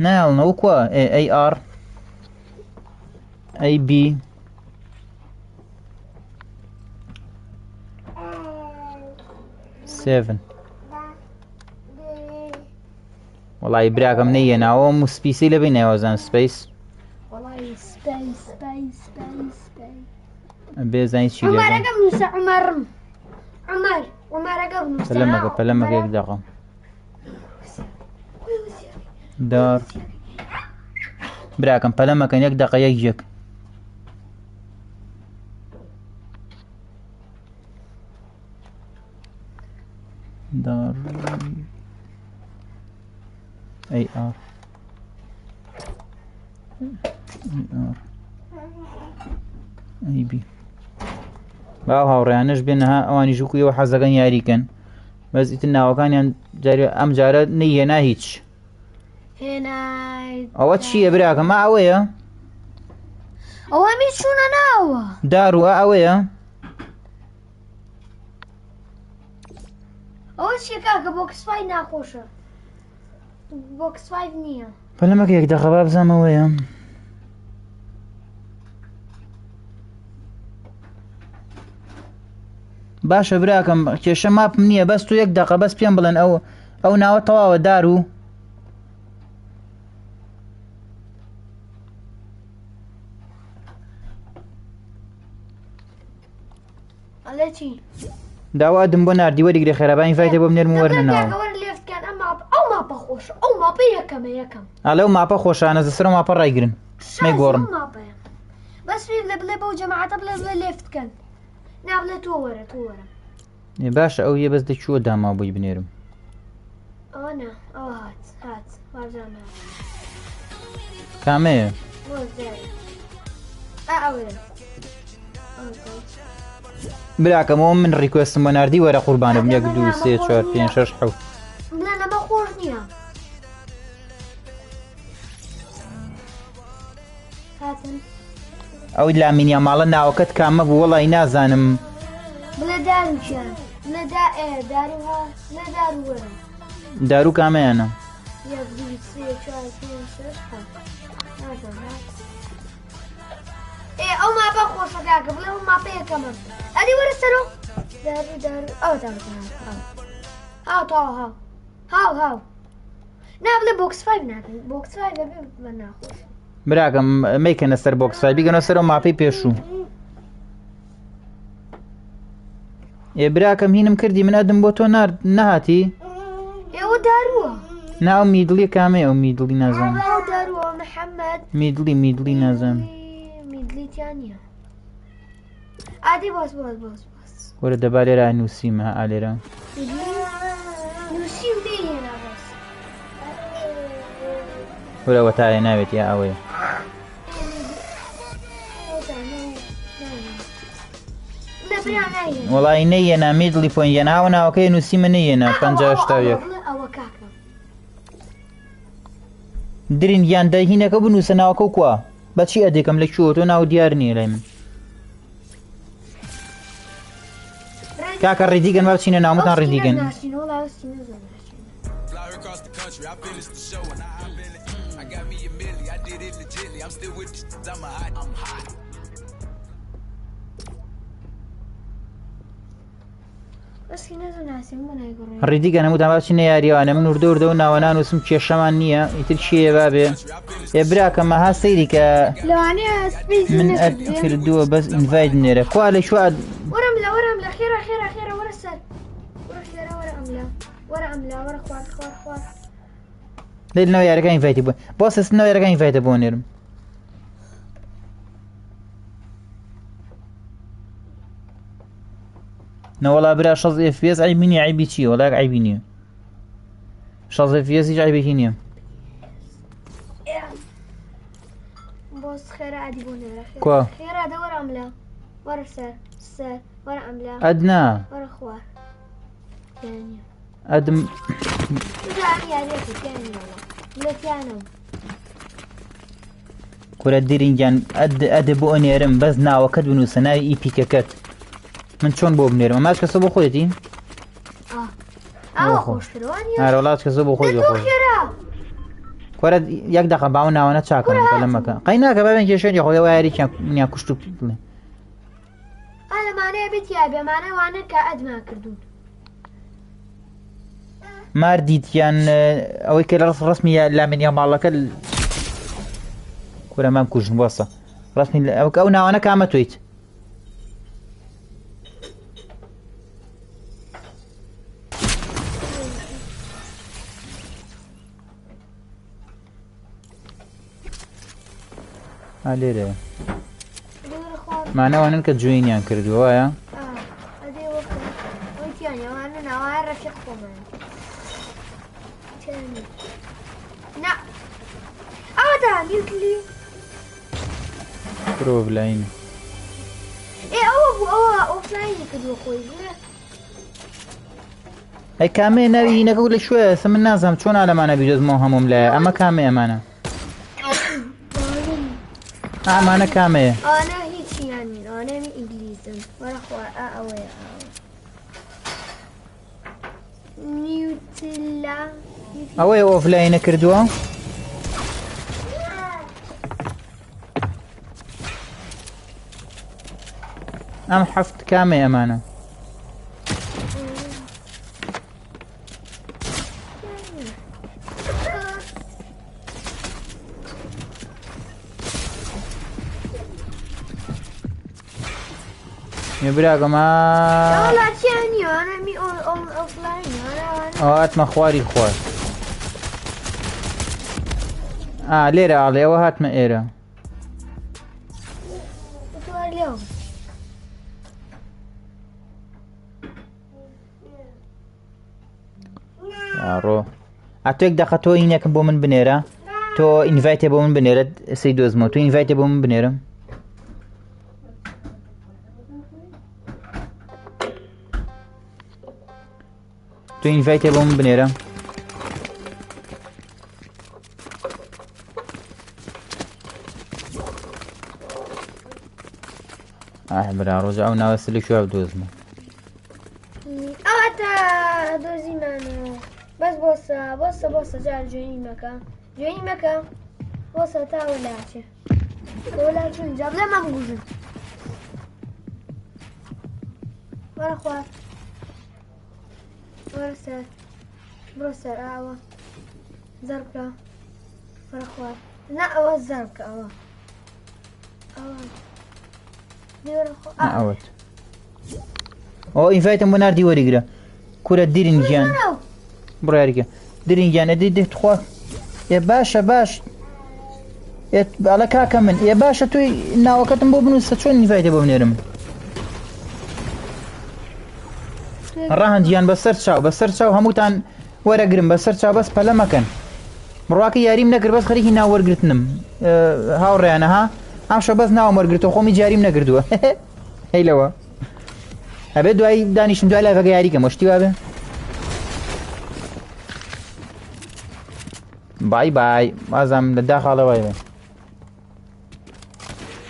نایڵن ئەو کووە ئەی ئار ئەی بی 7 والله براكم نية ناوم سبيسي لبين يوزن سبيس والله سبيس بيزين شي عمر لبين قبل نسا عمر قبل نسا فلما يك دقم دار براكم فلما كان يك دقة يجيك دار اي ار اي بي باو هاوڕێیانش بێنەها ئەوانی ژووکیەوە حەزەکەن یاریکەن بەس ئیتر ناوەکانیان ئەم جارە نەیهێنا هیچ ئەوە چییە براکە ما ئەوەیە ئەوە میچوونە ناوە داروە ئەوەیە ئەوە چیە کاکە بۆکسفای ناخۆشە بۆکسفای نییە پەلەمەکە یەک دەقە بزانەوەیە باشە براکەم کێشە ماپم نییە بەس تو یەک دەقە بەس پێم بڵێن ئەو ناوە تەواوە دارو ئەڵێ چی داوا دم بۆ ناردی وەریگرێ خێرابانی فایتە بۆ بنێرم وەرنەناوە ئەو ماپە خۆشە ئەو ماپە یەکەمە ئەڵێ و ماپە خۆشانە زەسەر و ماپە ڕایگرن مەی گۆڕن بەس لە بڵێ بەو جەماعەتە بڵێ لێفتکەن نابڵێ تۆ وەرە باشە ئەو یە بەس دەچووە داما بۆی بنێرم ئەوە نا ئەوە هات وازانە کامەیە براکەمەوە من ڕیکوێستم بۆ ناردی وەرە قوربانم 1 2 3 4 5 6 7 بڵێ لەمە خۆش نییە ئەو لامینیا ماڵە ناوەکەت کامە بوو وەڵی نازانم بڵێ داروچیان لەدا داروها لە دارووەرە دارو کامەیانە ئەو ماپە خۆشەکەکە بڵێ ئەو ماپە یەکەمە ئەدی وەرە سەرۆ ئەو هاو نابڵێ بۆکسفای ناکەن بۆکسفای بە ناخۆش براکەم مەیکەنە سەر بۆکسفای بیگەنەوە سەر و ماپەی پێشوو براکەم هینم کردی من ئەدم بۆ تۆ نەهاتی ئێوە دارووە ناو میدڵی کامێ ئەو میدڵی نازانم دارووە محەممەد میدڵی نازانم میدلیتیانە ئادی باس وەرە دەبا لێرە نووسیمە ئالێرە نووسیم دێنە باس وەرەوە تاێ ناوێت یا ئەوەیە وەڵی نەیەنا میدڵی پۆین یە ناوە ناوەکەی نووسیمە نەیەنا 50 درین یان داهینەکە بنووسە ناوەکە و کووە بەچی ئەدێکم لە کووە تۆ ناو دیار نییە لای من کاکە ڕێدیگەن با بچینە ناومتان ڕێدیگەن ڕێدیگەن هەمووتان با بچینە یاریوانە من وردە و ناوە نانووسم کێشەمان نییە ئیتر چییە بابێ براکەمە ها سەیری کە من کردووە بەس ئینڤایت نێرە خوا لە شوات وەرم لە خێرا وەرە سەر وەرە ئەملا وەرە خوار لێنەوە یارەکە ئینڤایتی بوو بۆ سەستنەوە یارەکە ئینڤایتە بۆ نێرم نەوەڵا برا 6 FPS عیبی نییە عیبی چییە وەڵا عیبی نییە 6 FPS هیچ عیبێکی نییە بۆس خێرا ئادی بۆ نێرە کوا خێرا دە وەرە ئەملا وەرە سەر وەرە ئەملا ئەدنا وەرە خوار ئەدم کورە دیرینگیان ئەدە بۆ ئەنێرم بەس ناوەکەت بنووسە ناوی ئیپیکەکەت من چۆن بۆ بنێرم ئەماش کەسە بۆ خۆیەتی وڵات کەسە بۆ خۆی خۆی کورە یەک دەقە باو ناوەنە چاکەم بەلەمەکە قەی ناکە بابێن کێشێنی خۆی یارییان منیان کوشت و بڵێ لەمانەیە بێت یا بێمانە وانە کە ئەدما کردوون ماردیتیان ئەوەی کە لە ڕسمیە لامینیا ماڵەکە کورەمان کوژن وەسە ڕسمی ئەو ناوانە کامە تویت لێرە مانەوانن کە جوینیان کردووە وایە پرۆڤلاین ئەی کامێ ناوی هینەکە لە شوێ سە من نازانم چۆن ئالەمانە بیدۆزمەوە هەموم لایە ئەمە کامێ ئەمانە ئامانە کامەیە ئەوەیە ئۆفلاینە کردووە ئەم حەفت کامێ ئەمانە براگەمە هاتمە خواری خوارد لێرە ئاڵێ ئەوە هاتمە ئێرە ڕۆ ئەتۆێک دەخە تۆ هینەکەم بۆ من بنێرە تۆ ئینڤایتێ بۆ من بنێرە سی دۆزمەوە تۆ ئینڤایتێ بۆ من بنێرم تۆ ئینڤایتێ بۆ من بنێرە برا ڕۆژە ئەو ناوە سلی شوێ دۆزمە بەس بۆسە جار جوێنی مەکە بۆسە تاوە لاچێ لاچون جاب لە مەم گوژن وەرە خوار وەرە سەر بڕۆ سەر ئاوە زەربکە وەرە خوار نا ئەوە زەربکە ئەوە ئەوەت ئەو ئینڤایتم بۆ ناردی وەریگرە کورە دیرینگیان بڕۆ یاریکە درینگیان ئەدەی دێتخوا باشە باش ئەڵە کاکە من باشە توی ناوەکەتم بۆ بنووسە چۆن ئینڤایتێ بۆ بنێرم ڕاهەندیان بەسەر چاو هەمووتان وەرەگرم بەسەر چاو بەس پەلە مەکەن بڕواکە یاریم نەکرد بەس خەریکی ناوەرگرتنم هاوڕێیانەها ئەمشە بەس ناوم وەرگرتەوە خۆمی جاریم نەکردووە هەی لەوە ئەبێ دوای دانیشم دوای لایڤەکە یاریکەم وەشتی وابێ بای بای ئازام لە داخاڵەوەی بێ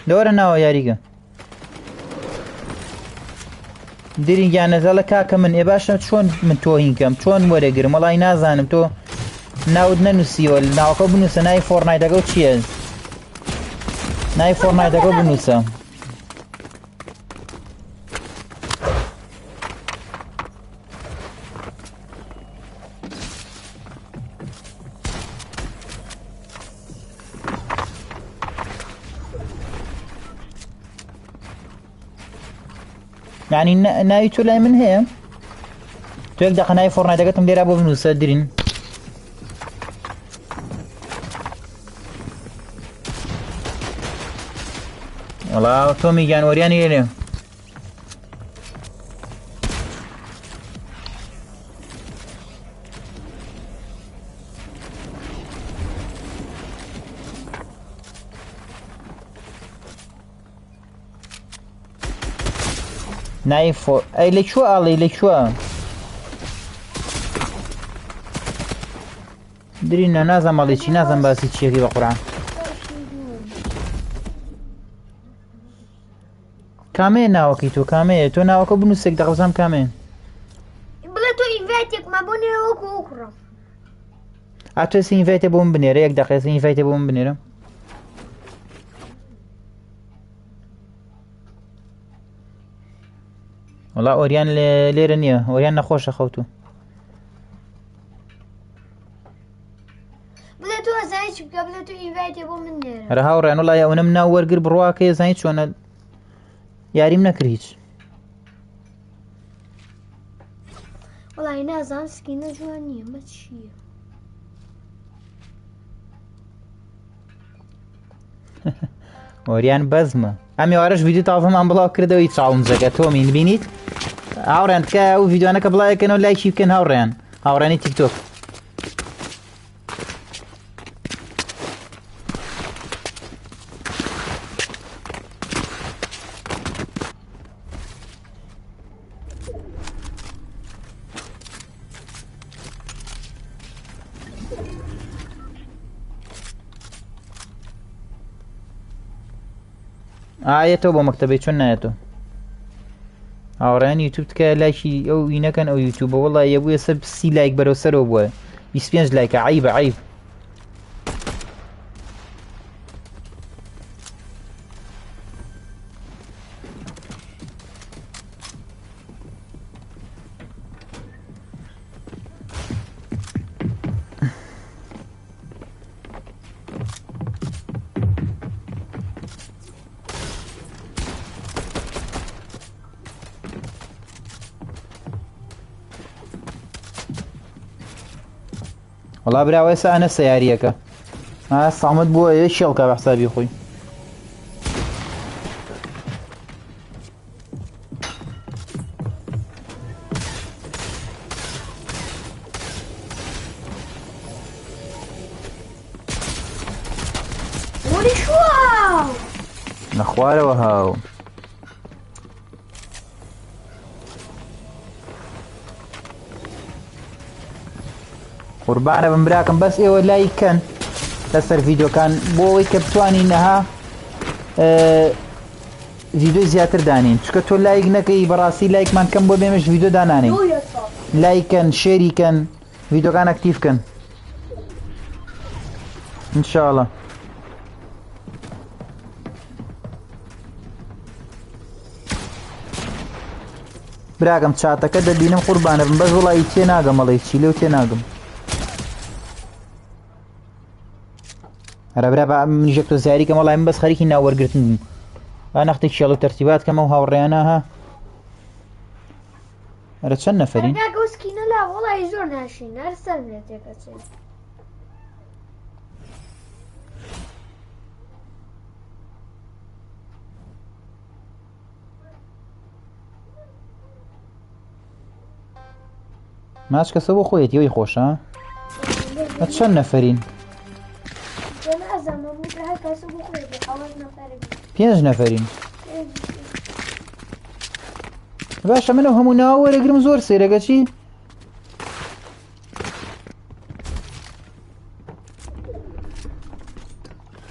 لەوەرە ناوە یاریکە درینگیان نەزەڵە کاکە من باشە چۆن من تۆ هینکەم چۆن وەرەگرم وەڵی نازانم تۆ ناود نەنووسیوە ناوەکە بنووسە ناوی فۆرنایتەکە و چییە ناوی فۆرنایتەکە بنووسە یعنی ناوی تۆ لای من هەیە تۆ یەک دەقە ناوی فۆرنایتەکەتم لێرا بۆ بنووسە درین وەڵا تۆ میگیان وەریانی لێرێ نایف ئەی لەکوێ ئاڵێ لەکوێ درینە نازانم ماڵی چی نازانم باسی چیەکەی بە قورعان کامەیە ناوەکەی تۆ کامەیە تۆ ناوەکە بنووسێک دەقەبزانم کامەیە بڵێ تۆ ئینڤایتێکمان بۆ نێرە وەکو ئەو کوڕە تۆ ئینڤایتێ بۆ من بنێرە یەک دەقە ئینڤایتێ بۆ من بنێرە وەڵا ئۆریان لێرە نییە ئۆریان نەخۆشە خەوتو ئەرە هاوڕێن وڵای ئەوە ناو وەرگر بڕواکە زانی چۆنە یاریم نەکرد هیچ وڵی نازان سکینە جوان نییە مە چییە وەریان بەزمە ئەم ێوارەش ڤیدیۆ تازەمان بڵاو کردەوەی چاڵنجەکە تۆمی بینیت هاوڕێن تکە ئەو ڤیدیۆانەکە بڵایەکەنەوە لایکی بکەن هاوڕێیان هاوڕێنی تیکتۆک ئاەتەوە بۆ مەکتەبەی چۆن نایەتەوە هاوڕێیان یوتیوب تکە لایکی ئەو ئینەکەن ئەو یوتیوبە وڵای یەبووە سەر 30 لایک بەرەو سەرەوە بووە 25 لایکە عیبە عیب وڵا براوە ئێستا ئەنە سەیاریەکە سامت بووە ئێ شێڵکە بە حسابی خۆی وەری شوواو نەخوارەوە هاو قوربانە بم براکەم بەس ئێوە لایکەن لەسەر ڤیدۆکان بۆ ئەوەی کە بتوانین نەها ڤیدۆی زیاتر دانین چکە تۆ لایک نەکەی بەڕاستی لایکمان کەم بۆ بێمەش ڤیدۆ دانانین لایکەن شێریکەن ڤیدۆکان ئەکتیڤکەن ئینشاڵڵا براکەم چاتەکە دەبینم قوربانە بم بەس وڵی تێ ناگەم مەڵی چی لێو تێ ناگەم هەرە برا بە منیژێک تۆ زیاریکەم وڵای من بەس خەریکی ناوەرگرتن بووم نەختێک شێڵ و تەرتیبات کەمە و هاوڕێیانە ها هەرە چەند نەفەرین کاکە ئەو سکینە لا وڵی زۆر ناشین هەر سەر بێتێکە چێت ماچ کەسە بۆ خۆیەتی ئەوی خۆشە چەند نەفەرین 5 نەفەرین باشە منە هەموو ناوە وەرەگرم زۆر سێرەگە چی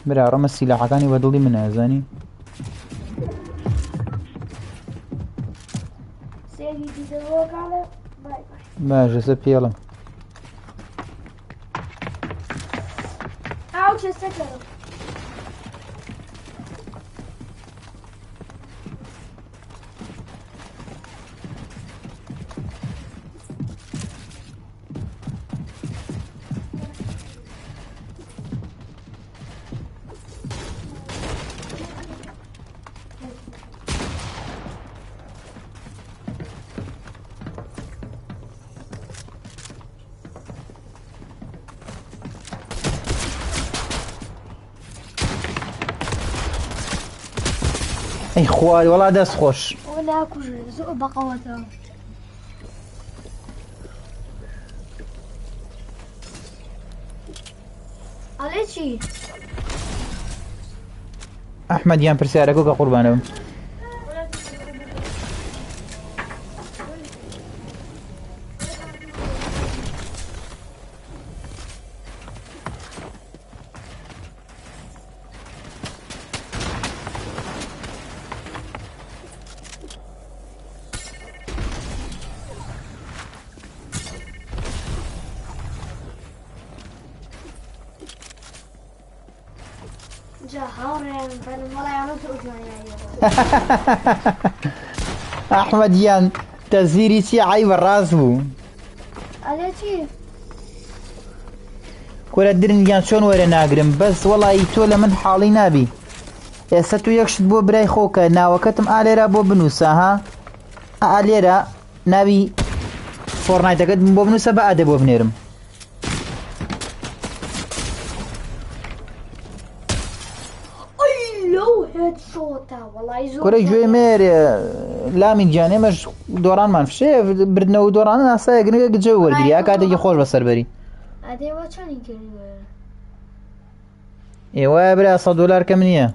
برا ڕەمە سیلاحەکانی بەدڵی من ئازانی باشە سە پێڵم ئەی خواری وەڵا دەست خۆش زۆر بەقەوەتەوە ئەڵێ چی ئەحمەدیان پرسیارەکە کە قوربانەوە ئەحمەدیان تەزویری چی عیبە ڕاست بوو ئەڵێ چی کورە درنگیان چۆن وەرە ناگرم بەس وەڵی تۆ لە من حاڵی نابی ئێستا تو یەکشت بۆ برای خۆکە ناوەکەتم ئالێرە بۆ بنووسە ها ئالێرە ناوی فۆرنایتەکەت بۆ بنووسە بە ئادە بۆ بنێرم کورەی گوێ مێر لامین گیان ئێمەش دۆڕانمان فشێ بردنەوە دۆڕانە ناسایە گرنگە گجە وەرگری یا کاتێکی خۆش بەسەر بەری ئێوە برا $100 کەم نییە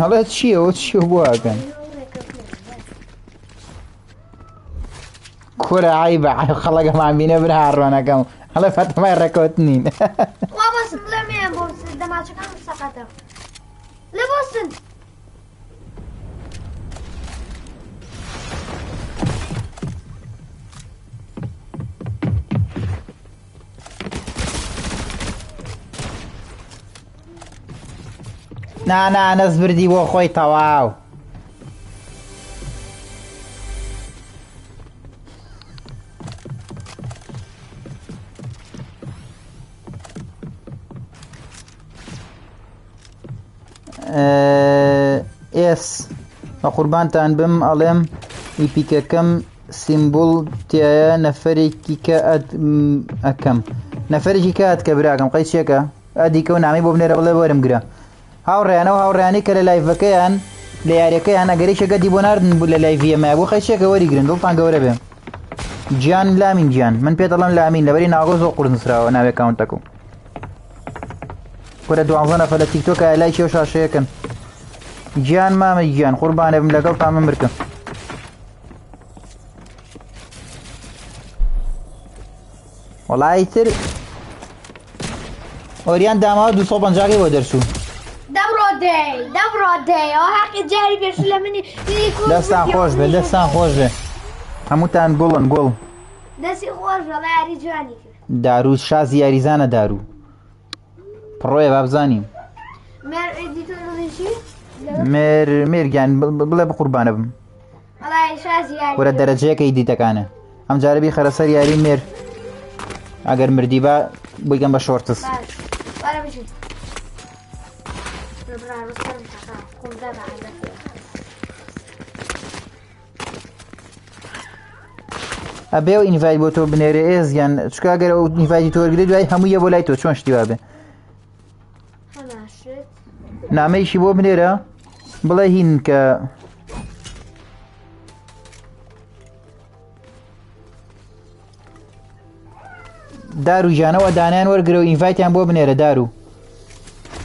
هەڵێ چییەوە چیە بواکەن کورە عی بە خەڵەکەمان بینە برا هاڕۆنەکەم هەڵێ فەتەمای ڕێکەوت نین نا نەس بردی بۆ خۆی تەواو ئێس بە قوربانتان بم ئەڵێم ئیپیکەکەم سیمبۆڵ تایە نەفەرێکی کە ئەەکەم نەفەرێکی کات کە براکەم قەی چێکە ئەدیکە و نامی بۆ بنێرە بڵێ وەرم گرە هاوڕێیانەوە هاوڕێیانی کە لە لایڤەکەیان لە یاریەکەیان ئەگەری شەکەتی بۆ ناردن بوو لە لایڤیەمە بۆ خەیچێکە وەریگرن دڵتان گەورە بێ گیان لامین گیان من پێ دەڵێم لامین لەبەری ناوەکە زۆر قورس نووسراوە ناوێ کاونتەکە کورە 12 نەفەر لە تیکتۆکە لای کێو شاشەیەکەن گیان مامە گیان قوربانە بم لەگەڵ تامە مرکە وەڵای تر ئۆریان داماوە 250 بۆ دەرچوو دەستان خۆش بێ دەستان خۆش بێ هەمووتان گوڵن گوڵ دارو شازی یاریزانە دارو پڕۆیە با بزانیم مێرگیان بڵێ بقوربانە بم وەرە دەرەجەیەکە دیتەکانە ئەم جارەبی خەرەسەر یاری مێر ئەگەر مردی بە بگەم بە شۆرتس ئەبێ و ئینڤایت بۆ تۆ بنێرە ئێزیان چکە ئەگەر ئەو ئینڤایتی تۆ وەرگری دوای هەموویە بۆ لای تۆ چۆن شتی وابێ نامەیشی بۆ بنێرە بڵێ هین کە دارو ژانەوە دانیان وەرگرە و ئینڤایتیان بۆ بنێرە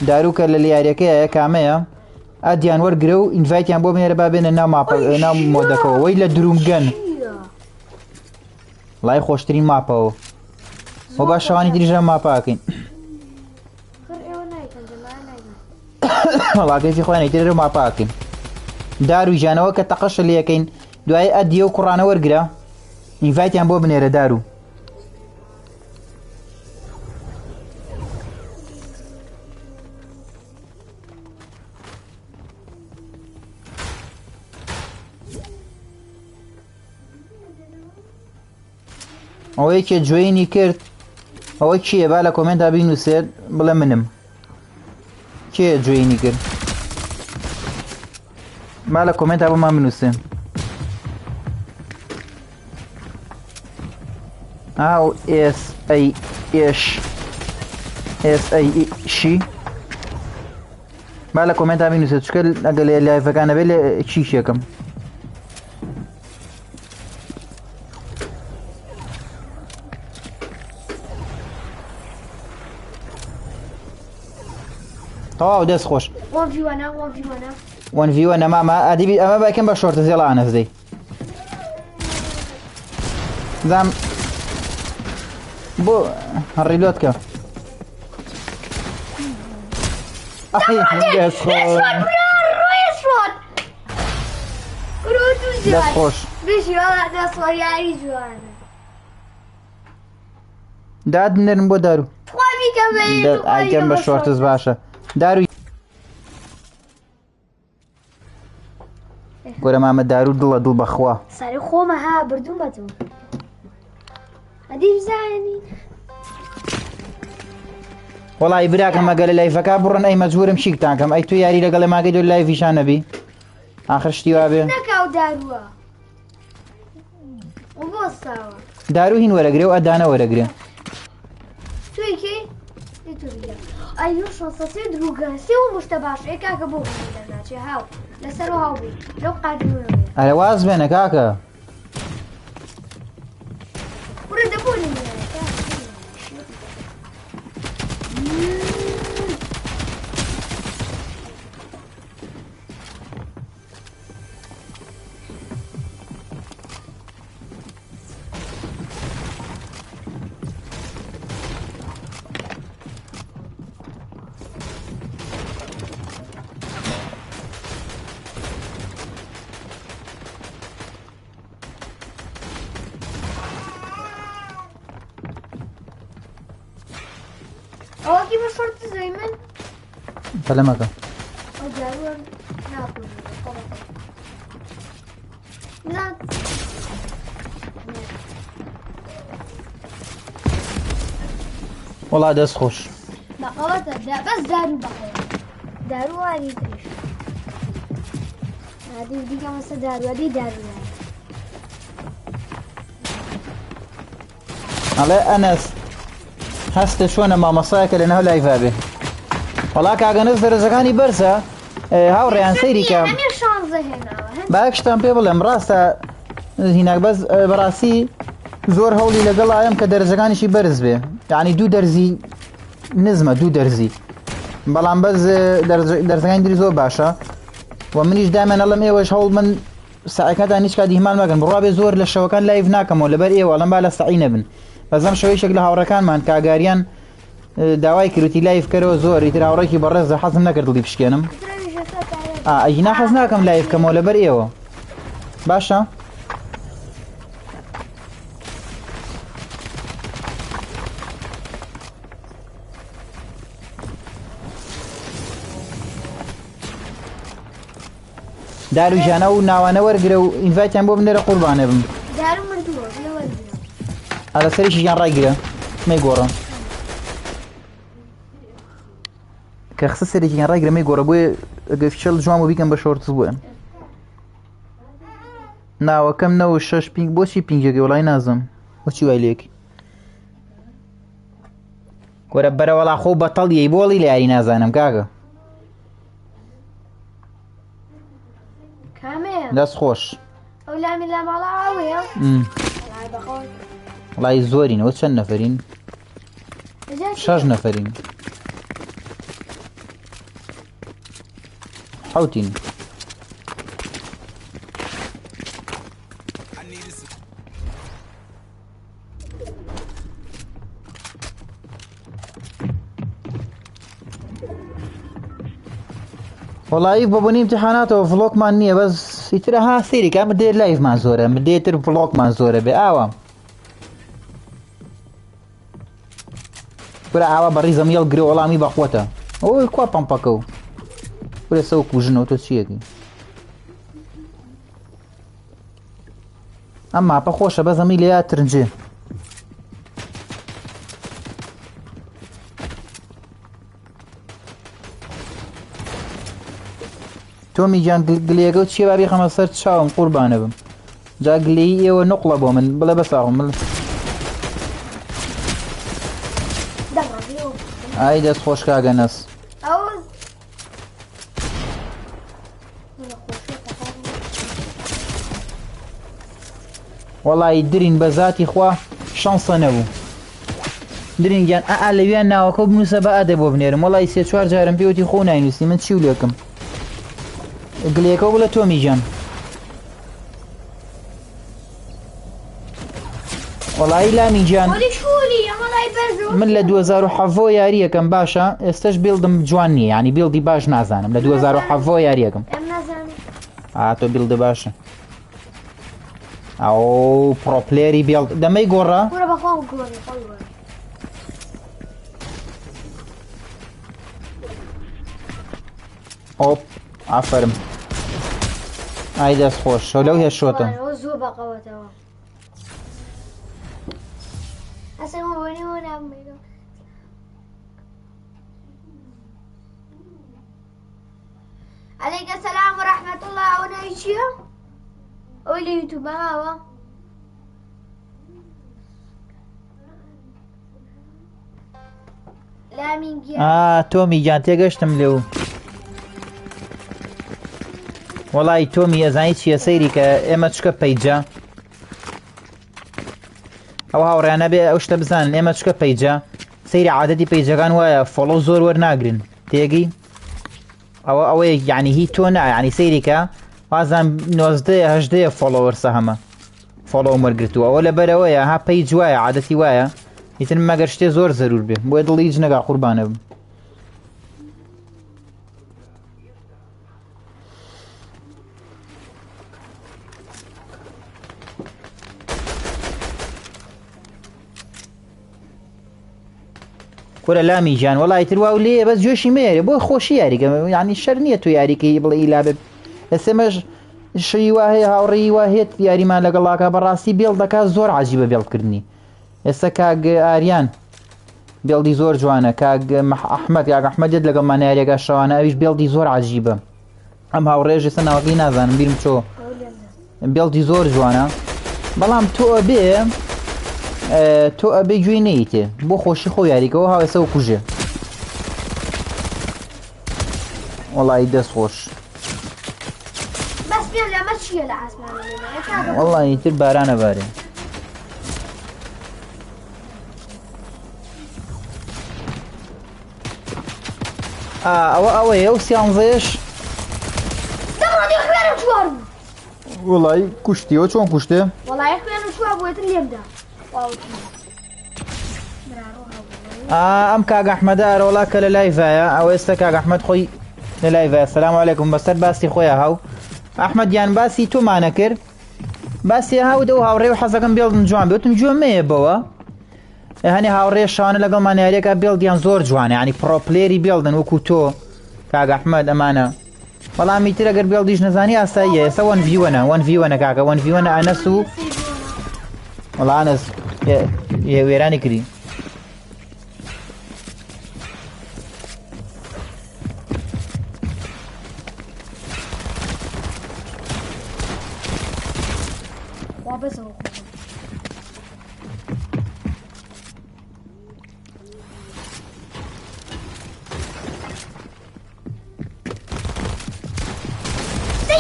دارو کە لە لیاریەکەیە کامەیە ئەدیان وەرگرە و ئینڤایتیان بۆ بنێرە با بێنە ناو مۆدەکەەوە وەی لە درومگەن لای خۆشترین ماپەوە بۆ باش شەوانی دریژە ماپاکەین وڵاکەیفی خۆیان ئیترێ ماپاکەین دارو ژانەوە کە تەقەشە لەکەین دوای ئەدیە و کوڕانە وەرگرە ئینڤایتیان بۆ بنێرە دارو ئەوەی کە جوێنی کرد ئەوە کیە با لە کۆمنتا بینووسێت بڵێ منم کێ جوێنی کرد با لە کۆمنتا بۆمان بنووسێ ئاو SASHی با لە کۆمنتا بینووسێت چکە ئەگە لە لایڤەکانە بێت لە چیشێکم تەواو دەست خۆش 1v1 ئەمامە ئەدیبی ئەمە باکەم بە شۆرتە زێڵە ئانەزدەی زام بۆ هەڕیلۆت کە دەست خۆش داد بنێرن بۆ دارو ئایکەم بە شۆرتز باشە دارو گۆرە مامە دارو دڵە دڵ بەخوا ساری خۆمە ها بردوم بە تۆ ئەدی بزانانی وەڵی براکەم ئەگە لە لایفەکە بڕن ئەی مەجبورم شیکتانکەم ئەی تو یاری لەگەڵ ماگەی دۆ لایڤیشان نەبی ئاخر شتی وا بێ نەکاو دارووە بۆ ساوە دارو هین وەرەگرێ و ئەدانە وەرەگرێ تویکی ئەی شۆسەسێ دروگە سێ و مشتە باش ئێ کاکە بۆ دەرناچێ هاو لەسەر و هاوبووی لەو قادرەوە ئەرە واز بێنە کاکە ورە دەبوونی ئەوەکی بە شۆرت زەوی من پەلەمەکە ئەو دارووە ناکوژ وەڵا دەست خۆش بەقەوەتە بەس دارو بەقەوە دارووانی تریش نادی دیکە مەسە دارووەدی دارووە ئەڵێ ئەنەس هەستە چۆنە مامەسایەکە لە ناو لایڤا بێ وەڵا کاگەنەس دەرەجەکانی بەرزە هاوڕێیان سەیری کە باەکشتان پێ بڵێم ڕاستە هیناک بەس بەڕاستی زۆر هەوڵی لەگەڵ ئایم کە دەرەجەکانیشی بەرز بێ یعنی دوو دەرزی نزمە دوو دەرزی بەڵام بەس دەرزەکانی دری زۆر باشە و منیش دامێن ئەڵم ئێوەش هەوڵ من ساعەکەتان هیچ کاتی هیمان مەکەن بڕوا بێ زۆر لە شەوەکان لایڤ ناکەمەوە لەبەر ئێوە ئەڵم با لە سەعی نەبن بەزەم شەوەیەک لە هاوڕەکانمان کاگاریان داوای کردوتی لایڤ کەرەوە زۆر ئیتر هاوڕێکی بەڕێزە حەزم نەکرد دڵی بشکێنم ئەینا حەز ناکەم لایڤ کەمەوە لەبەر ئێوە باشە دارو ژانە و ناوانە وەرگرە و ئینڤایتیان بۆ بنێرە قوربانێ بم ئەلە سەریشی ژیان ڕایگرە مەیگۆڕە کە خسە سەرێکیان ڕایگرە مەیگۆڕە بۆیە گەفچەڵ جوان بۆ بیکەم بە شۆرتز بووە ناوەکەم 96 پینگ بۆچی پینگەکەی وەڵای نازم بۆچی وای لێکی گۆرە بەرەوەڵا خۆ بەتەڵ یەی بۆڵی لە یاری نازانم کاکە دەست خۆش وڵای زۆرینەوە چەند نەفەرین 6 نەفەرین حوتین وەڵایی بەبوونی امتحاناتەوە ڤڵۆگمان نییە بەس ئیترە ها سەیری کە مدێر لایڤمان زۆرە مدێتر ڤڵۆگمان زۆرە بێ ئاوە ورە ئاوا بەڕیزە میێڵ گرێ وەڵامی بەخۆتە ئەوەی کوا پەمپەکە و ورە سەو کوژنەوە تۆ چیەکەی ئەم ماپە خۆشە بەزەمی لێیا ترنجێ تۆمی جان گلێگە و چیە بابی خەمە سەر چاوم قوربانە بم جا گلەی ئێوە نوقڵە بۆ من بڵێ بەساغم ئای دەست خۆش کاگەنەس وەڵی درین بە ذاتی خوا شانسە نەبوو درین گیان ئا لەویان ناوەکە بنووسە بە ئادە بۆ بنێرم وەڵی سێ چوار جارم پێوتی خۆ ناینووسی من چی و لێکم گلێکەوە بڵە تۆمی جان وەڵی لامی جان من لە 2007 یاری یەکەم باشە ئێستش بیڵدم جوان نییە ینی بیڵدی باش نازانم لە 2007 یاری یەکەم تۆ بیڵدە باشە ئەو پرۆپلێری بیڵ دەمەی گۆڕە ئۆپ ئافرم ئای دەست خۆش شەو لەو هێشتۆتە ئەوە زۆر بەقەوەتەوە ئەسەم وەنی وەنامێنەوە عليك السلام ورحمة الله وانا ايشيا قولي يوتيوب هوا لا من جهة تۆمی گیان تێگەشتم لێو وەڵی تۆمی ئەزانی چییە سەیری کە ئێمە چکە پەیجە ئەو هاوڕیانە بێ ئەو شتە بزانن ئێمە چکە پەیجە سەیری عادەتی پەیجەکان وایە فۆڵۆ زۆر وەرناگرن تێگەی ئەوەیە یعنی هی تۆ نا یعنی سەیریکە وازان 90 فۆڵۆوەرسە هەمە فۆڵۆ وەرگرتووە ئەوە لەبەرەوەیە ها پەیج وایە عادەتی وایە هیتر مەگەر شتێ زۆر زەرور بێ بۆیە دڵی هیچ نەگا قوربانە بم کورە لامی گیان وەڵی تر واو لێ بەس جۆشی مێرێ بۆ خۆشی یاریکە یعنی شەر نییە تۆ یاریکەی بڵێ ئیلا بێ ئێسێمەش شەی وا هەیە هاوڕێی وا هێت یاریمان لەگەڵاکە بەڕاستی بێڵ دەکات زۆر عەجیبە بێڵکردنی ئێستا کاک ئاریان بێڵدی زۆر جوانە کاک ئەحمەد کاک ئەحمەدێت لەگەڵمان یاریەکە شەوانە ئەویش بێڵدی زۆر عەجیبە ئەم هاوڕێژ ئێستا ناوەکەی نازانم بیرم چۆ بێڵدی زۆر جوانە بەڵام تۆ ئەبێ تۆ ئەبێ گوێی نەیتێ بۆ خۆشی خۆ یاریکەوە هاوێسە و کوژێ وەڵی دەست خۆش بس بيان لما تشيل العسل وەڵی تر بارانە بارێ ئەوەیە ئەو سیانزەیەش دەمەڵی خوێنم چوار بوو وەڵی کوشتیەوە چۆن کوشتێ وەڵی خوێنم چوار بووێتن لێمدا ئەم کاک ئەحمەدە وڵا کە لە لایڤایە ئەوە ئێستا کاک ئەحمەد خۆی لە لایڤایە سەلام عەلەیکوم بەسەر باسی خۆیە هاو ئەحمەدیان باسی تۆمانە کرد باسی هاودە و هاوڕێ و حەزەکەم بێڵدن جوان بێتم گوێ مەیە بەوە هەنێ هاوڕێ شانە لەگەڵمان یاریەکە بێڵدیان زۆر جوانە ینی پرۆپلێری بێڵدن وەکو تۆ کاک ئەحمەد ئەمانە بەڵامی تر ئەگەر بێڵدیش نەزانی ئاساییە ئێستا وەن ڤیوەنە وەن ڤیوەنە کاکە وەن ڤیوەنە ئەنەس و وەڵا ئەنەس وێرانی کردی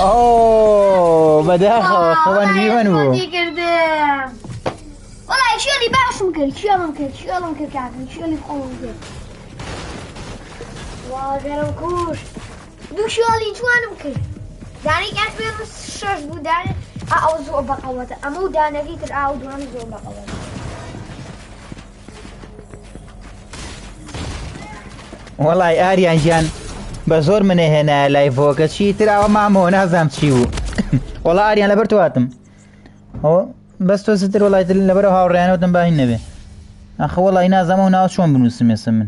اوه بداخل خوان بيمنو والله شو اللي باش ممكن شو ممكن كعكن شو اللي بقوم ممكن واقرب كوش دو شو اللي جوان ممكن داني كانت بين الشاش بوداني او زو بقوته امو دانا جيت اعود وانا زو بقوته والله آريان جان بزور من هنا لايفوكا شي ترى ما مو نازم تشيو والله آريان لبرتواتم هو بس تو ستر والله لبرو هاوريان وتم باين نبي اخ والله نازم هنا شلون بنوسم يسمن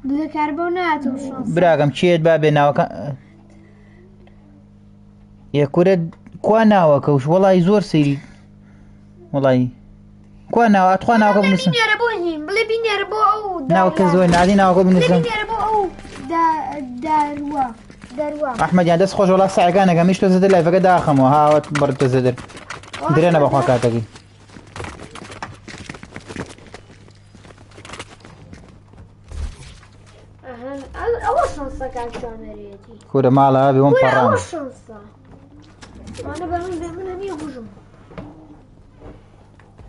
بالكربونات وشون براغم تشيت بابي ناوكا يا كورد كوانا وكوش والله زور سيري والله كوانا اتخوانا وكو بنوسم بلي بيني ربو او ناو كزوين نادي ناو كو بنوسم بلي بيني ربو او دروا احمد يعني دس خوش والله ساعه كان قاميش تو زدر لايف قد اخم وها برت زدر درينا بخوا كاتكي شانسا كان شامريتي كورة مالها بيوم فران وش شانسا انا بمن هني هجوم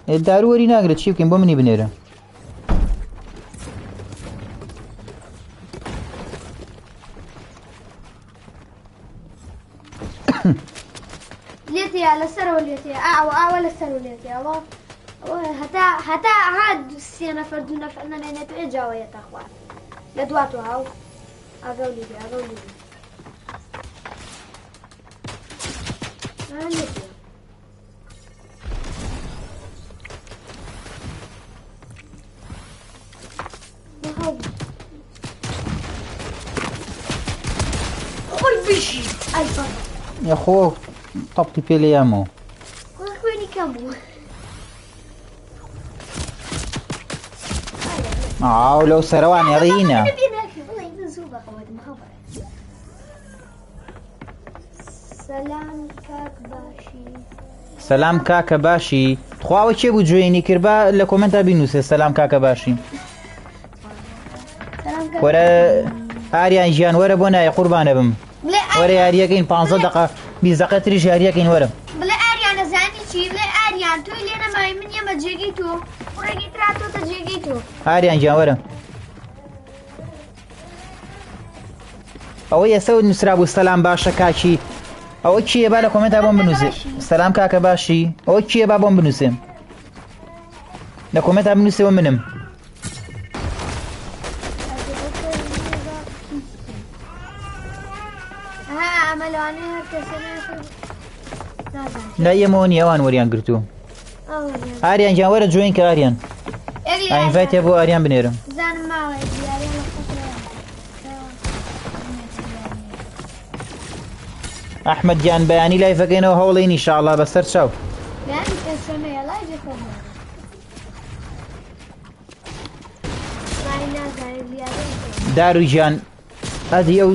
الداروري ناقرة شيف كم بمني بنيرة ليتي على السر وليتي ولا السر وليتي الله حتى هاد السنة فردونا فأنا نينتو إجاوة يا تخوان لدواتو هاو أقولي وشي اي بابا يا خو طبتي بيلي يامو ويني كمو لو سروان يا رينا سلام كاك باشي سلام كاكا باشي تخواوە چێ بوو جوێنی کربا لە کۆمنتا بینووسێ سەلام کاکە باشی وەرە ئاریان ژیان وەرە بۆ نایە قوربانە بم وەرە یاریەکەین 15 دقه 20 دقه تریش یاریەکەین وەرە بڵێ ئاریان نەزانی چی بڵێ ئاریان تۆی لێ نەمای من ئێمە جێگەی تۆ ڕێگەی تراتۆتە جێگەی تۆ ئاریان گیان وەرە ئەوە ئێستا نووسرا بوو سەلام باشە کاکی ئەوە کیە با لە کۆمنتا بۆم بنووسێ سەلام کاکە باشی ئەوە کیە با بۆم بنووسێ لە کۆمنتا بنووسێەوە منم لا ئێمەوە نیە ئەوان وەریان گرتووە ئاریان گیان وەرە جوێن کە ئاریان ئاینڤایتێ بۆ ئاریان بنێرم ئەحمەد گیان بەیانی لایڤەکەینەوە هەوڵین ئینشاڵڵا بەسەر چاو دارو گیان ئەدی ئەو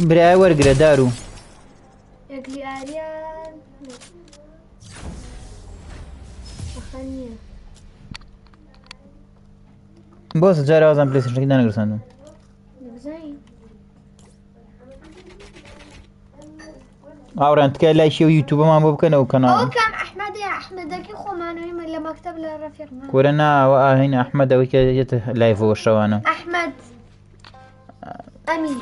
برایە وەرگرە دارو بۆ جارە وازان پلەیستێشنەکەی دانەگرساندم ئاوران تکای لایکی و یوتیوبەمان بۆ بکەنەوە کەناڵ کام ئەحمەدی ئەحمەدەکەی خۆمانەوەی لە مەکتەب لە ڕەفیقمان کورە ناوە ئاهین ئەحمەد ئەوەی کە دێتە لایڤەوە شەوانە ئەحمەد ئەمین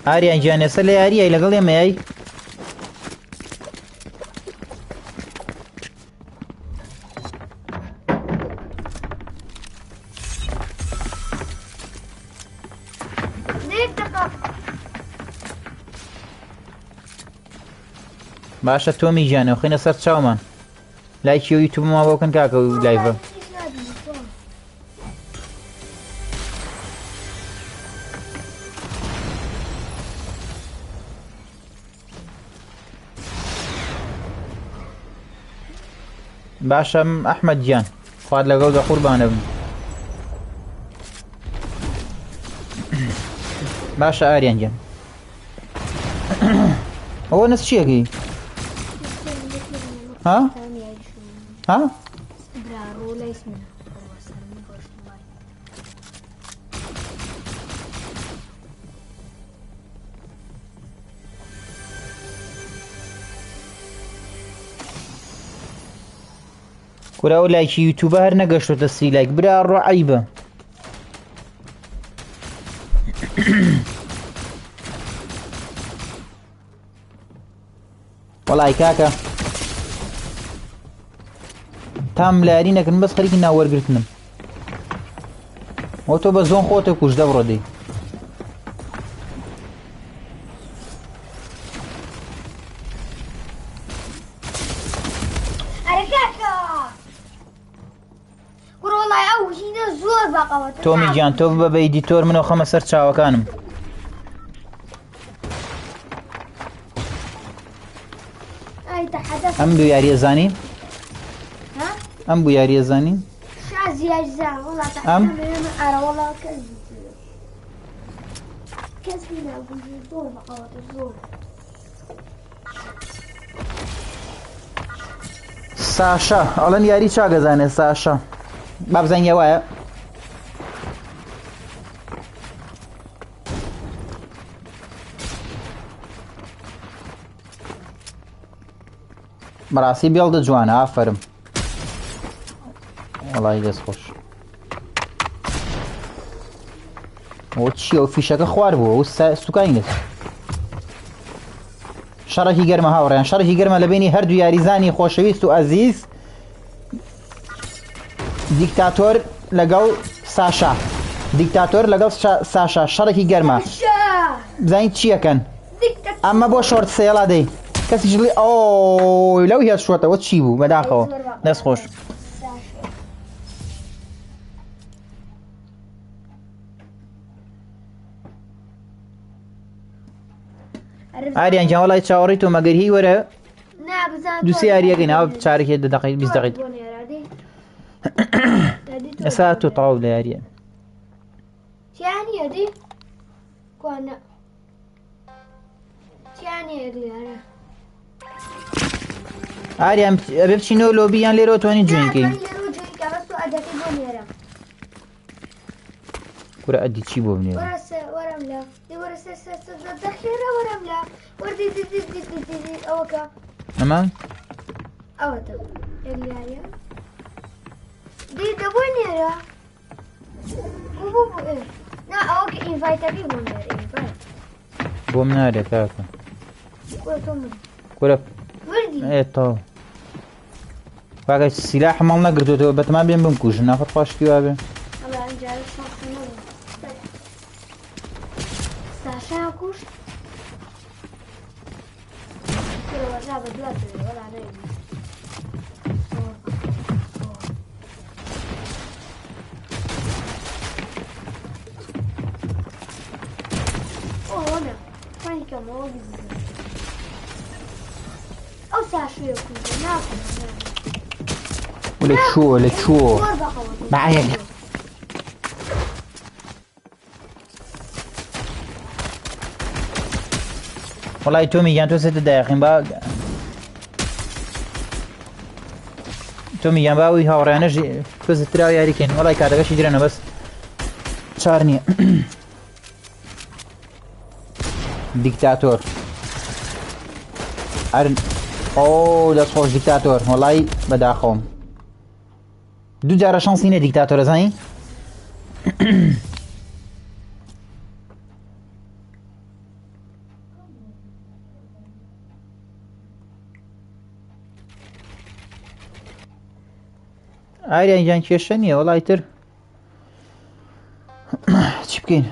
ئاریان گیان ئێستا لە یاریای لەگەڵ ئێمەیای باشە تۆمی گیانەوە خینە سەر چاومان لایکی و یوتیوبمان بۆ بکەن کاکە و لایڤە باشە ئەحمەد گیان خوارد لەگەڵ دە قوربانە بم باشە ئاریان گیان ئەوە نەس چیەکەی ها؟ ها؟ کورا ئەو لایکی یوتیوبە هەر نەگەشتۆتە سی لایک برا ڕۆعەیبە وەڵای کاکە تام لە یاری نەکردن بەس خەریکی ناوەرگرتنم ئەو تۆ بە زۆن خۆتە کوژدە بڕۆدەی تۆمی گیان تۆ ببە بە ئیدیتۆر منەوە خەمە سەر چاوەکانم ئەم بوو یاریە زانی ئەم بوو یاریە زانی ئەم ساشا ئەڵەن یاری چاگەزانێ ساشا با بزانیە وایە بەڕاستی بێڵدە جوانە ئافەرم وەڵی دەست خۆش ئەوە چییە ئەو فیشەکە خوار بووە ئەو سوکاینت شەڕێکی گەرمە هاوڕێیان شەڕێکی گەرمە لە بینی هەردوو یاریزانی خۆشەویست و ئەزیز دیکتاتۆر لەگەڵ ساشا دیکتاتۆر لەگەڵ ساشا شەڕێکی گەرمە بزانیت چیەکەن ئەمە بۆ شۆرت سێڵا دەی کەسی ژڵی ئەو لەو هێز شۆتەوە چی بوو بەداخەوە دەست خۆش ئاریان جان وەڵای چاوەڕێی تۆ مەگەر هی وەرە نابزان دووسێ یاریەکەی ناوە چارێکی 10 دقەی 20 دقەی ئێستا تۆ تەواو لە یاریە چیانی هەدی کۆنە چیانی هەدیارە ئاریان ئەبێ بچینەوە لۆبییان لێرەوە توانی جوێنکەین کورە ئەدی چی بۆ بنێوە وەرم لە دەخێرە وەرم لە وەردی ئەوەکە ئەمە ئەوەتە یاریە دی دەبووی نێرە نا ئەوەکە ئینڤایتەکەی بۆ نێرە ئینڤایت بۆم نارێ کاکە وەرە تۆ من کورە وردی تەواو باگە سیلاح هەماڵ نەگرتوێتەوە بەتەمان بێن بمکوژ ناخەت خواشکی وا بێ ساشا کوشت وەرا بە دواتر وەرا نەیبی ئۆنە پانیکەمەوە بزن ئەو ساشوێ کوژە ناکەم لە چۆ لە چۆ بەعەیەک وەڵی تۆ میگیان تۆ سێتە دایەقین با تۆ میگیان باوی هاوڕێیانەش کۆزتراوە یاریکەین وەڵی کاتەکەشی درێنە بەس چار نییە دیکتاتۆر هەر ئەو دەستخۆش دیکتاتۆر وەڵی بەداخەوم دوو جارە شانسی نە دیکتاتۆرە زانی ئاریان گیان کێشە نییە وەڵی تر چی بکەین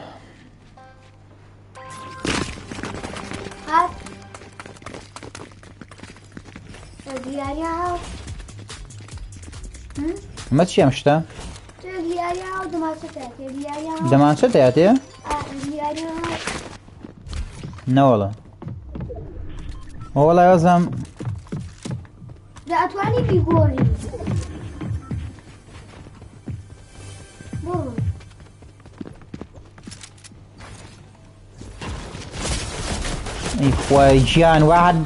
ئەمە چی ئەم شتە دەمانچە دەیاتەیە نەوەڵە وەڵای وەزم دەتوانی بیگۆڕی ئەی خوای گیان وعد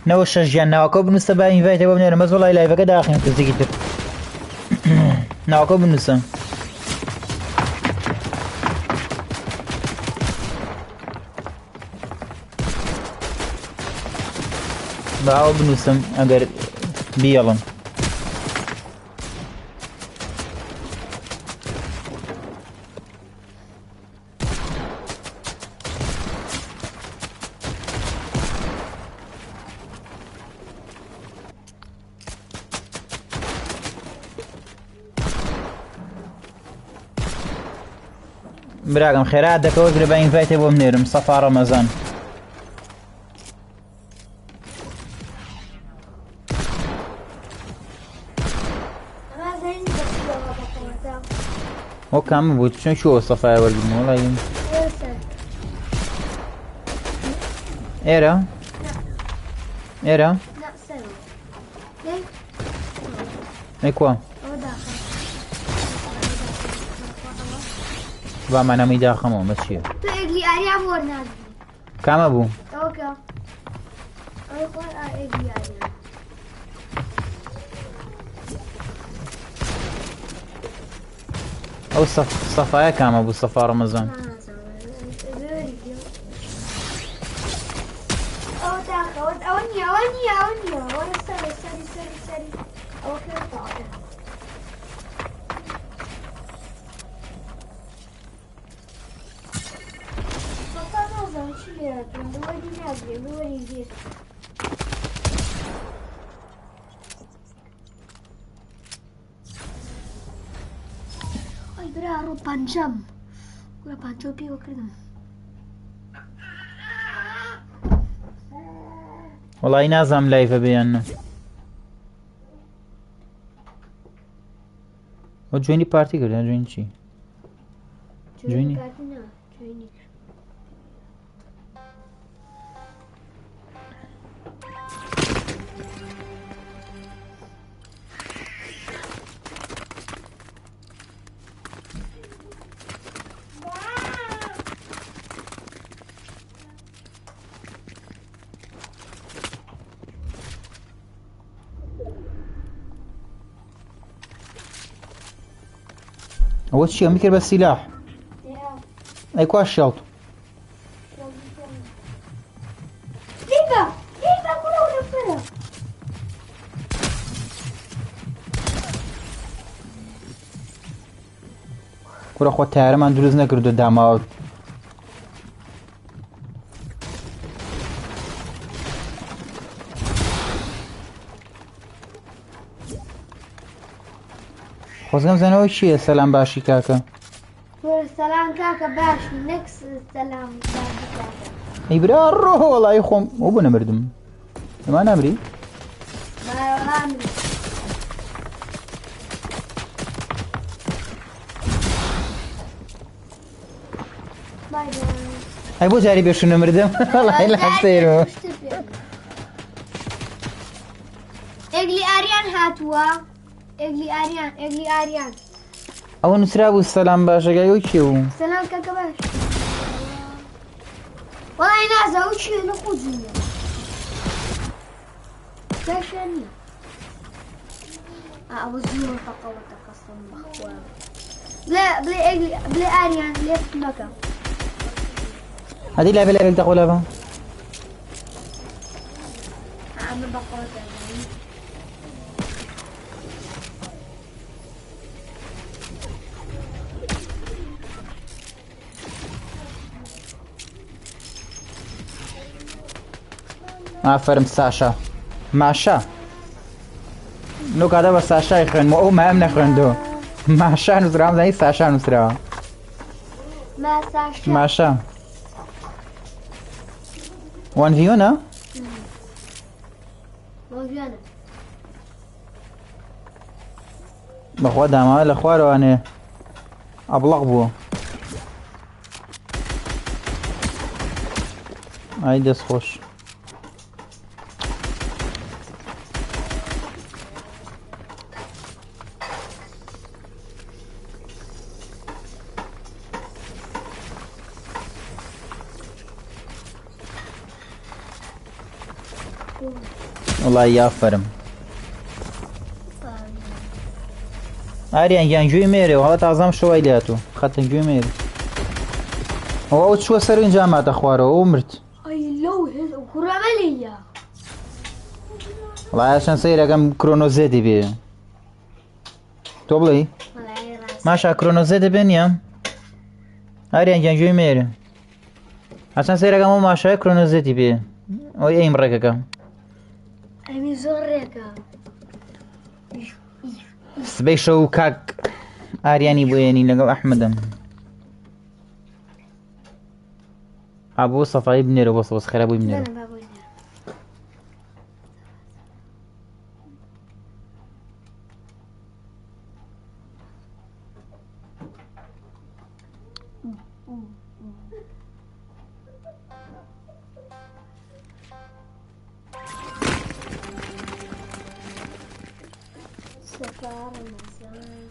نەوە شەش ژیان ناوەکە بنووسە با ئینڤایتە بۆ بنێرە مەز وەڵای لایڤەکە داخین کەسێکی تر ناوەکە بنووسە باوە بنووسم ئەگەر بیەڵم براگەم خێرات دەکەوت لە بە ئینڤایتێ بۆ بنێرم سەفا ڕەمەزان وە کامە بوو چۆن شووە سەفای وەرگرن وەڵی ئێرە ئێرە ئەیکوە بامانەمەی داخەمەوە مە چییە کامە بوو ئەو سەفایە کامە بوو سەفا ڕەمەزان برا ڕوو پەنجەم گورە پانجە و پێوە کردم وەڵی نازام لایڤە بێیان ئەو جوێنی پارتی کردن جوێنی چی؟ جوێنی کاتی نا جوێنی کرد. ئەوە چییە میکرد بە سیلاح ئەی کوا شێڵت هیبا هیبا كله ونفرة کوڕە خۆ تایارەمان دروست نەکردو داماوە خۆزگەم زانەوە چییە سەلام باشی کاکە سلام كاكا باشي نكس سلام باشي كاكا ئەی برا ڕۆ وەڵی خۆم ئەو بۆ نەمردم ئەما نامری بارامي باي باي ئەی بۆ جاری بێشو نەمردم وەڵی لە حەستەیرەوە اقلي اريان هاتوا اقلي اريان اقلي اريان ئەوە نووسرا بوو سەلام باشەکەی ئەو کێ بوو سلام كاكا باش والله نازا وشي نخوزني كاشاني أوزني فقط وتقسم مخوان لا بلي اقلي بلي اريان ليش مكان هذه لعبة لعبة تقول لعبة عم بقول ئافرم ساشا ماشا نو کادا بە ساشای خوێنمەوە ئەو مام نەخوێندەوە ماشا نووسراوە زانی ساشا نووسراوە ما ساشا ماشا وان ڤیۆنە موجودة بەخوا داماوە لە خوارەوانێ ئەبڵەق بووە ئای دەست خۆش وڵای یافەرم ئاریان گیانگوێی مێرێەوە هەڵە تازام شەوای لاتوە خەتەنگوێ مێرە ئەوە ئەو چووە سەر اینجا ماتە خوارەوە ئەو مرد أي لو كرامالية وڵای چەند سەیرەکەم کرۆنۆزێتی بێ تۆ بڵێ ماشا کرۆنۆزێ دەبێن یام ئاریان گیانگوێی مێرە هەچەند سەیرەکەم ئەو ماشای کرۆنۆزێتی بێ ئەوی ئەیم ڕێکەکەم أمي زوريكا سبەی شەو کاک ئاریانی بۆیێنی لەگەڵ ئەحمەدەم ئابوو سەفایی بنێرە بۆ سەوەس خێرا بووی بنێرە أنا بابوينا سفارة مزاي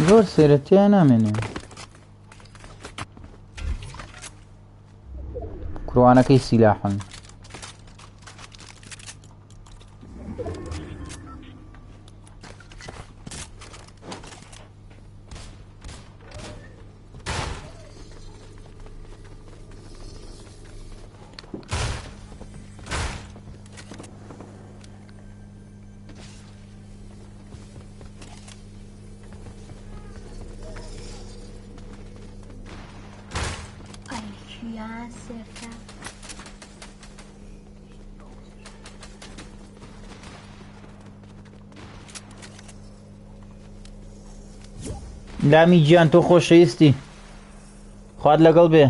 زۆر سێرەتیان نامێنێ کوڕوانەکەی سیلاحن يا سفا لامی گیان تۆ خۆشەویستی خوات لەگەڵ بێ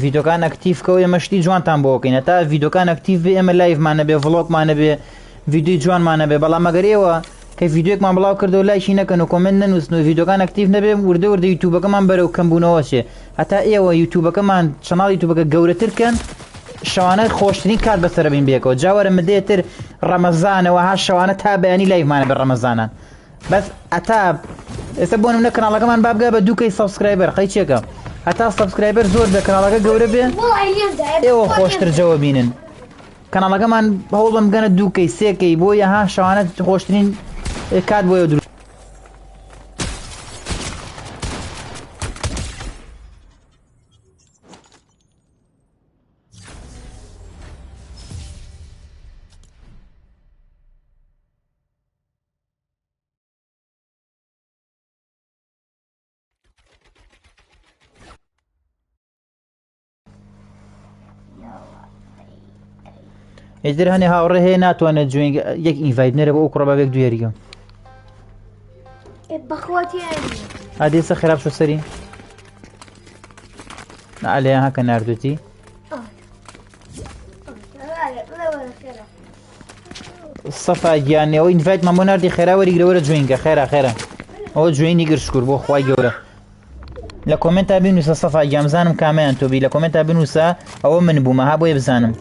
ڤیدۆکان ئەکتیڤکە و ئێمەشتی جوانتان بۆ بکەین تا ڤیدۆکان ئەکتیڤ بێ ئێمە لایڤمانە بێ ڤڵۆگمانە بێ ڤیدیۆی جوانمانە بێ بەڵام ئەگەرەوە کە ڤیدیۆکمان بڵاو کردو لایشی نەکەن و کۆمنت نەنووسن و ڤیدۆکان ئەکتیڤ نەبێ وردە وردە یوتیوبەکەمان بەرەو کەمبوونەوە چێ هەتا ئێوە یوتیوبەکەمان چەناڵ یوتیوبەکە گەورەترکەن شەوانە خۆشترین کات بەسەرە بین بێکەوە جاوەرە مدێتر ڕەمەزانەوە ها شەوانە تا بەیانی لایڤمانە بە ڕەمەزانان بەس ئەتا ئێستا بۆ نمونە کەناڵەکەمان بابگا بە 2K سابسکرایبەر خەی چێکە هەتا سابسکرایبەر زۆر بە کەناڵەکە گەورە بێ ئێوە خۆشتر جەوە بینن کەناڵەکەمان هەوڵم گەنە 2K 3K بۆ یەها شەوانە خۆشترین کات بۆ دروست ئیتر هەنێ هاوڕێ هەیە ناتوانێت جوێنگ یەک ئینڤایت نەرە بە ئەو کوڕە بەبێک دوێریگە بەخواتی ئادێسە خراپ شو سەری ئالەیان هەکە ناردووتی سەفا گیانەوە ئینڤایت مامۆ نردی خێرا وەریگرەوەرە جوێنگە خێرا خێرا ئەوە جوێنی گرشکور بۆ خوای گەورە لە کۆمنتا بنووسە سەفا گیامزانم کامیان تۆبی لە کۆمنتا بنووسە ئەوە من بوومە ها بۆیە بزانم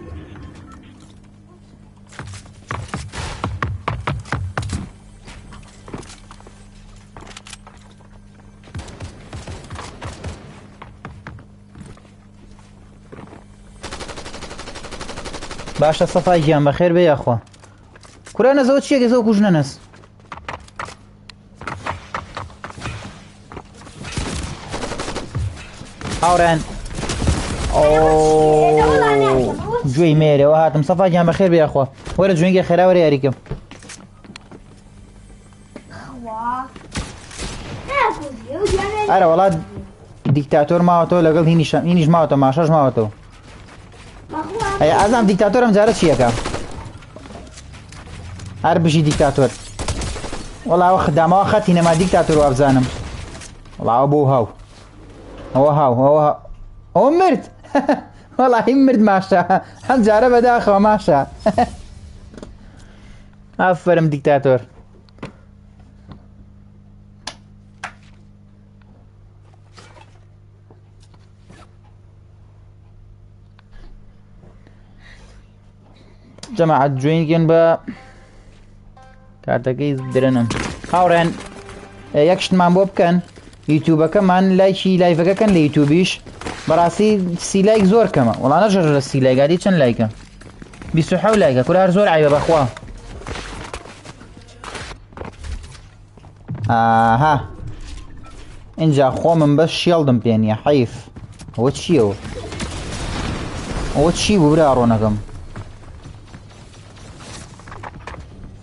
باشە سەفای گیان بەخێر بێ یاخوا کورا نەزەوە چیەکە زەوە کوژ نەنەس هاوڕێن گوێی مێرەوە هاتم سەفای گیان بەخێر بێ یاخوا وەرە جوێنگی خێرا وەرە یاریکەم ئەرە وڵات دیکتاتۆر ماوەتەوە لەگەڵ هینیش ماوەتەوە ماشەش ماوەتەوە ئەی ئازام دیکتاتۆرم جارە چیەکە هەر بژی دیکتاتۆر وەڵاوە خدامەوە خەتی نەما دیکتاتۆر وابزانم وەڵاوە بۆ هاو ئەوە هاو ئەوە مرد وەڵاهی مرد ماشە هەم جارە بەداخەوە ماشە ئافەرم دیکتاتۆر جەماعەت جوێنگێن بە کاتەکەی درەنم هاوڕێن یەک شتمان بۆ بکەن یوتیوبەکەمان لایکی لایڤەکەکەن لە یوتیوبیش بەڕاستی سی لایک زۆر کەمە وەڵانە ژەژ لە سی لایگاتی چەند لایکە 27 لایکە کورا هەر زۆر عیبە بەخوا ئاها اینجا خۆمم بەس شێڵدم پێ نییە حەیف ئەوە چییەوە ئەوە چی بوو برا ڕۆنەکەم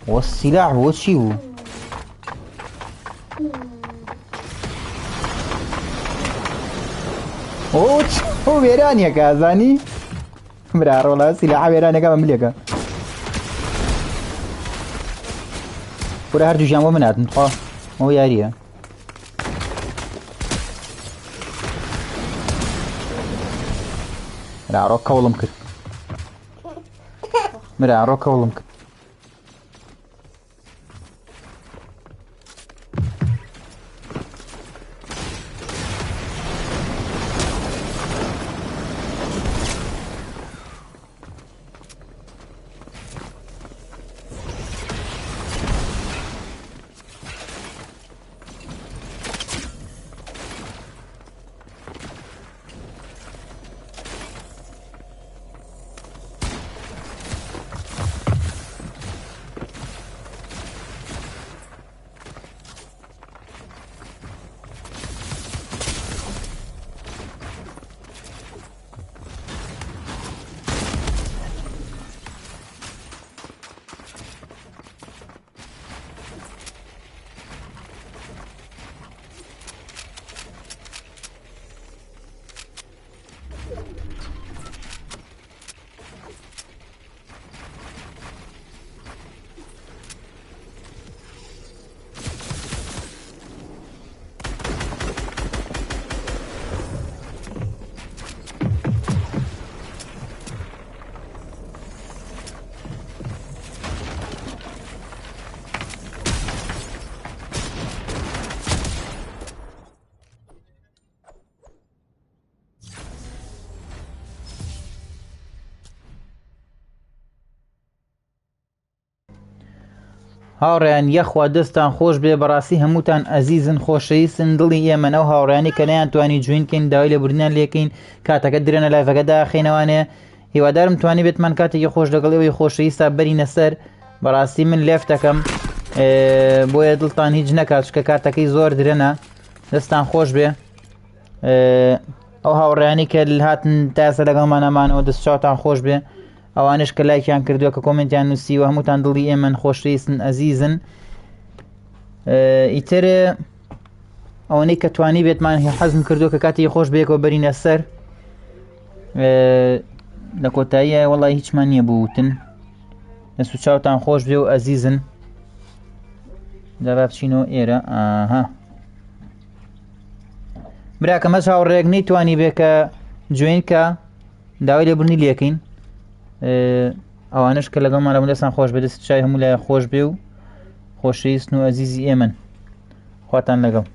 وە سیلاح بۆ چی بوو ئەو وێرانیەکە ئازانی برا ڕۆڵە سیلاح وێرانەکە بە ملێکە کورە هەردوو ژیان بۆ من هاتن خوا ئەو یاریە برا ڕۆ کەوڵم کرد برا ڕۆ کەوڵم کرد هاوڕێیان یەخوا دەستان خۆش بێ بەڕاستی هەمووتان ئەزیزن خۆشەویستن دڵی ئێمە ئەو هاوڕێیانی کە نەیانتوانی جوینکەین داوای لە بردنیان لێکەین کاتەکە درێنە لایڤەکەدا خێنەوانێ هیوادارم توانی بێتمان کاتێکی خۆش لەگەڵ ئەوەی خۆشەویستە بەرینە سەر بەڕاستی من لێف دەکەم بۆیە دڵتان هیچ نەکات چکە کاتەکەی زۆر درێنە دەستان خۆش بێ ئەو هاوڕێیانی کە هاتن تاسە لەگەڵمانەمانەوە دەست چاوتان خۆش بێ ئەوانش کە لایکیان کردووە کە کۆمنتیان نووسی و هەمووتان دڵی ئێمە خۆشەویستن ئەزیزن ئیتر ئەوەنەی کە توانی بێتمان حەزم کردووە کە کاتی خۆش بەیەکەوە بەرینە سەر لە کۆتاییە وەڵی هیچمان نییە بووتن دەست و چاوتان خۆش بێ و ئەزیزن دابا بچینەوە ئێرە ئاها براکەم هەز هاوڕێک نەیتوانی بێ کە جوێن کە داوای لێبوورنی لێکەین ئەوانش کە لەگەڵمان لەبوون دەستان خۆش بێ دەست چای هەموو لای خۆش بێ و خۆشەویستن و ئەزیزی ئێمن خواتان لەگەڵ